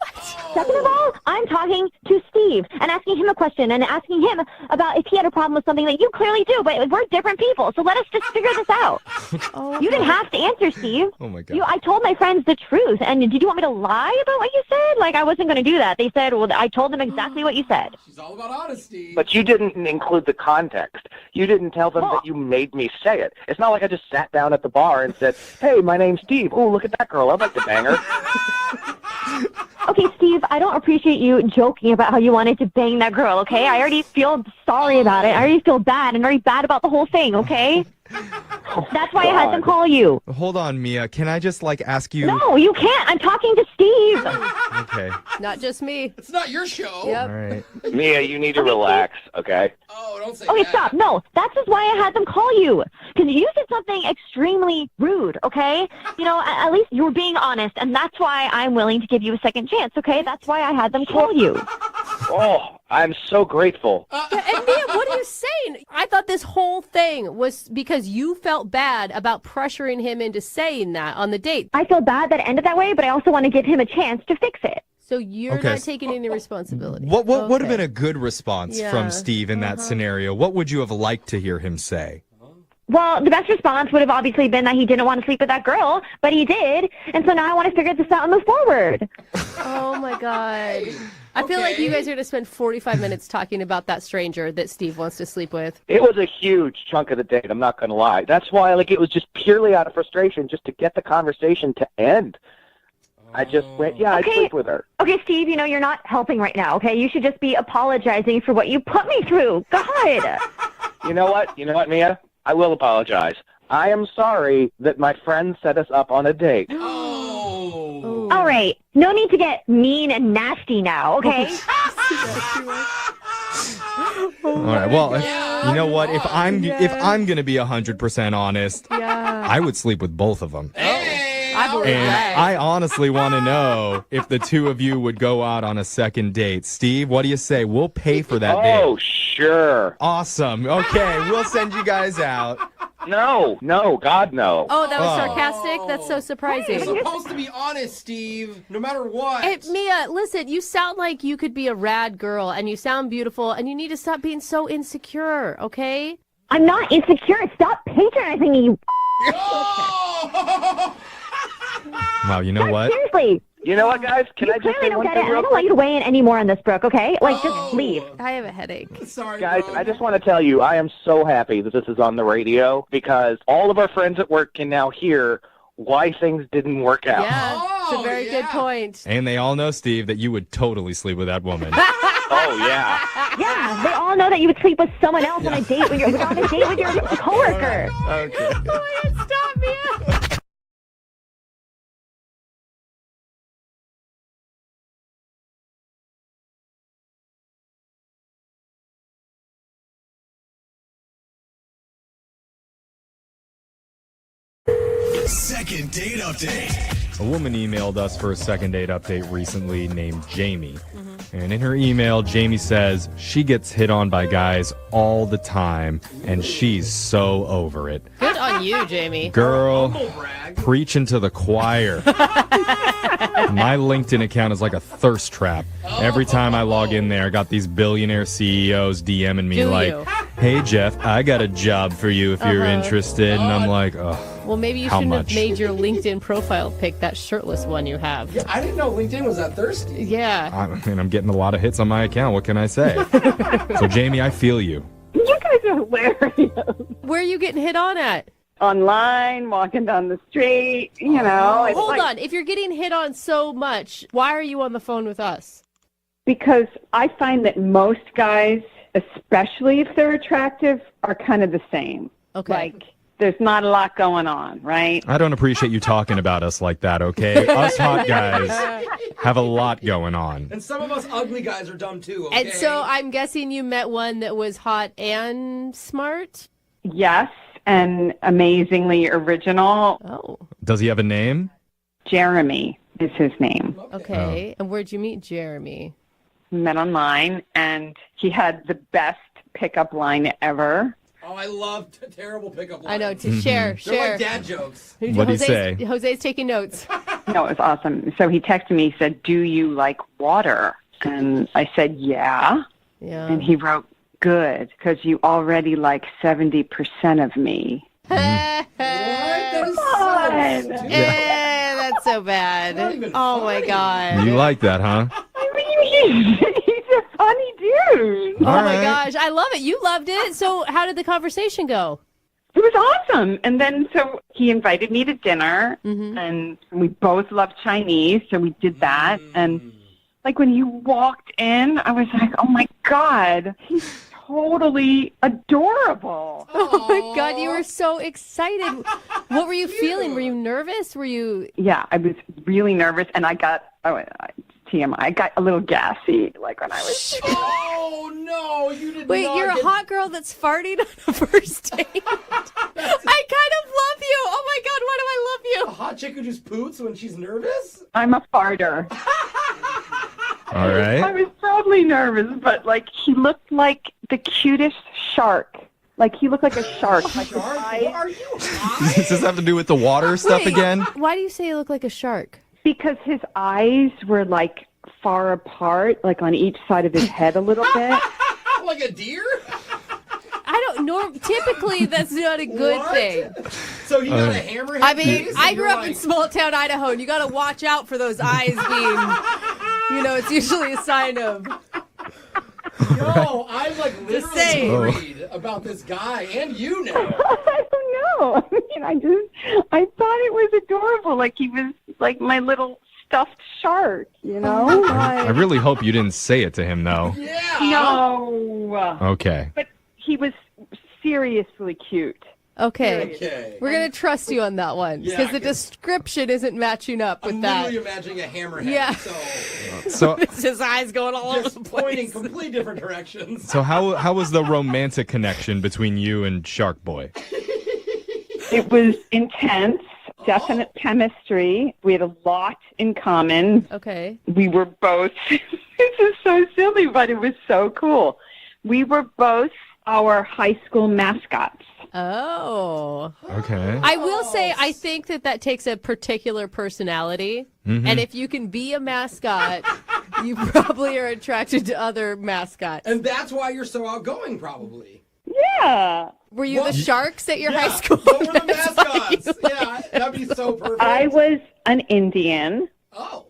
Second of all, I'm talking to Steve and asking him a question and asking him about if he had a problem with something that you clearly do, but we're different people, so let us just figure this out. You didn't have to answer, Steve. Oh my God. I told my friends the truth, and did you want me to lie about what you said? Like, I wasn't going to do that. They said, well, I told them exactly what you said. She's all about honesty. But you didn't include the context. You didn't tell them that you made me say it. It's not like I just sat down at the bar and said, hey, my name's Steve. Oh, look at that girl. I'd like to bang her. Okay, Steve, I don't appreciate you joking about how you wanted to bang that girl, okay? I already feel sorry about it. I already feel bad and already bad about the whole thing, okay? That's why I had them call you. Hold on, Mia. Can I just, ask you? No, you can't. I'm talking to Steve. Okay. Not just me. It's not your show. Yep. All right. Mia, you need to relax, okay? Oh, don't say Okay, that. stop. No, that's just why I had them call you. Because you said something extremely rude, okay? At least you were being honest, and that's why I'm willing to give you a second chance, okay? That's why I had them call you. Oh, I'm so grateful. And Mia, what are you saying? I thought this whole thing was because you felt bad about pressuring him into saying that on the date. I feel bad that it ended that way, but I also want to give him a chance to fix it. So you're not taking any responsibility. What would have been a good response from Steve in that scenario? What would you have liked to hear him say? Well, the best response would have obviously been that he didn't want to sleep with that girl, but he did, and so now I want to figure this out and move forward. Oh, my God. I feel like you guys are going to spend 45 minutes talking about that stranger that Steve wants to sleep with. It was a huge chunk of the date, I'm not going to lie. That's why, it was just purely out of frustration just to get the conversation to end. I just went, I'd sleep with her. Okay, Steve, you're not helping right now, okay? You should just be apologizing for what you put me through. God. You know what, Mia? I will apologize. I am sorry that my friend set us up on a date. Oh. All right. No need to get mean and nasty now, okay? All right. Well, you know what? If I'm going to be 100% honest, I would sleep with both of them. I believe that. I honestly want to know if the two of you would go out on a second date. Steve, what do you say? We'll pay for that date. Oh, sure. Awesome. Okay, we'll send you guys out. No, God, no. Oh, that was sarcastic? That's so surprising. You're supposed to be honest, Steve, no matter what. Hey, Mia, listen, you sound like you could be a rad girl, and you sound beautiful, and you need to stop being so insecure, okay? I'm not insecure. Stop patronizing me, you Wow, you know what? Seriously. You know what, guys? Can I just say one thing real quick? I don't want you to weigh in any more on this, Brooke, okay? Just leave. I have a headache. Sorry, guys, bro. I just want to tell you, I am so happy that this is on the radio because all of our friends at work can now hear why things didn't work out. Yeah, it's a very good point. And they all know, Steve, that you would totally sleep with that woman. Oh, yeah. Yeah, they all know that you would sleep with someone else on a date when you're on a date with your coworker. Okay. Oh, stop, Mia. Second date update. A woman emailed us for a second date update recently named Jamie. And in her email, Jamie says she gets hit on by guys all the time, and she's so over it. Good on you, Jamie. Girl, preaching to the choir. My LinkedIn account is like a thirst trap. Every time I log in there, I got these billionaire CEOs DMing me hey, Jeff, I got a job for you if you're interested. And I'm like, oh. Well, maybe you shouldn't have made your LinkedIn profile pic that shirtless one you have. Yeah, I didn't know LinkedIn was that thirsty. Yeah. I'm getting a lot of hits on my account. What can I say? So, Jamie, I feel you. You guys are hilarious. Where are you getting hit on at? online, walking down the street, you know. It's Hold like, on. If you're getting hit on so much, why are you on the phone with us? Because I find that most guys, especially if they're attractive, are kind of the same. Okay. Like, there's not a lot going on, right? I don't appreciate you talking about us like that, okay? Us hot guys have a lot going on. And some of us ugly guys are dumb too, okay? And so I'm guessing you met one that was hot and smart? Yes, and amazingly original. Oh. Does he have a name? Jeremy is his name. Okay. And where'd you meet Jeremy? Met online, and he had the best pickup line ever. Oh, I love terrible pickup lines. I know, to share. They're like dad jokes. What'd he say? Jose's taking notes. No, it was awesome. So he texted me, he said, "Do you like water?" And I said, "Yeah." Yeah. And he wrote, "Good, because you already like 70% of me." That is so That's so bad. Oh, my God. You like that, huh? I mean, he's a funny dude. Oh, my gosh. I love it. You loved it. So how did the conversation go? It was awesome. And then so he invited me to dinner, and we both love Chinese, so we did that. And like when you walked in, I was like, oh my God, he's totally adorable. Oh my God, you were so excited. What were you feeling? Were you nervous? Were you? Yeah, I was really nervous, and I got, TMI, I got a little gassy, like when I was... Oh, no, you did Wait, not you're a hot girl that's farting on a first date? I kind of love you. Oh my God, why do I love you? A hot chick who just poots when she's nervous? I'm a farter. All right. I was totally nervous, but like he looked like the cutest shark. Like he looked like a shark. Like his eyes... Are you Does this have to do with the water stuff Wait, again? Why do you say you look like a shark? Because his eyes were like far apart, like on each side of his head a little bit. Like a deer? I don't know. Typically, that's not a good thing. So you got a hammerhead I mean, face, I and grew you're up in like- small town Idaho, and you got to watch out for those eyes being, it's usually a sign of. Yo, I'm like Just literally saying. worried about this guy and you now. I don't know. I mean, I thought it was adorable. Like he was like my little stuffed shark, you know? I really hope you didn't say it to him, though. No. Okay. But he was seriously cute. Okay. We're going to trust you on that one because the description isn't matching up with I'm that. literally imagining a hammerhead. Yeah. So- it's his eyes going all over Just the place. pointing completely different directions. So how was the romantic connection between you and Shark Boy? It was intense, definite chemistry. We had a lot in common. Okay. We were both, this is so silly, but it was so cool. We were both our high school mascots. Oh. Okay. I will say, I think that takes a particular personality. Mhm. And if you can be a mascot, you probably are attracted to other mascots. And that's why you're so outgoing, probably. Yeah. Were you What? the sharks at your Yeah, high school? what were the mascots? Yeah, that'd be so perfect. I was an Indian.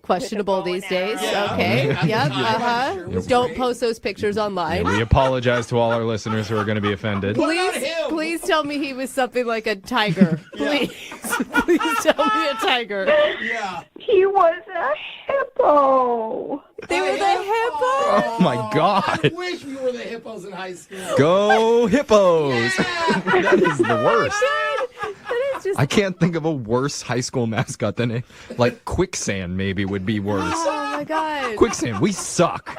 Questionable these days. Yeah. Okay. At the Yep. time, I'm sure. Don't post those pictures online. We apologize to all our listeners who are going to be offended. Please tell me he was something like a tiger. Please. Please tell me a tiger. Yeah. He was a hippo. They were the hippo. Oh my God. I wish we were the hippos in high school. Go Hippos! That is the worst. That is just. I can't think of a worse high school mascot than like Quicksand maybe would be worse. Oh my God. Quicksand, we suck.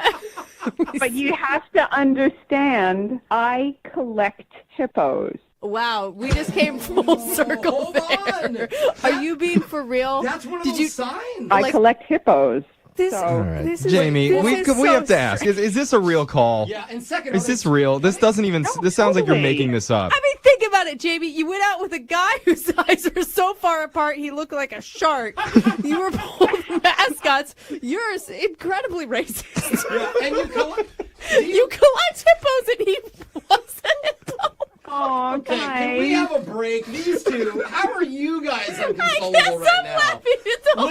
But you have to understand, I collect hippos. Wow, we just came full circle there. Are you being for real? That's one of Did those you signs. I collect hippos. This, All right, this is, Jamie, this we is we so have to ask: is this a real call? Yeah, and second, Is this real? This doesn't even. This sounds like you're totally. making this up. I mean, think about it, Jamie. You went out with a guy whose eyes are so far apart he looked like a shark. You were both mascots. You're incredibly racist. Yeah, and you collect. You collect hippos, and he was a hippo. Oh, Okay, guys. can we have a break? These two, how are you guys I inconsolable guess right I'm now? laughing. It's all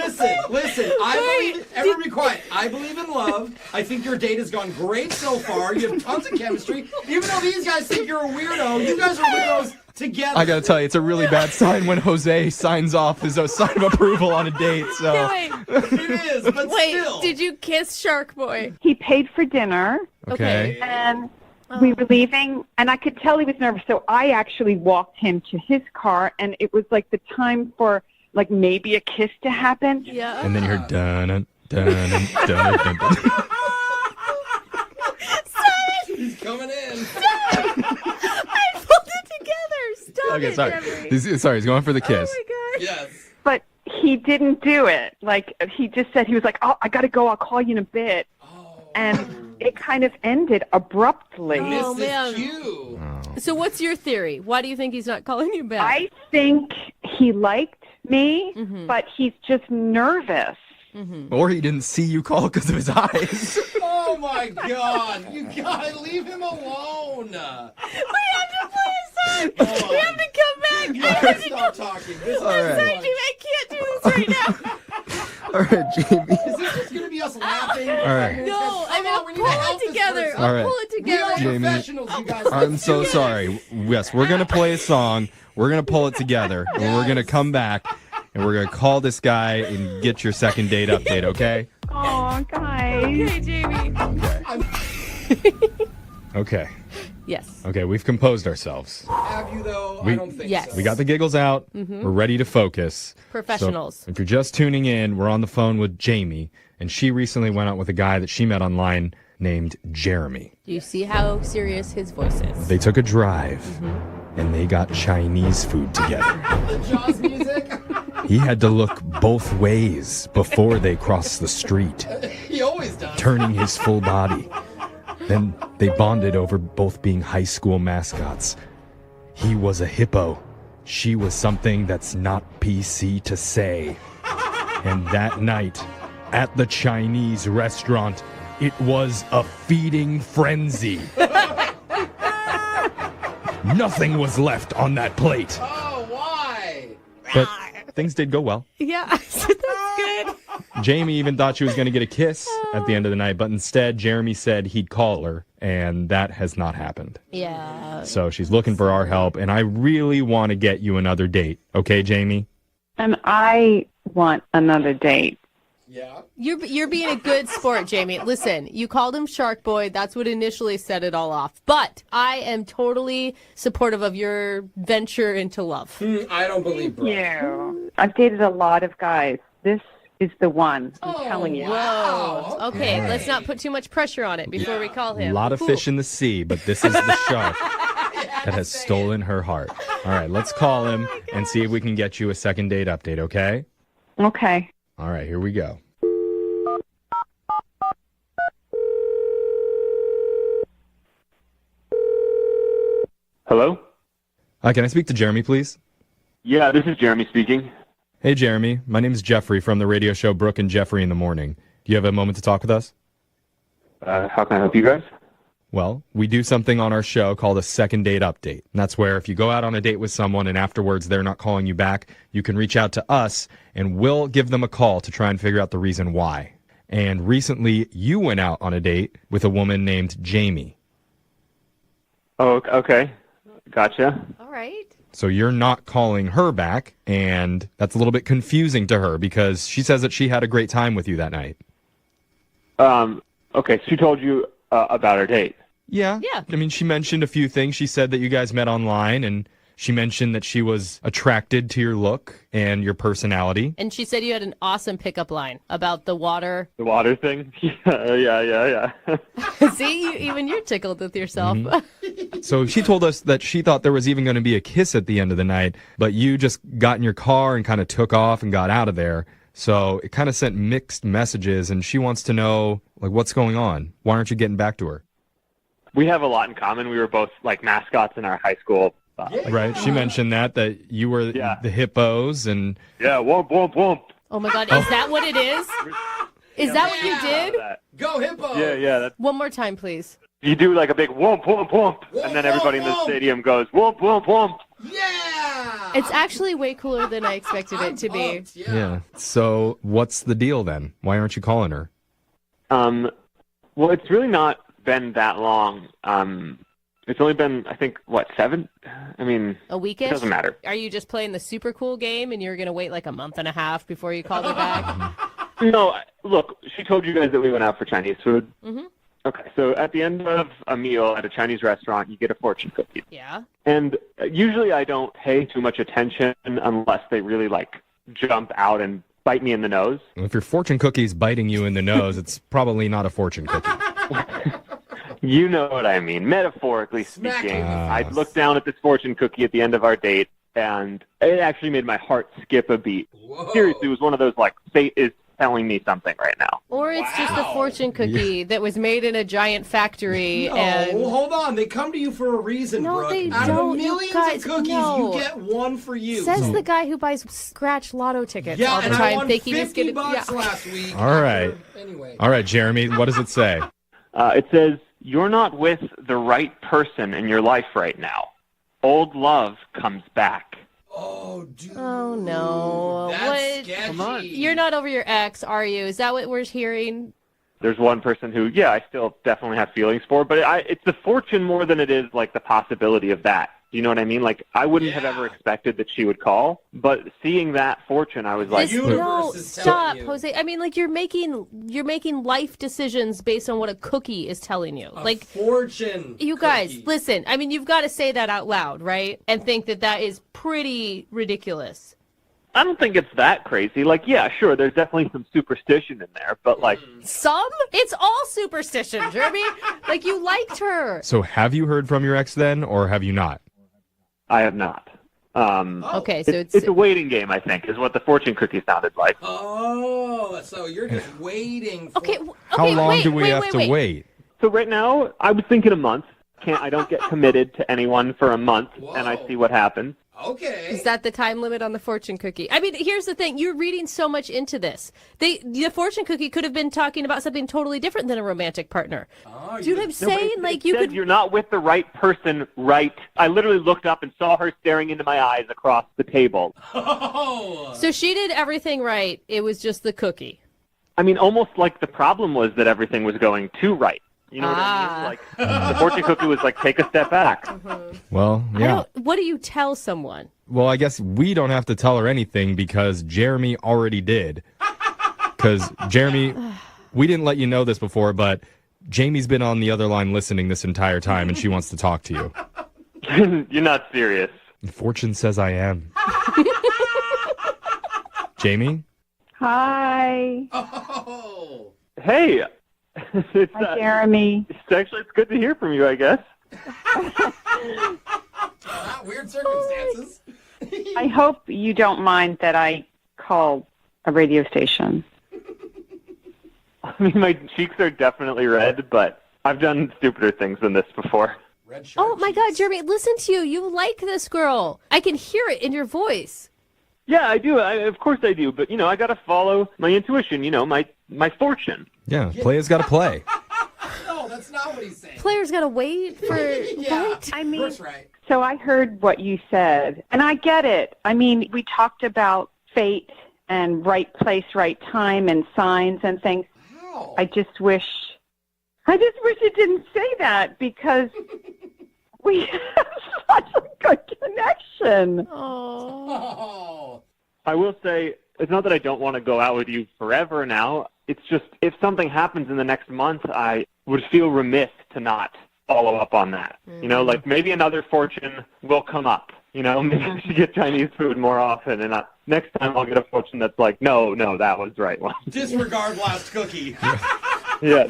Listen, I believe, everyone be quiet. I believe in love. I think your date has gone great so far. You have tons of chemistry. Even though these guys think you're a weirdo, you guys are weirdos Together. I gotta tell you, it's a really bad sign when Jose signs off as a sign of approval on a date. So It is, but Wait, still. did you kiss Shark Boy? He paid for dinner. Okay. And we were leaving, and I could tell he was nervous, so I actually walked him to his car, and it was like the time for like maybe a kiss to happen. Yeah. And then you heard dun dun dun dun dun. He's coming in. I pulled it together. Stop Okay, it, sorry. Jeffrey. Sorry, he's going for the kiss. Yes. But he didn't do it. Like, he just said, he was like, oh, I got to go. I'll call you in a bit. And it kind of ended abruptly. Oh, man. So what's your theory? Why do you think he's not calling you back? I think he liked me, but he's just nervous. Or he didn't see you call because of his eyes. Oh my God! You gotta leave him alone. We have to play a song. We have to come back. You gotta stop talking. This is All right. Sorry, Jimmy, I can't do this right now. All right, Jamie. Is this just gonna be us laughing? All right. No, I'm gonna pull it together. All right. I'll pull it We are together. Jamie, professionals, you guys. I'm so sorry. Yes, we're going to play a song. We're going to pull it together. And we're going to come back. And we're going to call this guy and get your second date update, okay? Oh, guys. Okay, Jamie. Okay. Yes. Okay, we've composed ourselves. Have you though? We- I don't think Yes. so. We got the giggles out. Mhm. We're ready to focus. Professionals. So if you're just tuning in, we're on the phone with Jamie. And she recently went out with a guy that she met online named Jeremy. Do you see how serious his voice is? They took a drive. And they got Chinese food together. The Jaws music. He had to look both ways before they crossed the street, He always does. turning his full body. Then they bonded over both being high school mascots. He was a hippo. She was something that's not PC to say. And that night, at the Chinese restaurant, it was a feeding frenzy. Nothing was left on that plate. Oh, why? But things did go well. Yeah, that's good. Jamie even thought she was going to get a kiss at the end of the night, but instead Jeremy said he'd call her, and that has not happened. Yeah. So she's looking for our help, and I really want to get you another date. Okay, Jamie? And I want another date. Yeah. You're being a good sport, Jamie. Listen, you called him Shark Boy. That's what initially set it all off. But I am totally supportive of your venture into love. I don't believe Brooke. You. I've dated a lot of guys. This is the one. I'm telling you. Whoa. Okay, All right. let's not put too much pressure on it before we call A him. lot of Ooh. fish in the sea, but this is the shark that has stolen her heart. All right, let's call him and see if we can get you a second date update, okay? Okay. All right, here we go. Hello? Can I speak to Jeremy, please? Yeah, this is Jeremy speaking. Hey, Jeremy. My name is Jeffrey from the radio show Brooke and Jeffrey in the Morning. Do you have a moment to talk with us? How can I help you guys? Well, we do something on our show called a second date update. And that's where if you go out on a date with someone and afterwards they're not calling you back, you can reach out to us and we'll give them a call to try and figure out the reason why. And recently you went out on a date with a woman named Jamie. Oh, okay. Gotcha. All right. So you're not calling her back, and that's a little bit confusing to her because she says that she had a great time with you that night. Okay, so she told you about our date. Yeah. Yeah. I mean, she mentioned a few things. She said that you guys met online, and she mentioned that she was attracted to your look and your personality. And she said you had an awesome pickup line about the water. The water thing? Yeah. See, even you're tickled with yourself. So she told us that she thought there was even going to be a kiss at the end of the night, but you just got in your car and kind of took off and got out of there. So it kind of sent mixed messages, and she wants to know, like, what's going on? Why aren't you getting back to her? We have a lot in common. We were both, like, mascots in our high school. Right? She mentioned that you were the hippos, and... Yeah, whoomp, whoomp, whoomp. Oh my God, is that what it is? Is that what you did? Go Hippo! Yeah. One more time, please. You do, like, a big whoomp, whoomp, whoomp, and then everybody in the stadium goes whoomp, whoomp, whoomp. Yeah! It's actually way cooler than I expected it to be. Yeah. So what's the deal then? Why aren't you calling her? Well, it's really not been that long. It's only been, I think, 7? I mean, A weekish? It doesn't matter. Are you just playing the super cool game and you're going to wait like a month and a half before you call her back? No, look, she told you guys that we went out for Chinese food. Mm-hmm. Okay, so at the end of a meal at a Chinese restaurant, you get a fortune cookie. Yeah. And usually I don't pay too much attention unless they really, jump out and bite me in the nose. If your fortune cookie's biting you in the nose, it's probably not a fortune cookie. You know what I mean. Metaphorically speaking, I'd look down at this fortune cookie at the end of our date, and it actually made my heart skip a beat. Whoa. Seriously, it was one of those, fate is telling me something right now. Or it's just a fortune cookie that was made in a giant factory. No, and hold on. They come to you for a reason, No, Brooke. they Out don't. of You millions guys, of cookies, no. you get one for you. Says the guy who buys scratch lotto tickets Yeah, all the and time, I won thinking he's $50 gonna. last week. All right. Anyway. All right, Jeremy, what does it say? It says, you're not with the right person in your life right now. Old love comes back. Oh, dude. Oh no! That's What? sketchy. Come on. You're not over your ex, are you? Is that what we're hearing? There's one person who, I still definitely have feelings for, but it's the fortune more than it is, the possibility of that. Do you know what I mean? I wouldn't have ever expected that she would call, but seeing that fortune, I was like, No, stop, Jose. I mean, you're making life decisions based on what a cookie is telling you. Fortune. You guys, listen. I mean, you've got to say that out loud, right? And think that is pretty ridiculous. I don't think it's that crazy. Sure, there's definitely some superstition in there, but Some? It's all superstition, Jeremy. You liked her. So have you heard from your ex then, or have you not? I have not. Okay, so it's a waiting game, I think, is what the fortune cookie sounded like. Oh, so you're just waiting for... Okay, How long do we have to wait? So right now, I was thinking a month. I don't get committed to anyone for a month, and I see what happens. Okay. Is that the time limit on the fortune cookie? I mean, here's the thing. You're reading so much into this. The fortune cookie could have been talking about something totally different than a romantic partner. Do you know what I'm saying? You're not with the right person, right? I literally looked up and saw her staring into my eyes across the table. Oh. So she did everything right. It was just the cookie. I mean, almost like the problem was that everything was going too right. You know what I mean? The fortune cookie was take a step back. Well, yeah. What do you tell someone? Well, I guess we don't have to tell her anything because Jeremy already did. Because, Jeremy, we didn't let you know this before, but Jamie's been on the other line listening this entire time, and she wants to talk to you. You're not serious. Fortune says I am. Jamie? Hi. Oh. Hey. Hi, Jeremy. It's good to hear from you, I guess. Weird circumstances. I hope you don't mind that I call a radio station. I mean, my cheeks are definitely red, but I've done stupider things than this before. Oh, my God, Jeremy, listen to you. You like this girl. I can hear it in your voice. Yeah, I do. Of course I do. But, I got to follow my intuition, my fortune. Yeah, player's got to play. No, that's not what he's saying. Players got to wait for... What? I mean, Brooke's right. So I heard what you said, and I get it. I mean, we talked about fate and right place, right time, and signs and things. Wow. I just wish it didn't say that because we have such a good connection. Oh. I will say, it's not that I don't want to go out with you forever now. It's just, if something happens in the next month, I would feel remiss to not follow up on that. Maybe another fortune will come up. Maybe I should get Chinese food more often, and next time I'll get a fortune that's no, that was the right one. Disregard last cookie. Yes.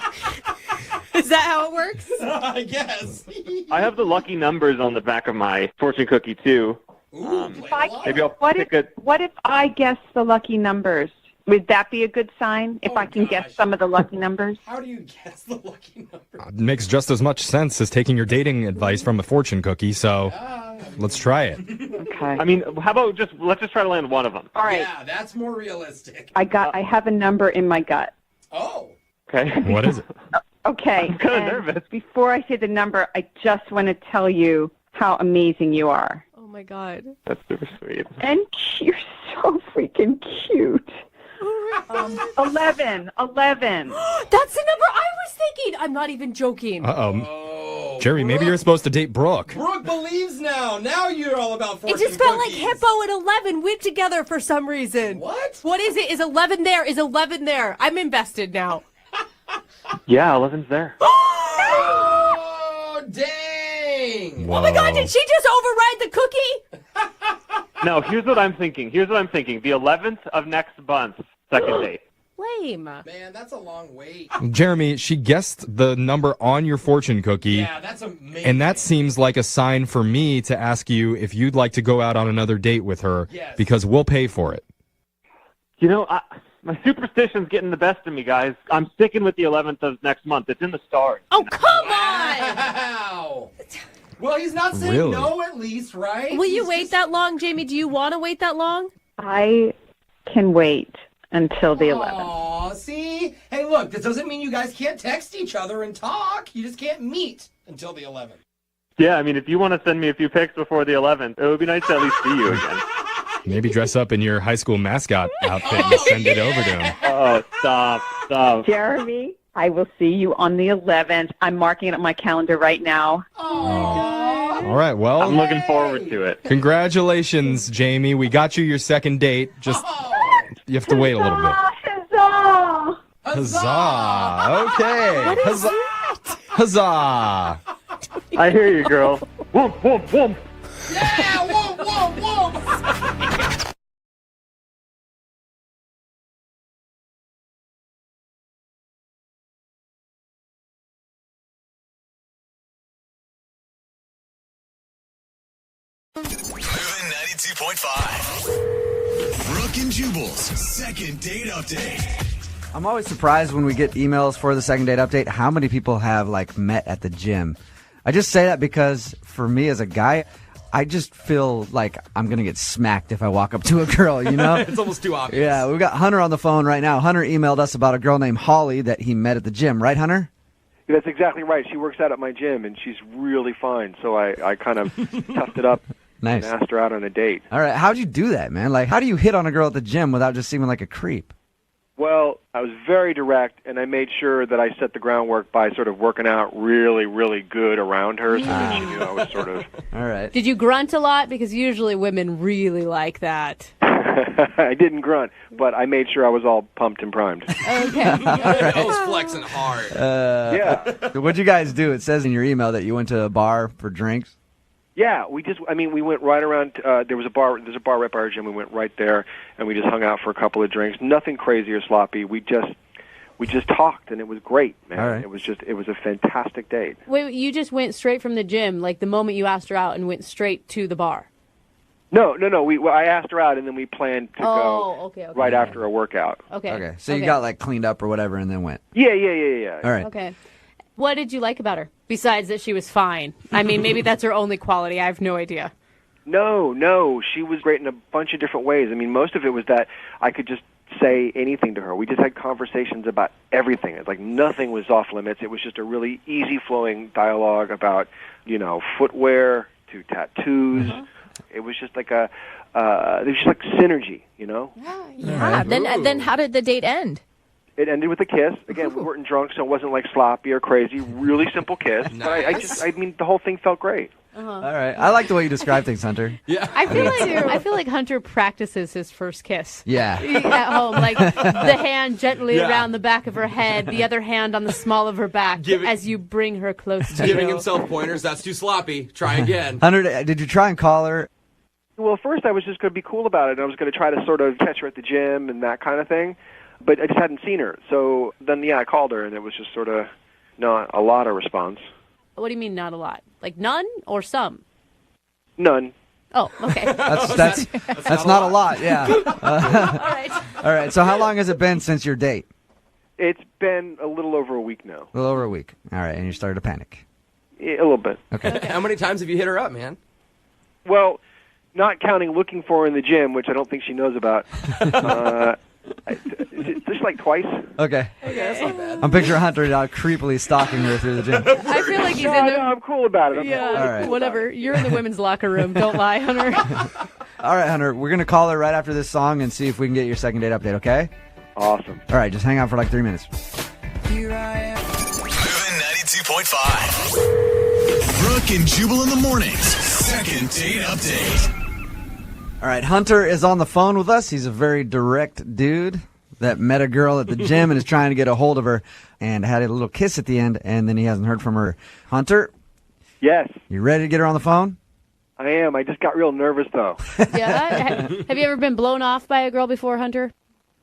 Is that how it works? I guess. I have the lucky numbers on the back of my fortune cookie, too. Ooh, maybe I'll What if I guess the lucky numbers? Would that be a good sign if I can guess some of the lucky numbers? How do you guess the lucky numbers? It makes just as much sense as taking your dating advice from a fortune cookie, so let's try it. Okay. I mean, how about let's just try to land one of them. All right. Yeah, that's more realistic. I have a number in my gut. Oh. Okay. What is it? Okay. I'm kind of nervous. Before I say the number, I just want to tell you how amazing you are. Oh, my God. That's super sweet. And you're so freaking cute. 11. That's the number I was thinking. I'm not even joking. Jerry, maybe you're supposed to date Brooke. Brooke believes now. Now you're all about fortune It just felt cookies. like Hippo and 11 went together for some reason. What? What is it? Is 11 there? Is 11 there? I'm invested now. Yeah, 11's there. Oh, dang. Whoa. Oh my God, did she just override the cookie? No, here's what I'm thinking. The 11th of next month, second date. Lame. Man, that's a long wait. Jeremy, she guessed the number on your fortune cookie. Yeah, that's amazing. And that seems like a sign for me to ask you if you'd like to go out on another date with her, because we'll pay for it. You know, my superstition's getting the best of me, guys. I'm sticking with the 11th of next month. It's in the stars. Oh, come Wow. Well, he's not saying Really? no at least, right? on. Will you wait that long, Jamie? Do you want to wait that long? I can wait until the 11th. Aw, see? Hey, look, this doesn't mean you guys can't text each other and talk. You just can't meet until the 11th. Yeah, I mean, if you want to send me a few pics before the 11th, it would be nice to at least see you again. Maybe dress up in your high school mascot outfit and send it over to him. Oh, stop. Jeremy, I will see you on the 11th. I'm marking it on my calendar right now. All right, well, I'm looking forward to it. congratulations, Jamie. We got you your second date. Just you have to wait a little bit. Huzzah! Huzzah! Okay. Huzzah! I hear you, girl. Whoop, whoop, whoop. Yeah, whoa, whoa, whoa. Moving 92.5. Brooke and Jubal's second date update. I'm always surprised when we get emails for the second date update how many people have met at the gym. I just say that because for me as a guy, I just feel like I'm going to get smacked if I walk up to a girl, you know? It's almost too obvious. Yeah, we've got Hunter on the phone right now. Hunter emailed us about a girl named Holly that he met at the gym. Right, Hunter? That's exactly right. She works out at my gym, and she's really fine. So I kind of toughed it up Nice. and asked her out on a date. All right, how'd you do that, man? How do you hit on a girl at the gym without just seeming like a creep? Well, I was very direct, and I made sure that I set the groundwork by sort of working out really, really good around her so that she knew I was sort of... All right. Did you grunt a lot? Because usually women really like that. I didn't grunt, but I made sure I was all pumped and primed. Okay. I was flexing hard. Yeah. What'd you guys do? It says in your email that you went to a bar for drinks. Yeah, we went right around, there's a bar right by our gym. We went right there, and we just hung out for a couple of drinks. Nothing crazy or sloppy. We just talked, and it was great, man. All right. It was a fantastic date. Wait, you just went straight from the gym, like the moment you asked her out, and went straight to the bar? No. I asked her out, and then we planned to go okay. right after a workout. Okay. So you got cleaned up or whatever and then went. Yeah. All right. Okay. What did you like about her, besides that she was fine? I mean, maybe that's her only quality. I have no idea. No. She was great in a bunch of different ways. I mean, most of it was that I could just say anything to her. We just had conversations about everything. It's like nothing was off limits. It was just a really easy-flowing dialogue about, footwear to tattoos. Uh-huh. It was just like it was just like synergy, Yeah. right. Then how did the date end? It ended with a kiss. Again, we weren't drunk, so it wasn't like sloppy or crazy. Really simple kiss. Nice. But the whole thing felt great. All right. I like the way you describe things, Hunter. Yeah. I feel like Hunter practices his first kiss. Yeah. At home, like the hand gently around the back of her head, the other hand on the small of her back as you bring her close to Giving you. himself pointers. That's too sloppy. Try again. Hunter, did you try and call her? Well, first I was just going to be cool about it. I was going to try to sort of catch her at the gym and that kind of thing. But I just hadn't seen her. So then, I called her, and it was just sort of not a lot of response. What do you mean not a lot? Like none or some? None. Oh, okay. That's not a lot, yeah. All right. So how long has it been since your date? It's been a little over a week now. A little over a week. All right, and you started to panic. A little bit. Okay. How many times have you hit her up, man? Well, not counting looking for her in the gym, which I don't think she knows about. Just like twice. Okay. That's not bad. I'm picturing Hunter now creepily stalking her through the gym. I feel like he's in the... I'm cool about it. Yeah, All right. whatever. You're in the women's locker room. Don't lie, Hunter. All right, Hunter, we're going to call her right after this song and see if we can get your second date update, okay? Awesome. All right, just hang out for like 3 minutes. Moving 92.5. Brooke and Jubal in the mornings. Second date update. All right, Hunter is on the phone with us. He's a very direct dude that met a girl at the gym and is trying to get a hold of her and had a little kiss at the end, and then he hasn't heard from her. Hunter? Yes. You ready to get her on the phone? I am. I just got real nervous, though. Yeah. Have you ever been blown off by a girl before, Hunter?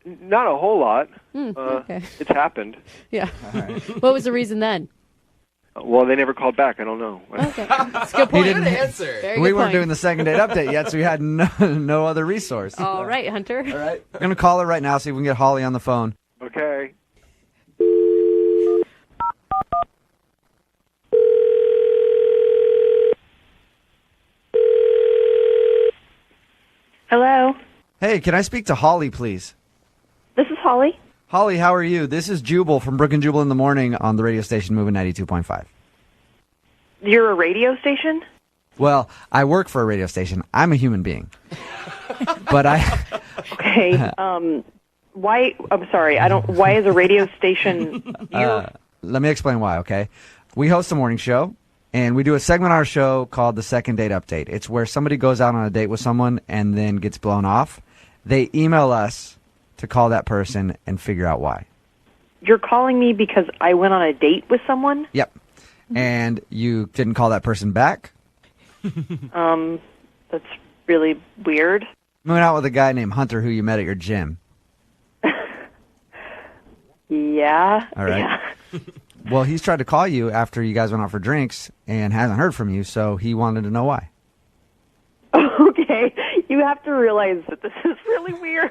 Not a whole lot. Okay. It's happened. Yeah. What was the reason then? Well, they never called back. I don't know. Okay. That's a good point. Good answer. Very We good weren't point. doing the second date update yet, so we had no other resource. All right, Hunter. All right. We're going to call her right now, see if we can get Holly on the phone. Okay. Hello. Hey, can I speak to Holly, please? This is Holly. Holly, how are you? This is Jubal from Brooke and Jubal in the morning on the radio station Moving 92.5. You're a radio station? Well, I work for a radio station. I'm a human being. But Okay. Why? I'm sorry. Why is a radio station? Let me explain why, okay? We host a morning show, and we do a segment on our show called the Second Date Update. It's where somebody goes out on a date with someone and then gets blown off. They email us to call that person and figure out why. You're calling me because I went on a date with someone? Yep. And you didn't call that person back? That's really weird. I went out with a guy named Hunter who you met at your gym. Yeah. All right. Yeah. Well, he's tried to call you after you guys went out for drinks and hasn't heard from you, so he wanted to know why. Okay. You have to realize that this is really weird.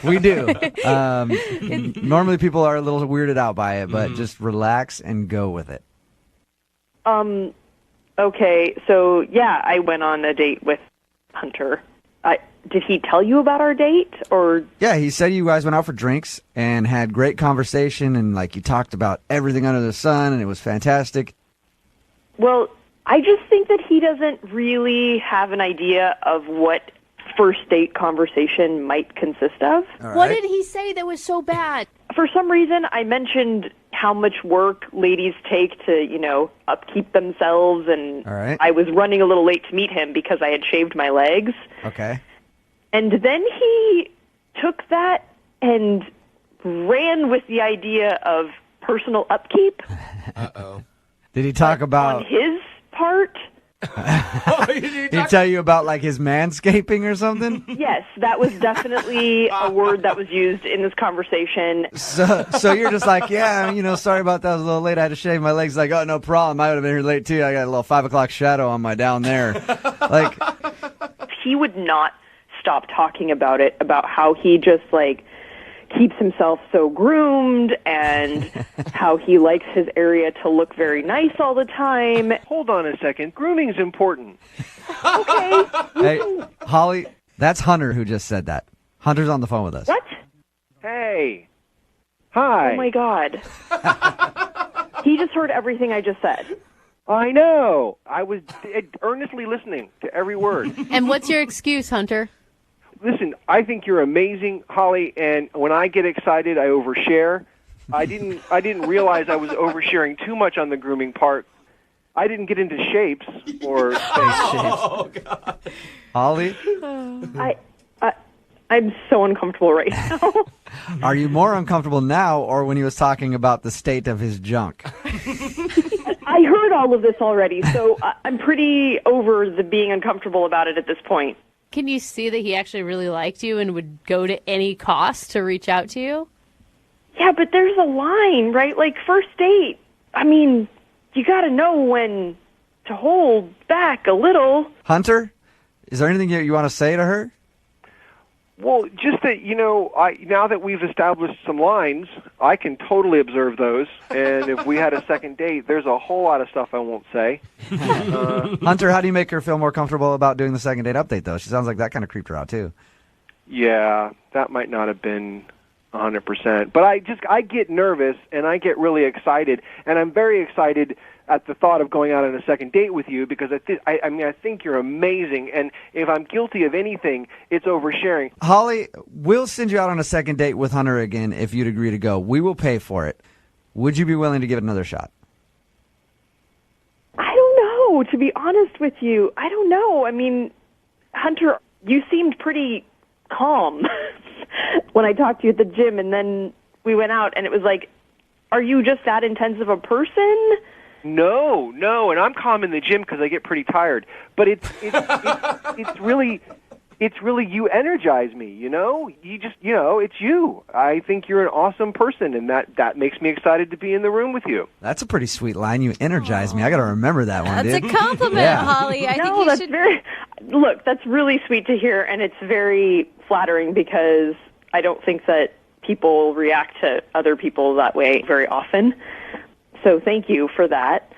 we do. Normally people are a little weirded out by it, but just relax and go with it. Okay. So, yeah, I went on a date with Hunter. Did he tell you about our date, or? Yeah, he said you guys went out for drinks and had great conversation, and like you talked about everything under the sun, and it was fantastic. Well, I just think that he doesn't really have an idea of what first date conversation might consist of. What did he say that was so bad? For some reason, I mentioned how much work ladies take to, upkeep themselves, and All right. I was running a little late to meet him because I had shaved my legs. Okay. And then he took that and ran with the idea of personal upkeep Uh-oh. Did he talk on about... his part. Did he tell you about like his manscaping or something? Yes, that was definitely a word that was used in this conversation. So you're just like, yeah, sorry about that. I was a little late. I had to shave my legs. Like, oh, no problem. I would have been here late too. I got a little 5 o'clock shadow on my down there. Like, He would not stop talking about it, about how he just keeps himself so groomed and how he likes his area to look very nice all the time. Hold on a second. Grooming's important. Okay. hey, Holly, that's Hunter who just said that. Hunter's on the phone with us. What? Hey. Hi. Oh, my God. He just heard everything I just said. I know. I was earnestly listening to every word. And what's your excuse, Hunter? Listen, I think you're amazing, Holly, and when I get excited, I overshare. I didn't realize I was oversharing too much on the grooming part. I didn't get into shapes or face shapes. Oh, God. Holly? I'm so uncomfortable right now. Are you more uncomfortable now or when he was talking about the state of his junk? I heard all of this already, so I'm pretty over the being uncomfortable about it at this point. Can you see that he actually really liked you and would go to any cost to reach out to you? Yeah, but there's a line, right? Like, first date. I mean, you got to know when to hold back a little. Hunter, is there anything you want to say to her? Well, just that, now that we've established some lines, I can totally observe those. And if we had a second date, there's a whole lot of stuff I won't say. Hunter, how do you make her feel more comfortable about doing the second date update, though? She sounds like that kind of creeped her out, too. Yeah, that might not have been 100%. But I get nervous, and I get really excited. And I'm very excited at the thought of going out on a second date with you because I think you're amazing. And if I'm guilty of anything, it's oversharing. Holly, we'll send you out on a second date with Hunter again if you'd agree to go. We will pay for it. Would you be willing to give it another shot? I don't know, to be honest with you. I don't know. I mean, Hunter, you seemed pretty calm when I talked to you at the gym, and then we went out, and it was like, are you just that intense of a person? No, and I'm calm in the gym because I get pretty tired. But it's really you energize me. You know, it's you. I think you're an awesome person, and that makes me excited to be in the room with you. That's a pretty sweet line. You energize me. I got to remember that one. That's dude. a compliment, Holly. I think you that's should. Look, that's really sweet to hear, and it's very flattering because I don't think that people react to other people that way very often. So thank you for that.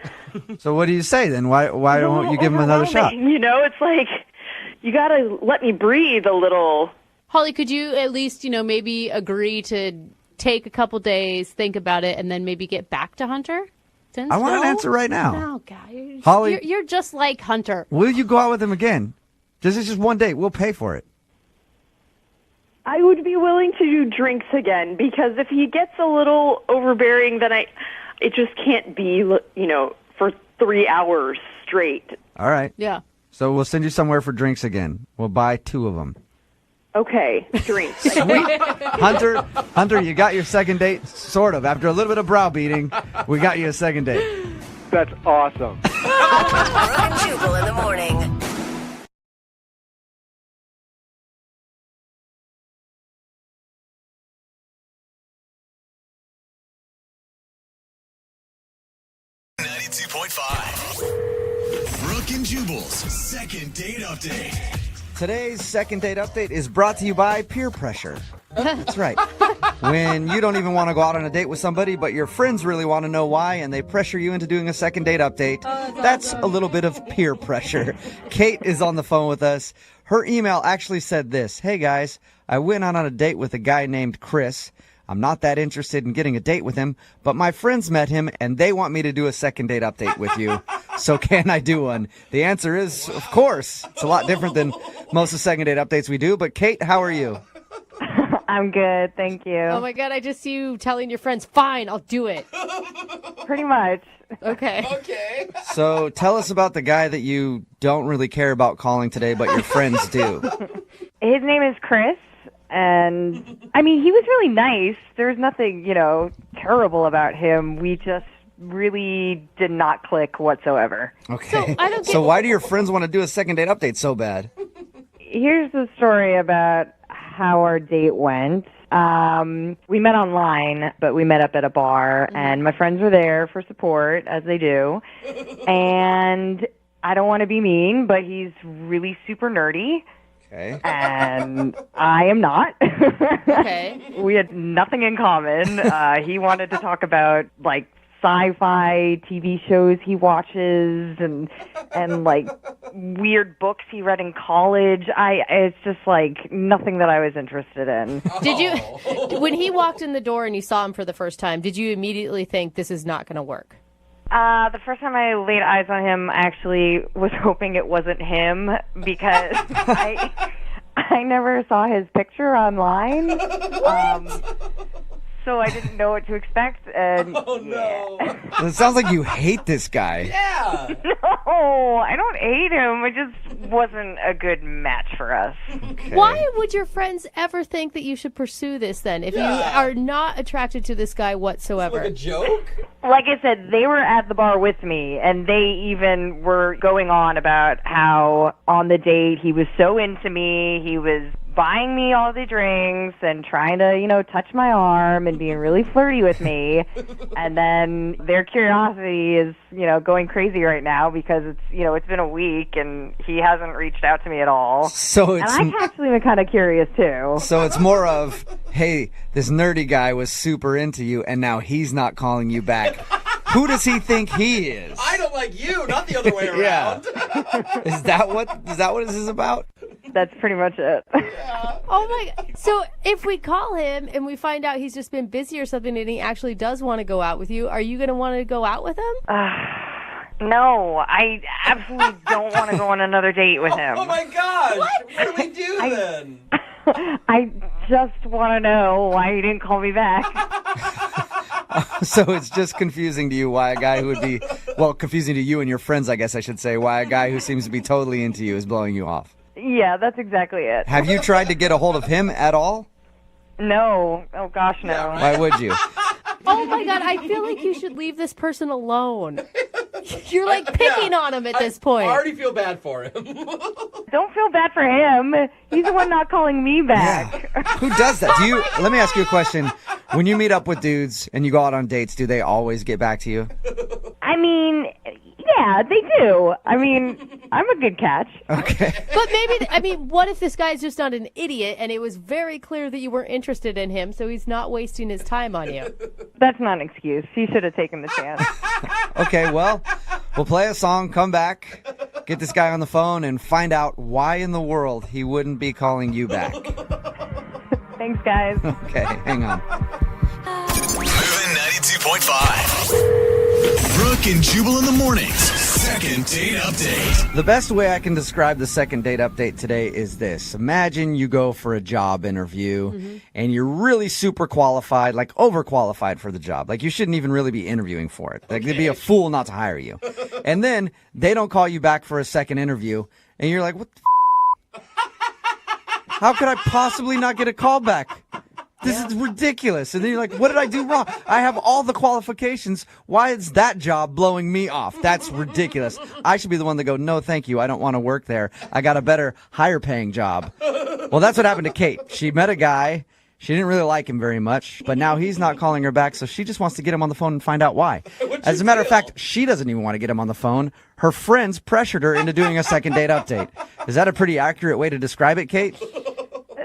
So what do you say then? Why won't you give him another shot? You know, it's like you got to let me breathe a little. Holly, could you at least, maybe agree to take a couple days, think about it, and then maybe get back to Hunter? I want an answer right now. No, guys. Holly, you're just like Hunter. Will you go out with him again? This is just one date. We'll pay for it. I would be willing to do drinks again because if he gets a little overbearing, then it just can't be, for 3 hours straight. All right. Yeah. So we'll send you somewhere for drinks again. We'll buy 2 of them. Okay, drinks. Sweet. Hunter, you got your second date, sort of. After a little bit of browbeating, we got you a second date. That's awesome. Brooke and Jubal in the morning. Brooke and Jubal's second date update. Today's second date update is brought to you by peer pressure. That's right. When you don't even want to go out on a date with somebody, but your friends really want to know why, and they pressure you into doing a second date update, that's a little bit of peer pressure. Kate is on the phone with us. Her email actually said this: "Hey guys, I went out on a date with a guy named Chris. I'm not that interested in getting a date with him, but my friends met him and they want me to do a second date update with you. So can I do one?" The answer is, of course. It's a lot different than most of the second date updates we do. But Kate, how are you? I'm good, thank you. Oh my God, I just see you telling your friends, fine, I'll do it. Pretty much. Okay. Okay. So tell us about the guy that you don't really care about calling today, but your friends do. His name is Chris. And, I mean, he was really nice. There's nothing, terrible about him. We just really did not click whatsoever. Okay. So why do your friends want to do a second date update so bad? Here's the story about how our date went. We met online, but we met up at a bar, and my friends were there for support, as they do. And I don't want to be mean, but he's really super nerdy. Okay. And I am not. Okay. We had nothing in common. He wanted to talk about like sci-fi TV shows he watches and like weird books he read in college. It's just like nothing that I was interested in. Did you, when he walked in the door and you saw him for the first time, did you immediately think this is not going to work? The first time I laid eyes on him, I actually was hoping it wasn't him because I never saw his picture online. So I didn't know what to expect. And Well, it sounds like you hate this guy. Yeah. No, I don't hate him. It just wasn't a good match for us. Okay. Why would your friends ever think that you should pursue this then if you are not attracted to this guy whatsoever? Like a joke? Like I said, they were at the bar with me, and they even were going on about how on the date he was so into me, he was buying me all the drinks and trying to, touch my arm and being really flirty with me. And then their curiosity is, going crazy right now because it's been a week and he hasn't reached out to me at all. So it's, and I've actually been kind of curious too. So it's more of, hey, this nerdy guy was super into you and now he's not calling you back. Who does he think he is? I don't like you, not the other way around. Yeah. Is that what this is about? That's pretty much it. Oh my God. So if we call him and we find out he's just been busy or something and he actually does want to go out with you, are you going to want to go out with him? No, I absolutely don't want to go on another date with him. Oh my gosh! What do we do then? I just want to know why he didn't call me back. So it's just confusing to you why a guy who would be, well, confusing to you and your friends, I guess I should say, why a guy who seems to be totally into you is blowing you off. Yeah, that's exactly it. Have you tried to get a hold of him at all? No. Oh, gosh, no. Why would you? Oh my God, I feel like you should leave this person alone. You're like picking on him at this point. I already feel bad for him. Don't feel bad for him. He's the one not calling me back. Yeah. Who does that? Let me ask you a question. When you meet up with dudes and you go out on dates, do they always get back to you? I mean, yeah, they do. I mean, I'm a good catch. Okay. But maybe, what if this guy's just not an idiot and it was very clear that you weren't interested in him, so he's not wasting his time on you? That's not an excuse. He should have taken the chance. Okay, well, we'll play a song, come back, get this guy on the phone, and find out why in the world he wouldn't be calling you back. Thanks, guys. Okay, hang on. Moving 92.5. Brooke and Jubal in the mornings. Second date update. The best way I can describe the second date update today is this. Imagine you go for a job interview and you're really super qualified, like overqualified for the job. Like you shouldn't even really be interviewing for it. Like they'd be a fool not to hire you. And then they don't call you back for a second interview and you're like, what the How could I possibly not get a call back? This is ridiculous. And then you're like, what did I do wrong? I have all the qualifications. Why is that job blowing me off? That's ridiculous. I should be the one to go, no, thank you. I don't want to work there. I got a better, higher paying job. Well, that's what happened to Kate. She met a guy. She didn't really like him very much, but now he's not calling her back, so she just wants to get him on the phone and find out why. As a matter of fact, she doesn't even want to get him on the phone. Her friends pressured her into doing a second date update. Is that a pretty accurate way to describe it, Kate?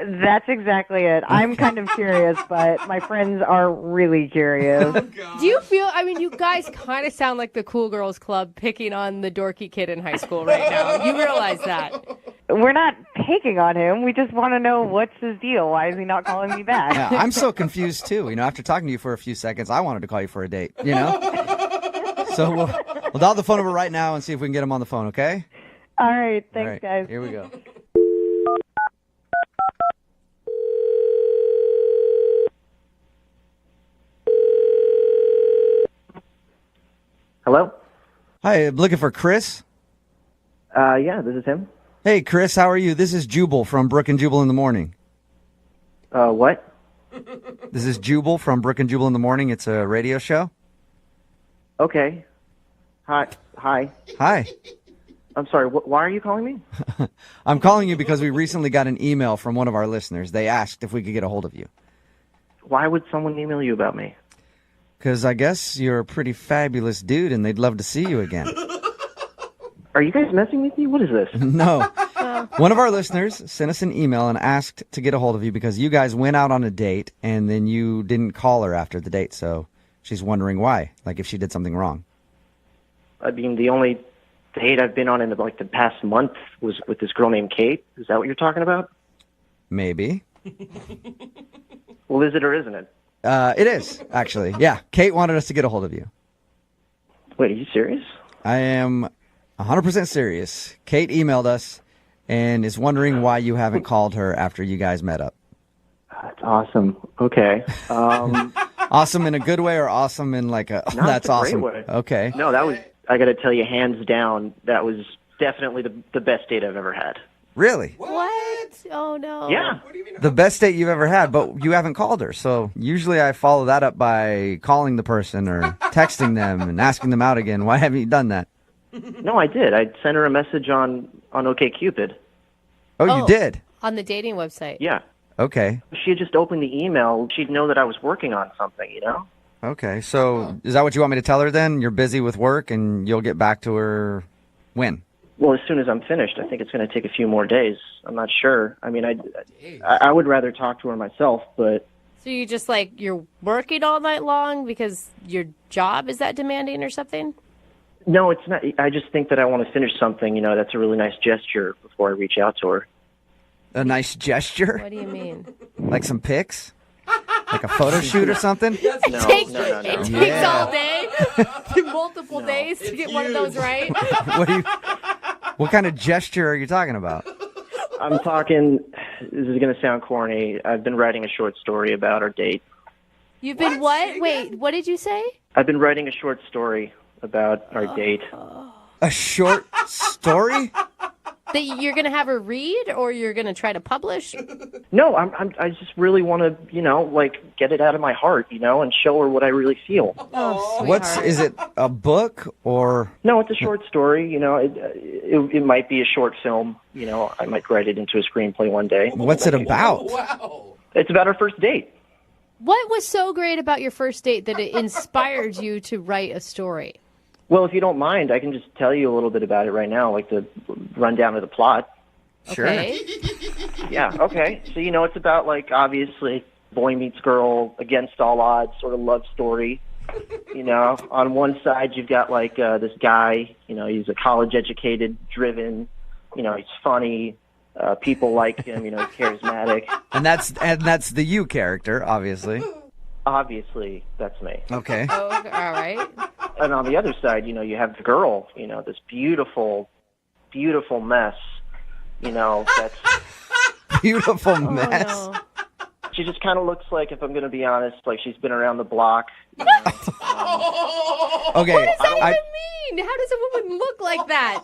That's exactly it. I'm kind of curious, but my friends are really curious. Do you feel, you guys kind of sound like the Cool Girls Club picking on the dorky kid in high school right now. You realize that. We're not picking on him. We just want to know what's his deal. Why is he not calling me back? Yeah, I'm so confused, too. After talking to you for a few seconds, I wanted to call you for a date, So we'll dial the phone number right now and see if we can get him on the phone, okay? All right. Thanks, All right, guys. Here we go. Hello? Hi, I'm looking for Chris. Yeah, this is him. Hey, Chris, how are you? This is Jubal from Brooke and Jubal in the Morning. What? This is Jubal from Brooke and Jubal in the Morning. It's a radio show. Okay. Hi. Hi. I'm sorry, why are you calling me? I'm calling you because we recently got an email from one of our listeners. They asked if we could get a hold of you. Why would someone email you about me? Because I guess you're a pretty fabulous dude and they'd love to see you again. Are you guys messing with me? What is this? No. One of our listeners sent us an email and asked to get a hold of you because you guys went out on a date and then you didn't call her after the date. So she's wondering why, like if she did something wrong. I mean, the only date I've been on in the past month was with this girl named Kate. Is that what you're talking about? Maybe. Well, is it or isn't it? It is, actually. Yeah, Kate wanted us to get a hold of you. Wait, are you serious? I am 100% serious. Kate emailed us and is wondering why you haven't called her after you guys met up. That's awesome. Okay. Awesome in a good way or awesome in like a, No, that's it's a great awesome. way. Okay. No, that was, I got to tell you, hands down, that was definitely the best date I've ever had. Really? What? Oh, no. Yeah. The best date you've ever had, but you haven't called her. So usually I follow that up by calling the person or texting them and asking them out again. Why haven't you done that? No, I did. I sent her a message on OkCupid. Oh, you did? On the dating website. Yeah. Okay. If she had just opened the email, she'd know that I was working on something, you know? Okay. So is that what you want me to tell her then? You're busy with work and you'll get back to her when? Well, as soon as I'm finished. I think it's going to take a few more days. I'm not sure. I mean, I would rather talk to her myself, but... So you just you're working all night long because your job is that demanding or something? No, it's not. I just think that I want to finish something, that's a really nice gesture before I reach out to her. A nice gesture? What do you mean? Like some pics? Like a photo shoot or something? It takes all day, multiple days to get one of those right. What kind of gesture are you talking about? I'm talking, this is going to sound corny. I've been writing a short story about our date. You've been what? Wait, what did you say? I've been writing a short story about our date. A short story? That you're going to have her read, or you're going to try to publish? No, I just really want to, get it out of my heart, and show her what I really feel. Is it a book or? No, it's a short story. It might be a short film. I might write it into a screenplay one day. What's it about? Wow. It's about our first date. What was so great about your first date that it inspired you to write a story? Well, if you don't mind, I can just tell you a little bit about it right now, like the rundown of the plot. Sure. Okay. Yeah, okay. So, it's about, obviously, boy meets girl, against all odds, sort of love story. On one side, you've got, this guy, he's a college-educated, driven, he's funny, people like him, he's charismatic. And that's the you character, obviously. Obviously, that's me. Okay. Oh, all right. And on the other side, you have the girl, this beautiful, beautiful mess, that's... Beautiful mess? No. She just kind of looks like, if I'm going to be honest, like she's been around the block. Okay. What does that even mean? How does a woman look like that?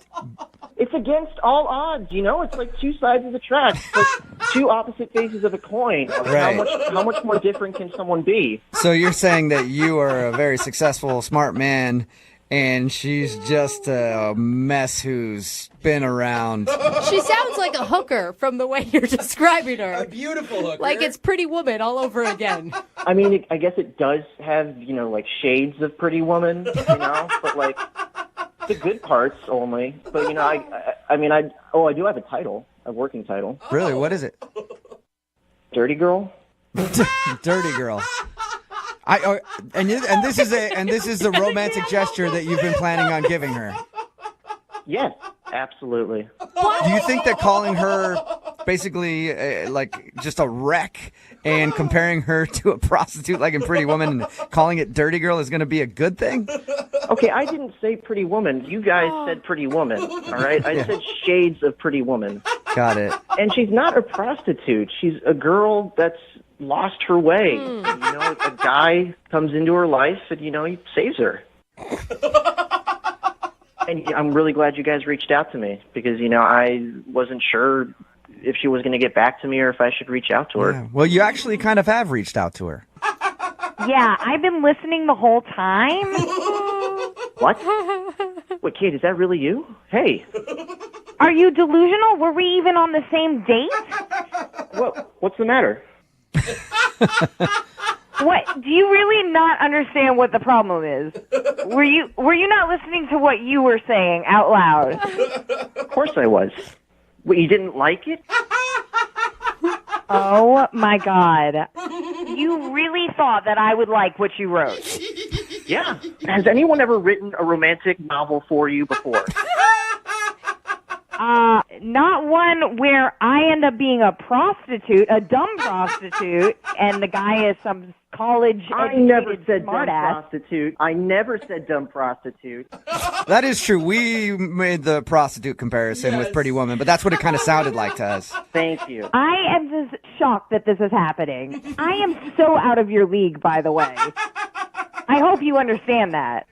It's against all odds, It's like two sides of the track. It's like two opposite faces of a coin. Right. How much more different can someone be? So you're saying that you are a very successful, smart man, and she's just a mess who's been around. She sounds like a hooker from the way you're describing her. A beautiful hooker. Like it's Pretty Woman all over again. I mean, I guess it does have, shades of Pretty Woman, but the good parts only. But, I do have a title, a working title. Really? What is it? Dirty Girl. Dirty Girl. And this is the romantic gesture that you've been planning on giving her. Yes, absolutely. Do you think that calling her basically just a wreck and comparing her to a prostitute like in Pretty Woman and calling it Dirty Girl is going to be a good thing? Okay, I didn't say Pretty Woman. You guys said Pretty Woman, all right? I said shades of Pretty Woman. Got it. And she's not a prostitute. She's a girl that's lost her way. A guy comes into her life and, he saves her. And I'm really glad you guys reached out to me because, I wasn't sure if she was going to get back to me or if I should reach out to her. Yeah. Well, you actually kind of have reached out to her. Yeah, I've been listening the whole time. What? Wait, Kate, is that really you? Hey. Are you delusional? Were we even on the same date? What's the matter? What? Do you really not understand what the problem is? Were you not listening to what you were saying out loud? Of course I was. What, you didn't like it? Oh my God. You really thought that I would like what you wrote? Yeah. Has anyone ever written a romantic novel for you before? Not one where I end up being a prostitute, a dumb prostitute, and the guy is some college I never said smart dumb ass. prostitute. I never said dumb prostitute. That is true. We made the prostitute comparison with Pretty Woman, but that's what it kind of sounded like to us. Thank you. I am just shocked that this is happening. I am so out of your league, by the way. I hope you understand that.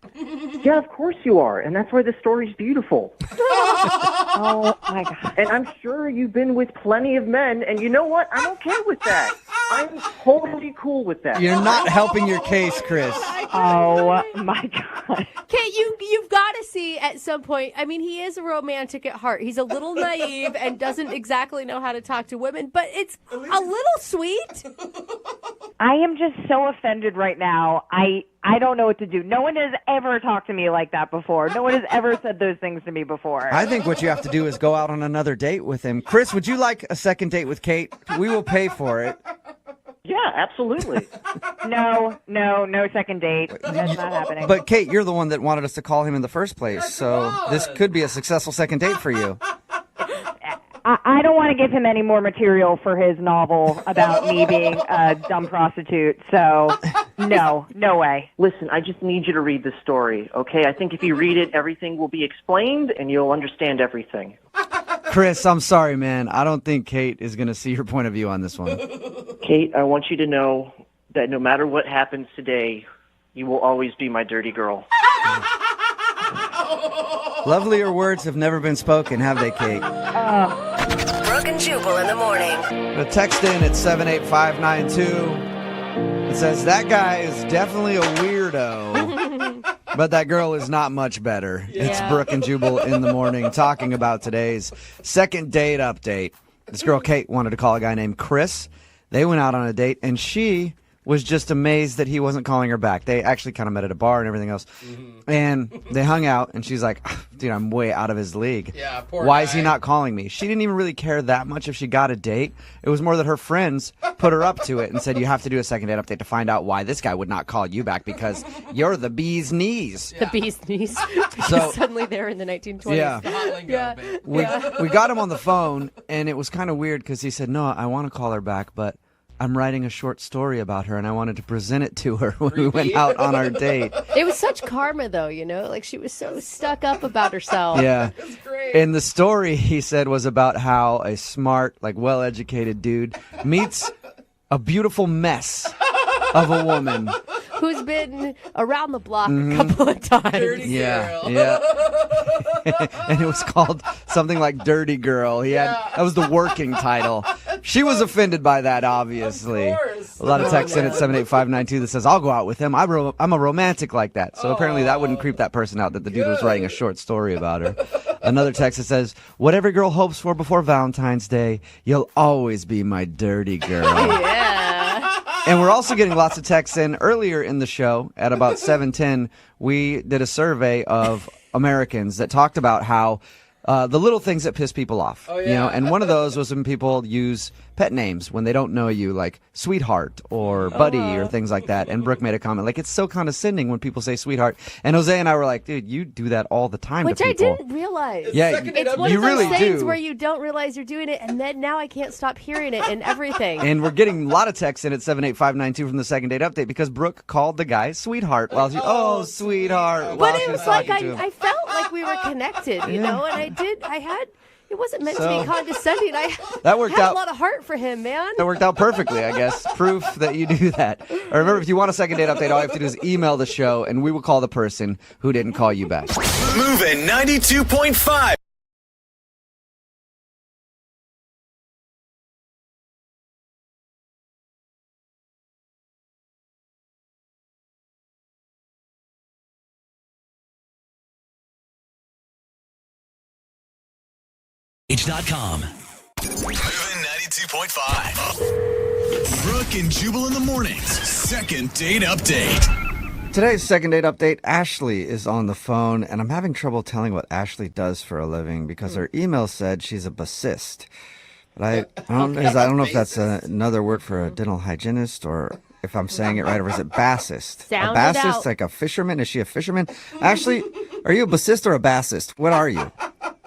Yeah, of course you are, and that's why the story's beautiful. Oh, my God. And I'm sure you've been with plenty of men, and you know what? I'm okay with that. I'm totally cool with that. You're not helping your case, Chris. Oh, my God. Kate, you've got to see at some point, I mean, he is a romantic at heart. He's a little naive and doesn't exactly know how to talk to women, but it's a little sweet. I am just so offended right now. I don't know what to do. No one has ever talked to me like that before. No one has ever said those things to me before. I think what you have to do is go out on another date with him. Chris, would you like a second date with Kate? We will pay for it. Yeah, absolutely. No second date. That's not happening. But Kate, you're the one that wanted us to call him in the first place, so this could be a successful second date for you. I don't want to give him any more material for his novel about me being a dumb prostitute. So, no way. Listen, I just need you to read the story, okay? I think if you read it, everything will be explained and you'll understand everything. Chris, I'm sorry, man. I don't think Kate is going to see your point of view on this one. Kate, I want you to know that no matter what happens today, you will always be my dirty girl. Lovelier words have never been spoken, have they, Kate? Brooke and Jubal in the morning. The text in at 78592. It says, that guy is definitely a weirdo, but that girl is not much better. Yeah. It's Brooke and Jubal in the morning talking about today's second date update. This girl, Kate, wanted to call a guy named Chris. They went out on a date, and she was just amazed that he wasn't calling her back. They actually kind of met at a bar and everything else. And they hung out, and she's like, dude, I'm way out of his league. Yeah, poor Why guy. is he not calling me? She didn't even really care that much if she got a date. It was more that her friends put her up to it and said, you have to do a second date update to find out why this guy would not call you back because you're the bee's knees. The bee's knees. So- Suddenly they're in the 1920s. Yeah. We got him on the phone, and it was kind of weird because he said, no, I want to call her back, but I'm writing a short story about her, and I wanted to present it to her when we went out on our date. It was such karma, though, you know? Like, she was so stuck up about herself. Yeah. And the story, he said, was about how a smart, like, well-educated dude meets a beautiful mess of a woman. Who's been around the block a couple of times. Yeah. And it was called something like Dirty Girl. That was the working title. She was offended by that, obviously. A lot of text in at 78592 that says, I'll go out with him. I'm a romantic like that. So apparently that wouldn't creep that person out that the dude was writing a short story about her. Another text that says, what every girl hopes for before Valentine's Day, you'll always be my dirty girl. Yeah. And we're also getting lots of texts in. Earlier in the show, at about 7:10, we did a survey of Americans that talked about how the little things that piss people off. Oh, yeah. You know, and one of those was when people use pet names when they don't know you, like sweetheart or buddy or things like that. And Brooke made a comment, like, it's so condescending when people say sweetheart. And Jose and I were like, dude, you do that all the time Which to I people. didn't realize. Yeah, It's one you of those really things do. where you don't realize you're doing it, and then now I can't stop hearing it in everything. And we're getting a lot of texts in at 78592 from the second date update because Brooke called the guy sweetheart while she, sweetheart. But while she it was was like talking to him. I felt like we were connected, you know, and it wasn't meant to So- be condescending. That worked had out. a lot of heart for him, man. That worked out perfectly, I guess. Proof that you do that. Remember, if you want a second date update, all you have to do is email the show, and we will call the person who didn't call you back. Moving 92.5. H.com. Moving 92.5. Brooke and Jubal in the mornings. Second date update. Today's second date update, Ashley is on the phone, and I'm having trouble telling what Ashley does for a living because her email said she's a bassist. But I don't know if that's another word for a dental hygienist or if I'm saying it right, or is it bassist? Sound a it bassist, out. like a fisherman? Is she a fisherman? Ashley, are you a bassist or a bassist? What are you?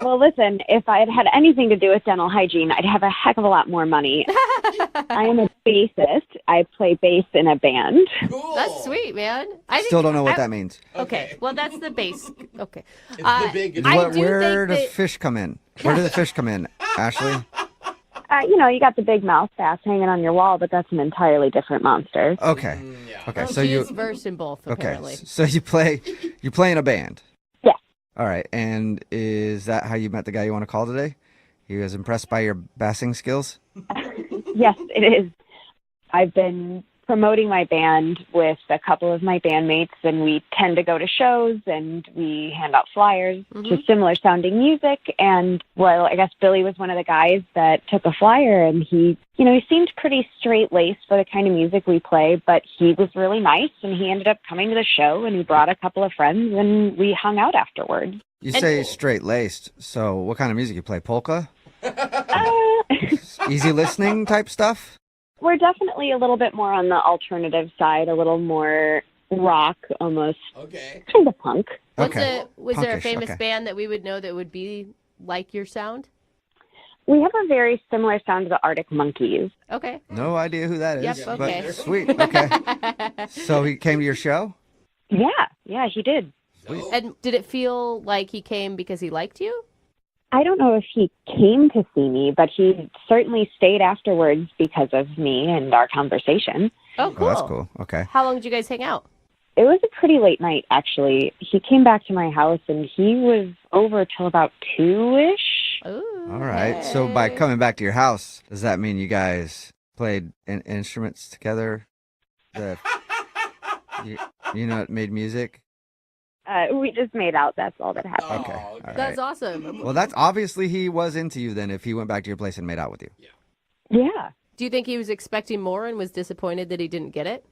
Well, listen, if I had had anything to do with dental hygiene, I'd have a heck of a lot more money. I am a bassist. I play bass in a band. That's sweet, man. I think- Still don't know what that means. Okay, well, that's the base. Okay. Where does fish come in? Where do the fish come in, Ashley? You got the big mouth bass hanging on your wall, but that's an entirely different monster. Okay. Okay. Well, so she you is versed in both, apparently. Okay. So you play in a band. Yeah. All right. And is that how you met the guy you want to call today? He was impressed by your bassing skills? Yes, it is. I've been promoting my band with a couple of my bandmates, and we tend to go to shows and we hand out flyers to similar sounding music. And well, I guess Billy was one of the guys that took a flyer, and he seemed pretty straight-laced for the kind of music we play, but he was really nice, and he ended up coming to the show, and he brought a couple of friends, and we hung out afterwards. You say straight-laced. So what kind of music you play? Polka? Easy listening type stuff? We're definitely a little bit more on the alternative side, a little more rock, almost kind of punk. Was there a Punkish, famous okay. band that we would know that would be like your sound? We have a very similar sound to the Arctic Monkeys. Okay. No idea who that is. Yep, okay. But sweet. Okay. So he came to your show? Yeah, he did. And did it feel like he came because he liked you? I don't know if he came to see me, but he certainly stayed afterwards because of me and our conversation. Oh, cool. Oh, that's cool. Okay. How long did you guys hang out? It was a pretty late night, actually. He came back to my house, and he was over till about 2-ish. All right. So by coming back to your house, does that mean you guys played instruments together? Made music? We just made out. That's all that happened. Okay. All That's right. awesome. Well, that's obviously he was into you then if he went back to your place and made out with you. Yeah. Do you think he was expecting more and was disappointed that he didn't get it?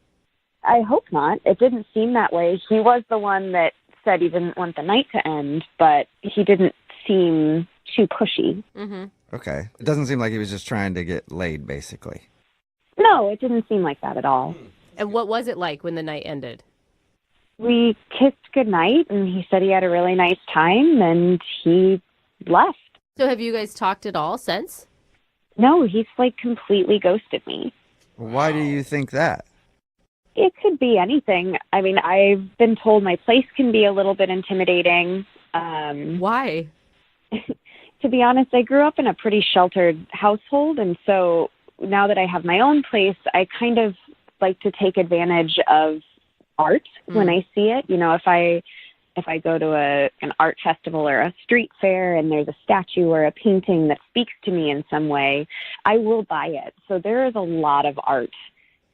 I hope not. It didn't seem that way. He was the one that said he didn't want the night to end, but he didn't seem too pushy. Mm-hmm. Okay. It doesn't seem like he was just trying to get laid, basically. No, it didn't seem like that at all. And what was it like when the night ended? We kissed goodnight, and he said he had a really nice time, and he left. So have you guys talked at all since? No, he's like completely ghosted me. Why do you think that? It could be anything. I mean, I've been told my place can be a little bit intimidating. Why? To be honest, I grew up in a pretty sheltered household, and so now that I have my own place, I kind of like to take advantage of art when I see it. You know, if I go to an art festival or a street fair and there's a statue or a painting that speaks to me in some way, I will buy it. So there is a lot of art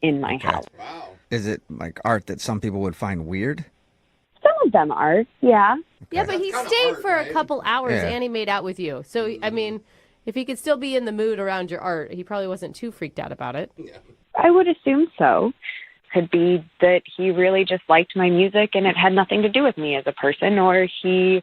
in my house. Wow. Is it like art that some people would find weird? Some of them are, yeah. Yeah, but he stayed for a couple hours Yeah. and he made out with you. So, I mean, if he could still be in the mood around your art, he probably wasn't too freaked out about it. I would assume so. Could be that he really just liked my music and it had nothing to do with me as a person, or he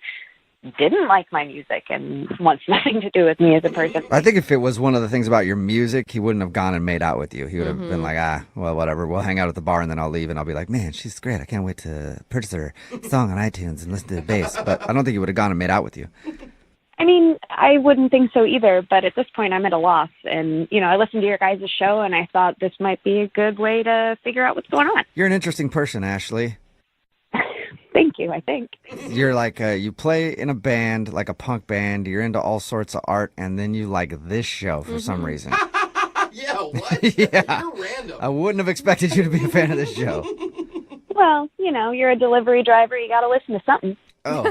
didn't like my music and wants nothing to do with me as a person. I think if it was one of the things about your music, he wouldn't have gone and made out with you. He would have been like, well, whatever. We'll hang out at the bar and then I'll leave and I'll be like, man, she's great. I can't wait to purchase her song on iTunes and listen to the bass. But I don't think he would have gone and made out with you. I mean, I wouldn't think so either, but at this point I'm at a loss. And, you know, I listened to your guys' show and I thought this might be a good way to figure out what's going on. You're an interesting person, Ashley. Thank you, I think. You're like, you play in a band, like a punk band. You're into all sorts of art. And then you like this show for some reason. Yeah, what? Yeah. You're random. I wouldn't have expected you to be a fan of this show. Well, you know, you're a delivery driver. You got to listen to something. Oh,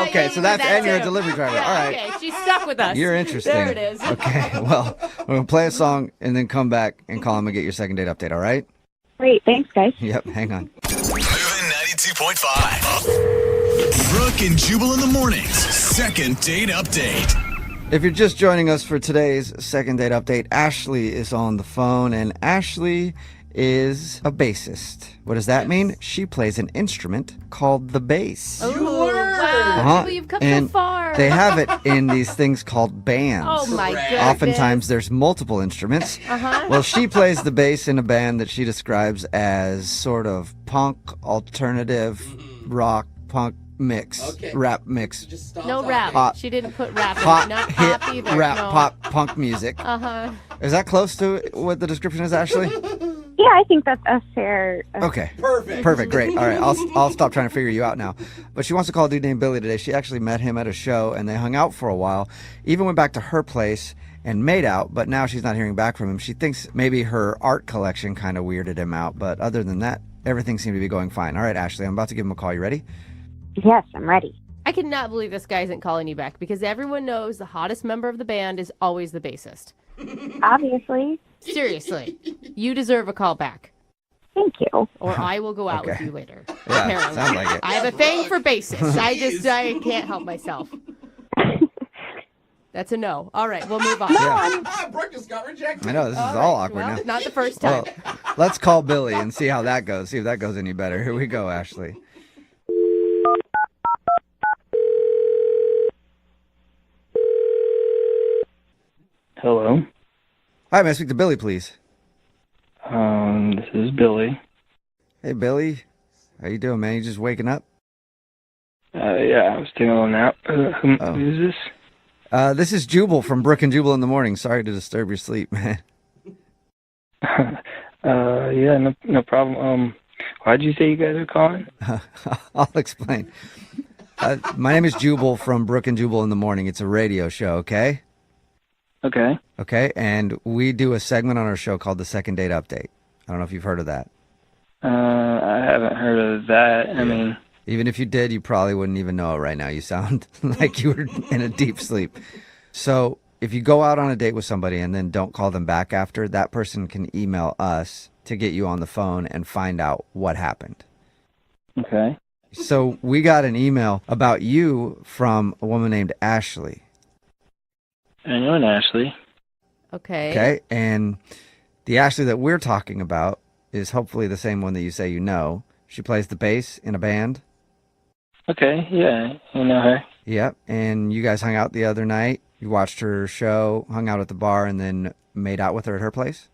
okay. So that's, and you're a delivery driver. All right. Okay, she's stuck with us. You're interesting. There it is. Okay, well, we're going to play a song and then come back and call him and get your second date update, all right? Great, thanks, guys. Yep, hang on. Moving 92.5. Brooke and Jubal in the mornings. Second date update. If you're just joining us for today's second date update, Ashley is on the phone, and Ashley is a bassist. What does that mean? She plays an instrument called the bass. Oh, wow. Jubal, you've come And so far. they have it in these things called bands. Oh, my goodness. Oftentimes there's multiple instruments. Uh-huh. Well, she plays the bass in a band that she describes as sort of punk, alternative, rock, punk mix, rap mix. No rap. Pop. She didn't put rap in Pop, it. Not hit, pop either. rap, no. pop, punk music. Uh-huh. Is that close to what the description is, Ashley? Yeah, I think that's a fair... Okay. Perfect. Great. All right. I'll stop trying to figure you out now. But she wants to call a dude named Billy today. She actually met him at a show, and they hung out for a while. Even went back to her place and made out, but now she's not hearing back from him. She thinks maybe her art collection kind of weirded him out, but other than that, everything seemed to be going fine. All right, Ashley, I'm about to give him a call. You ready? Yes, I'm ready. I cannot believe this guy isn't calling you back because everyone knows the hottest member of the band is always the bassist. Obviously. Seriously. You deserve a call back. Thank you. Or I will go out with Okay. you later. Yeah, Apparently. sounds like it. I have a thing for bassists. I can't help myself. That's a no. All right, we'll move on. Yeah. Brooke just got rejected. I know, this is all awkward Well, now. not the first time. Well, let's call Billy and see how that goes. See if that goes any better. Here we go, Ashley. Hello. Hi, may I speak to Billy, please? This is Billy. Hey, Billy. How you doing, man? You just waking up? Yeah, I was taking a little nap. Who is this? This is Jubal from Brooke and Jubal in the morning. Sorry to disturb your sleep, man. Yeah, no problem. Why'd you say you guys are calling? I'll explain. My name is Jubal from Brooke and Jubal in the morning. It's a radio show, okay? Okay. Okay, and we do a segment on our show called the Second Date Update. I don't know if you've heard of that. I haven't heard of that. I mean, even if you did, you probably wouldn't even know it right now. You sound like you were in a deep sleep. So if you go out on a date with somebody and then don't call them back after, that person can email us to get you on the phone and find out what happened. Okay. So we got an email about you from a woman named Ashley. I know an Ashley. Okay. Okay, and the Ashley that we're talking about is hopefully the same one that you say you know. She plays the bass in a band. Okay, yeah, I know her. Yep, and you guys hung out the other night. You watched her show, hung out at the bar, and then made out with her at her place?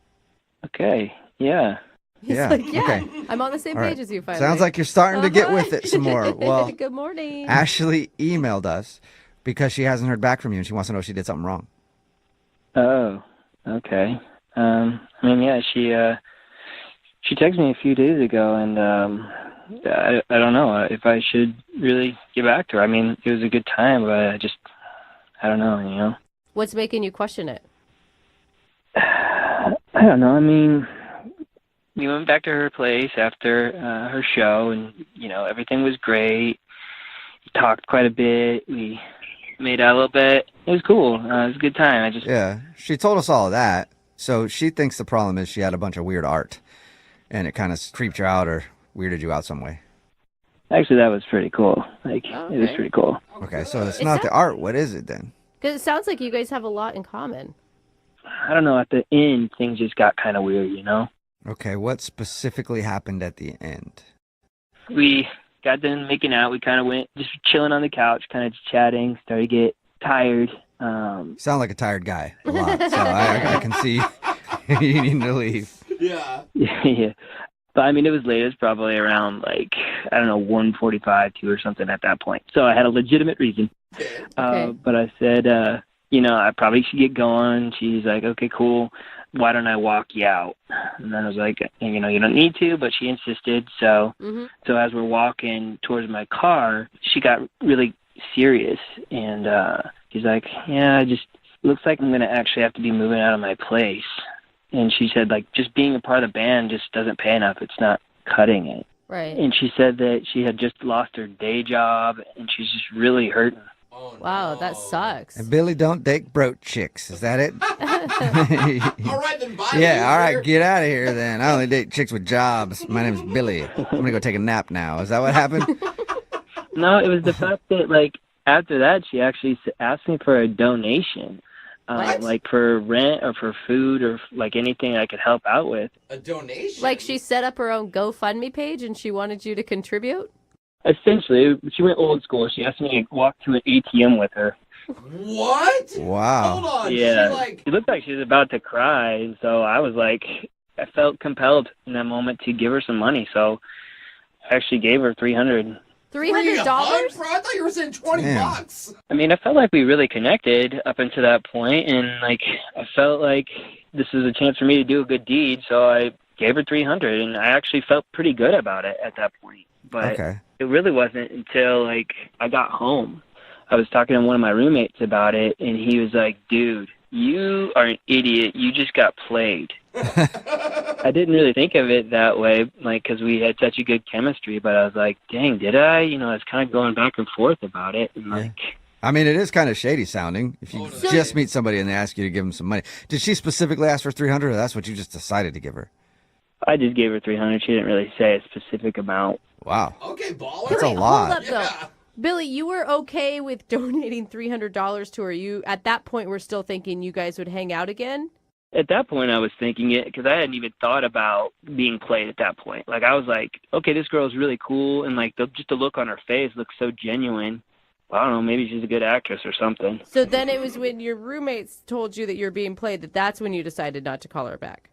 Okay, yeah. He's Yeah, like, yeah, okay. I'm on the same All page right. as you finally. Sounds like you're starting to get with it some more. Well, good morning. Ashley emailed us because she hasn't heard back from you and she wants to know if she did something wrong. Oh, okay. I mean, yeah, she texted me a few days ago, and I don't know if I should really get back to her. I mean, it was a good time, but I don't know, you know. What's making you question it? I don't know. I mean, we went back to her place after her show, and, you know, everything was great. We talked quite a bit. We made out a little bit. It was cool. It was a good time. Yeah, she told us all of that. So she thinks the problem is she had a bunch of weird art, and it kind of creeped her out or weirded you out some way. Actually, that was pretty cool. Like, it was pretty cool. Okay, so it's not the art. What is it then? Because it sounds like you guys have a lot in common. I don't know. At the end, things just got kind of weird, you know? Okay, what specifically happened at the end? We got done making out. We kind of went just chilling on the couch, kind of chatting, started to get tired. Sound like a tired guy a lot, so I can see you need to leave. Yeah. Yeah. But, I mean, it was late. It was probably around, like, I don't know, 1:45, 2 or something at that point. So I had a legitimate reason. But I said, you know, I probably should get going. She's like, okay, cool. Why don't I walk you out? And then I was like, you know, you don't need to, but she insisted. So so as we're walking towards my car, she got really serious. And she's like, yeah, just looks like I'm going to actually have to be moving out of my place. And she said, like, just being a part of the band just doesn't pay enough. It's not cutting it. Right. And she said that she had just lost her day job, and she's just really hurting. Wow, that sucks. And Billy don't date broke chicks. Is that it? All right, then bye. Yeah, all right, get out of here then. I only date chicks with jobs. My name's Billy. I'm going to go take a nap now. Is that what happened? No, it was the fact that, like, after that, she actually asked me for a donation. Like for rent or for food or like anything I could help out with. A donation? Like she set up her own GoFundMe page and she wanted you to contribute? Essentially, she went old school. She asked me to walk to an ATM with her. What? Wow. Hold on. Yeah. She looked like she was about to cry, and so I was like, I felt compelled in that moment to give her some money, so I actually gave her $300. $300? Bro, I thought you were saying $20. I mean, I felt like we really connected up until that point, and like I felt like this is a chance for me to do a good deed, so I gave her $300, and I actually felt pretty good about it at that point. But it really wasn't until like I got home. I was talking to one of my roommates about it, and he was like, "Dude, you are an idiot. You just got played." I didn't really think of it that way, like, because we had such a good chemistry, but I was like, dang, did I? You know, I was kind of going back and forth about it. And like, I mean, it is kind of shady sounding if you just meet somebody and they ask you to give them some money. Did she specifically ask for $300 or that's what you just decided to give her? I just gave her $300. She didn't really say a specific amount. Wow. Okay, baller. That's a lot. Hold up, though. Billy, you were okay with donating $300 to her. You, at that point, were still thinking you guys would hang out again? At that point, I was thinking it because I hadn't even thought about being played at that point. Like, I was like, okay, this girl's really cool, and, like, just the look on her face looks so genuine. I don't know, maybe she's a good actress or something. So then it was when your roommates told you that you were being played that's when you decided not to call her back?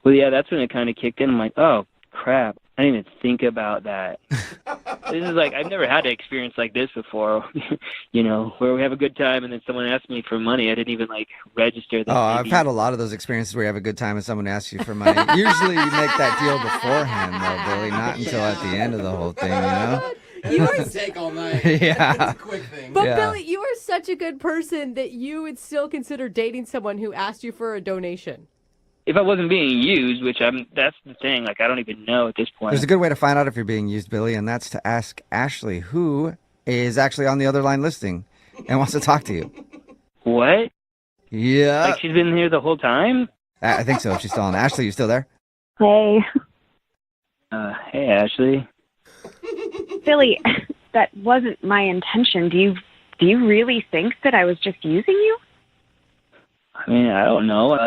Well, yeah, that's when it kind of kicked in. I'm like, oh, crap. I didn't even think about that. This is like, I've never had an experience like this before, where we have a good time and then someone asks me for money. I didn't even register that. I've had a lot of those experiences where you have a good time and someone asks you for money. Usually you make that deal beforehand, though, Billy, not until at the end of the whole thing, You are take all night. Yeah. That's a quick thing. But Billy, you are such a good person that you would still consider dating someone who asked you for a donation. If I wasn't being used, that's the thing. I don't even know at this point. There's a good way to find out if you're being used, Billy, and that's to ask Ashley, who is actually on the other line listening and wants to talk to you. What? Yeah. She's been here the whole time? I think so. She's still on. Ashley, you still there? Hey. Hey, Ashley. Billy, that wasn't my intention. Do you really think that I was just using you? I mean, I don't know.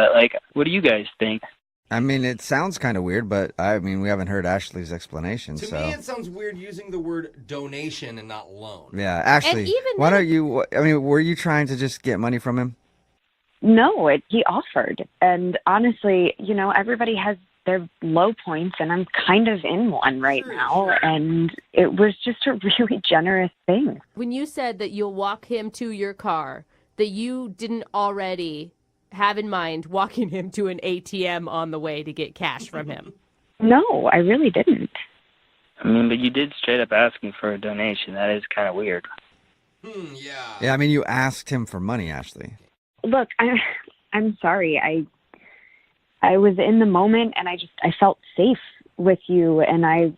What do you guys think? I mean, it sounds kind of weird, but we haven't heard Ashley's explanation. To me, it sounds weird using the word donation and not loan. Yeah, Ashley, why don't you, were you trying to just get money from him? No, he offered. And honestly, everybody has their low points, and I'm kind of in one right now. And it was just a really generous thing. When you said that you'll walk him to your car, that you didn't already have in mind walking him to an ATM on the way to get cash from him. No, I really didn't. I mean, but you did straight up asking for a donation. That is kind of weird. Yeah, you asked him for money, Ashley. Look, I'm sorry. I was in the moment, and I felt safe with you, and I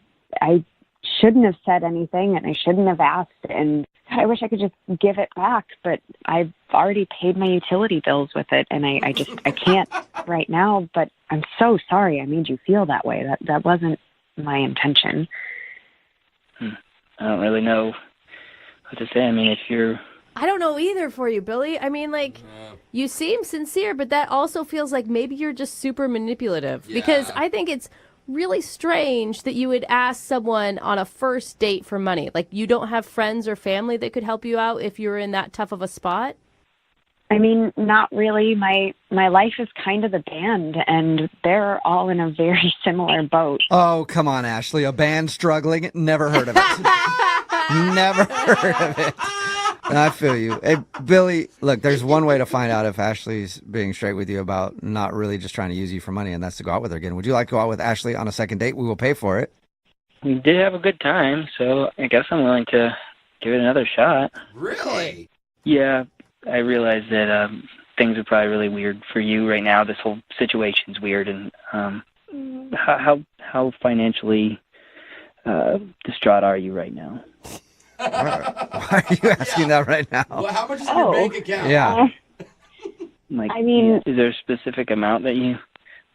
shouldn't have said anything, and I shouldn't have asked, and I wish I could just give it back, but I've already paid my utility bills with it, and I can't right now, but I'm so sorry I made you feel that way. That wasn't my intention. I don't really know what to say. I mean, if you're... I don't know either for you, Billy. I mean, you seem sincere, but that also feels like maybe you're just super manipulative. Yeah. Because I think it's really strange that you would ask someone on a first date for money. You don't have friends or family that could help you out if you were in that tough of a spot? I mean, not really. My life is kind of the band, and they're all in a very similar boat. Oh, come on, Ashley. A band struggling? Never heard of it. Never heard of it. I feel you. Hey, Billy, look, there's one way to find out if Ashley's being straight with you about not really just trying to use you for money, and that's to go out with her again. Would you like to go out with Ashley on a second date? We will pay for it. We did have a good time, so I guess I'm willing to give it another shot. Really? Yeah, I realize that things are probably really weird for you right now. This whole situation's weird, and how financially distraught are you right now? Why are you asking that right now? Well, how much is in your bank account? Yeah. Is there a specific amount that you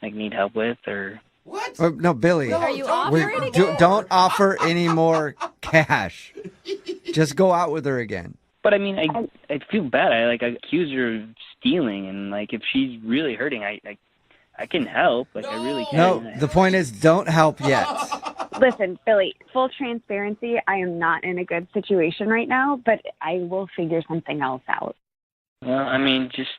need help with, or what? No, Billy. Are you offering again? Don't offer any more cash. Just go out with her again. But I mean, I feel bad. I accuse her of stealing, and if she's really hurting, I can help. I really can. No, the point is, don't help yet. Listen, Billy, full transparency, I am not in a good situation right now, but I will figure something else out. Well, I mean, just,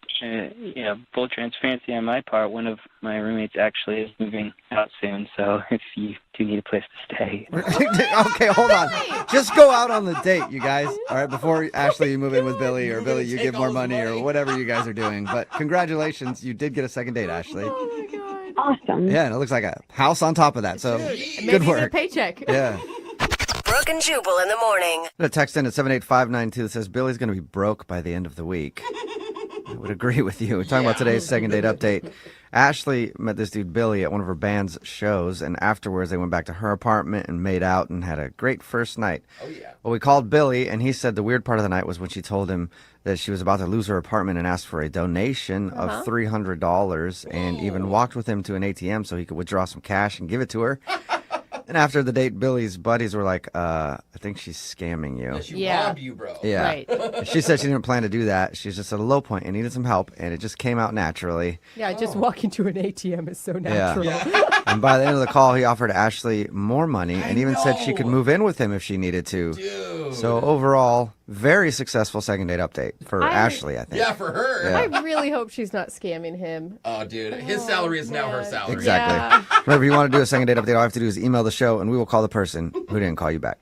full transparency on my part. One of my roommates actually is moving out soon, so if you do need a place to stay. Okay, hold on. Just go out on the date, you guys. All right, before Ashley, you move in with Billy, or Billy, you give more money, or whatever you guys are doing. But congratulations, you did get a second date, Ashley. Oh, my God. Awesome. Yeah, and it looks like a house on top of that, so Maybe good work. a paycheck. Yeah. Brooke and Jubal in the morning. A text in at 78592 that says Billy's going to be broke by the end of the week. I would agree with you. We're talking about today's second date update. Ashley met this dude Billy at one of her band's shows, and afterwards they went back to her apartment and made out and had a great first night. Oh, yeah. Well, we called Billy, and he said the weird part of the night was when she told him that she was about to lose her apartment and asked for a donation of $300 and even walked with him to an ATM so he could withdraw some cash and give it to her. And after the date, Billy's buddies were like, I think she's scamming you. She robbed you, bro. Yeah. Right. She said she didn't plan to do that. She's just at a low point and needed some help, and it just came out naturally. Yeah, just walking to an ATM is so natural. Yeah. And by the end of the call, he offered Ashley more money and even said she could move in with him if she needed to. Dude. So overall, Very successful second date update for Ashley, I think. Yeah, for her. Yeah. I really hope she's not scamming him. Oh, dude. His salary is now her salary. Exactly. Yeah. Remember, if you want to do a second date update, all you have to do is email the show, and we will call the person who didn't call you back.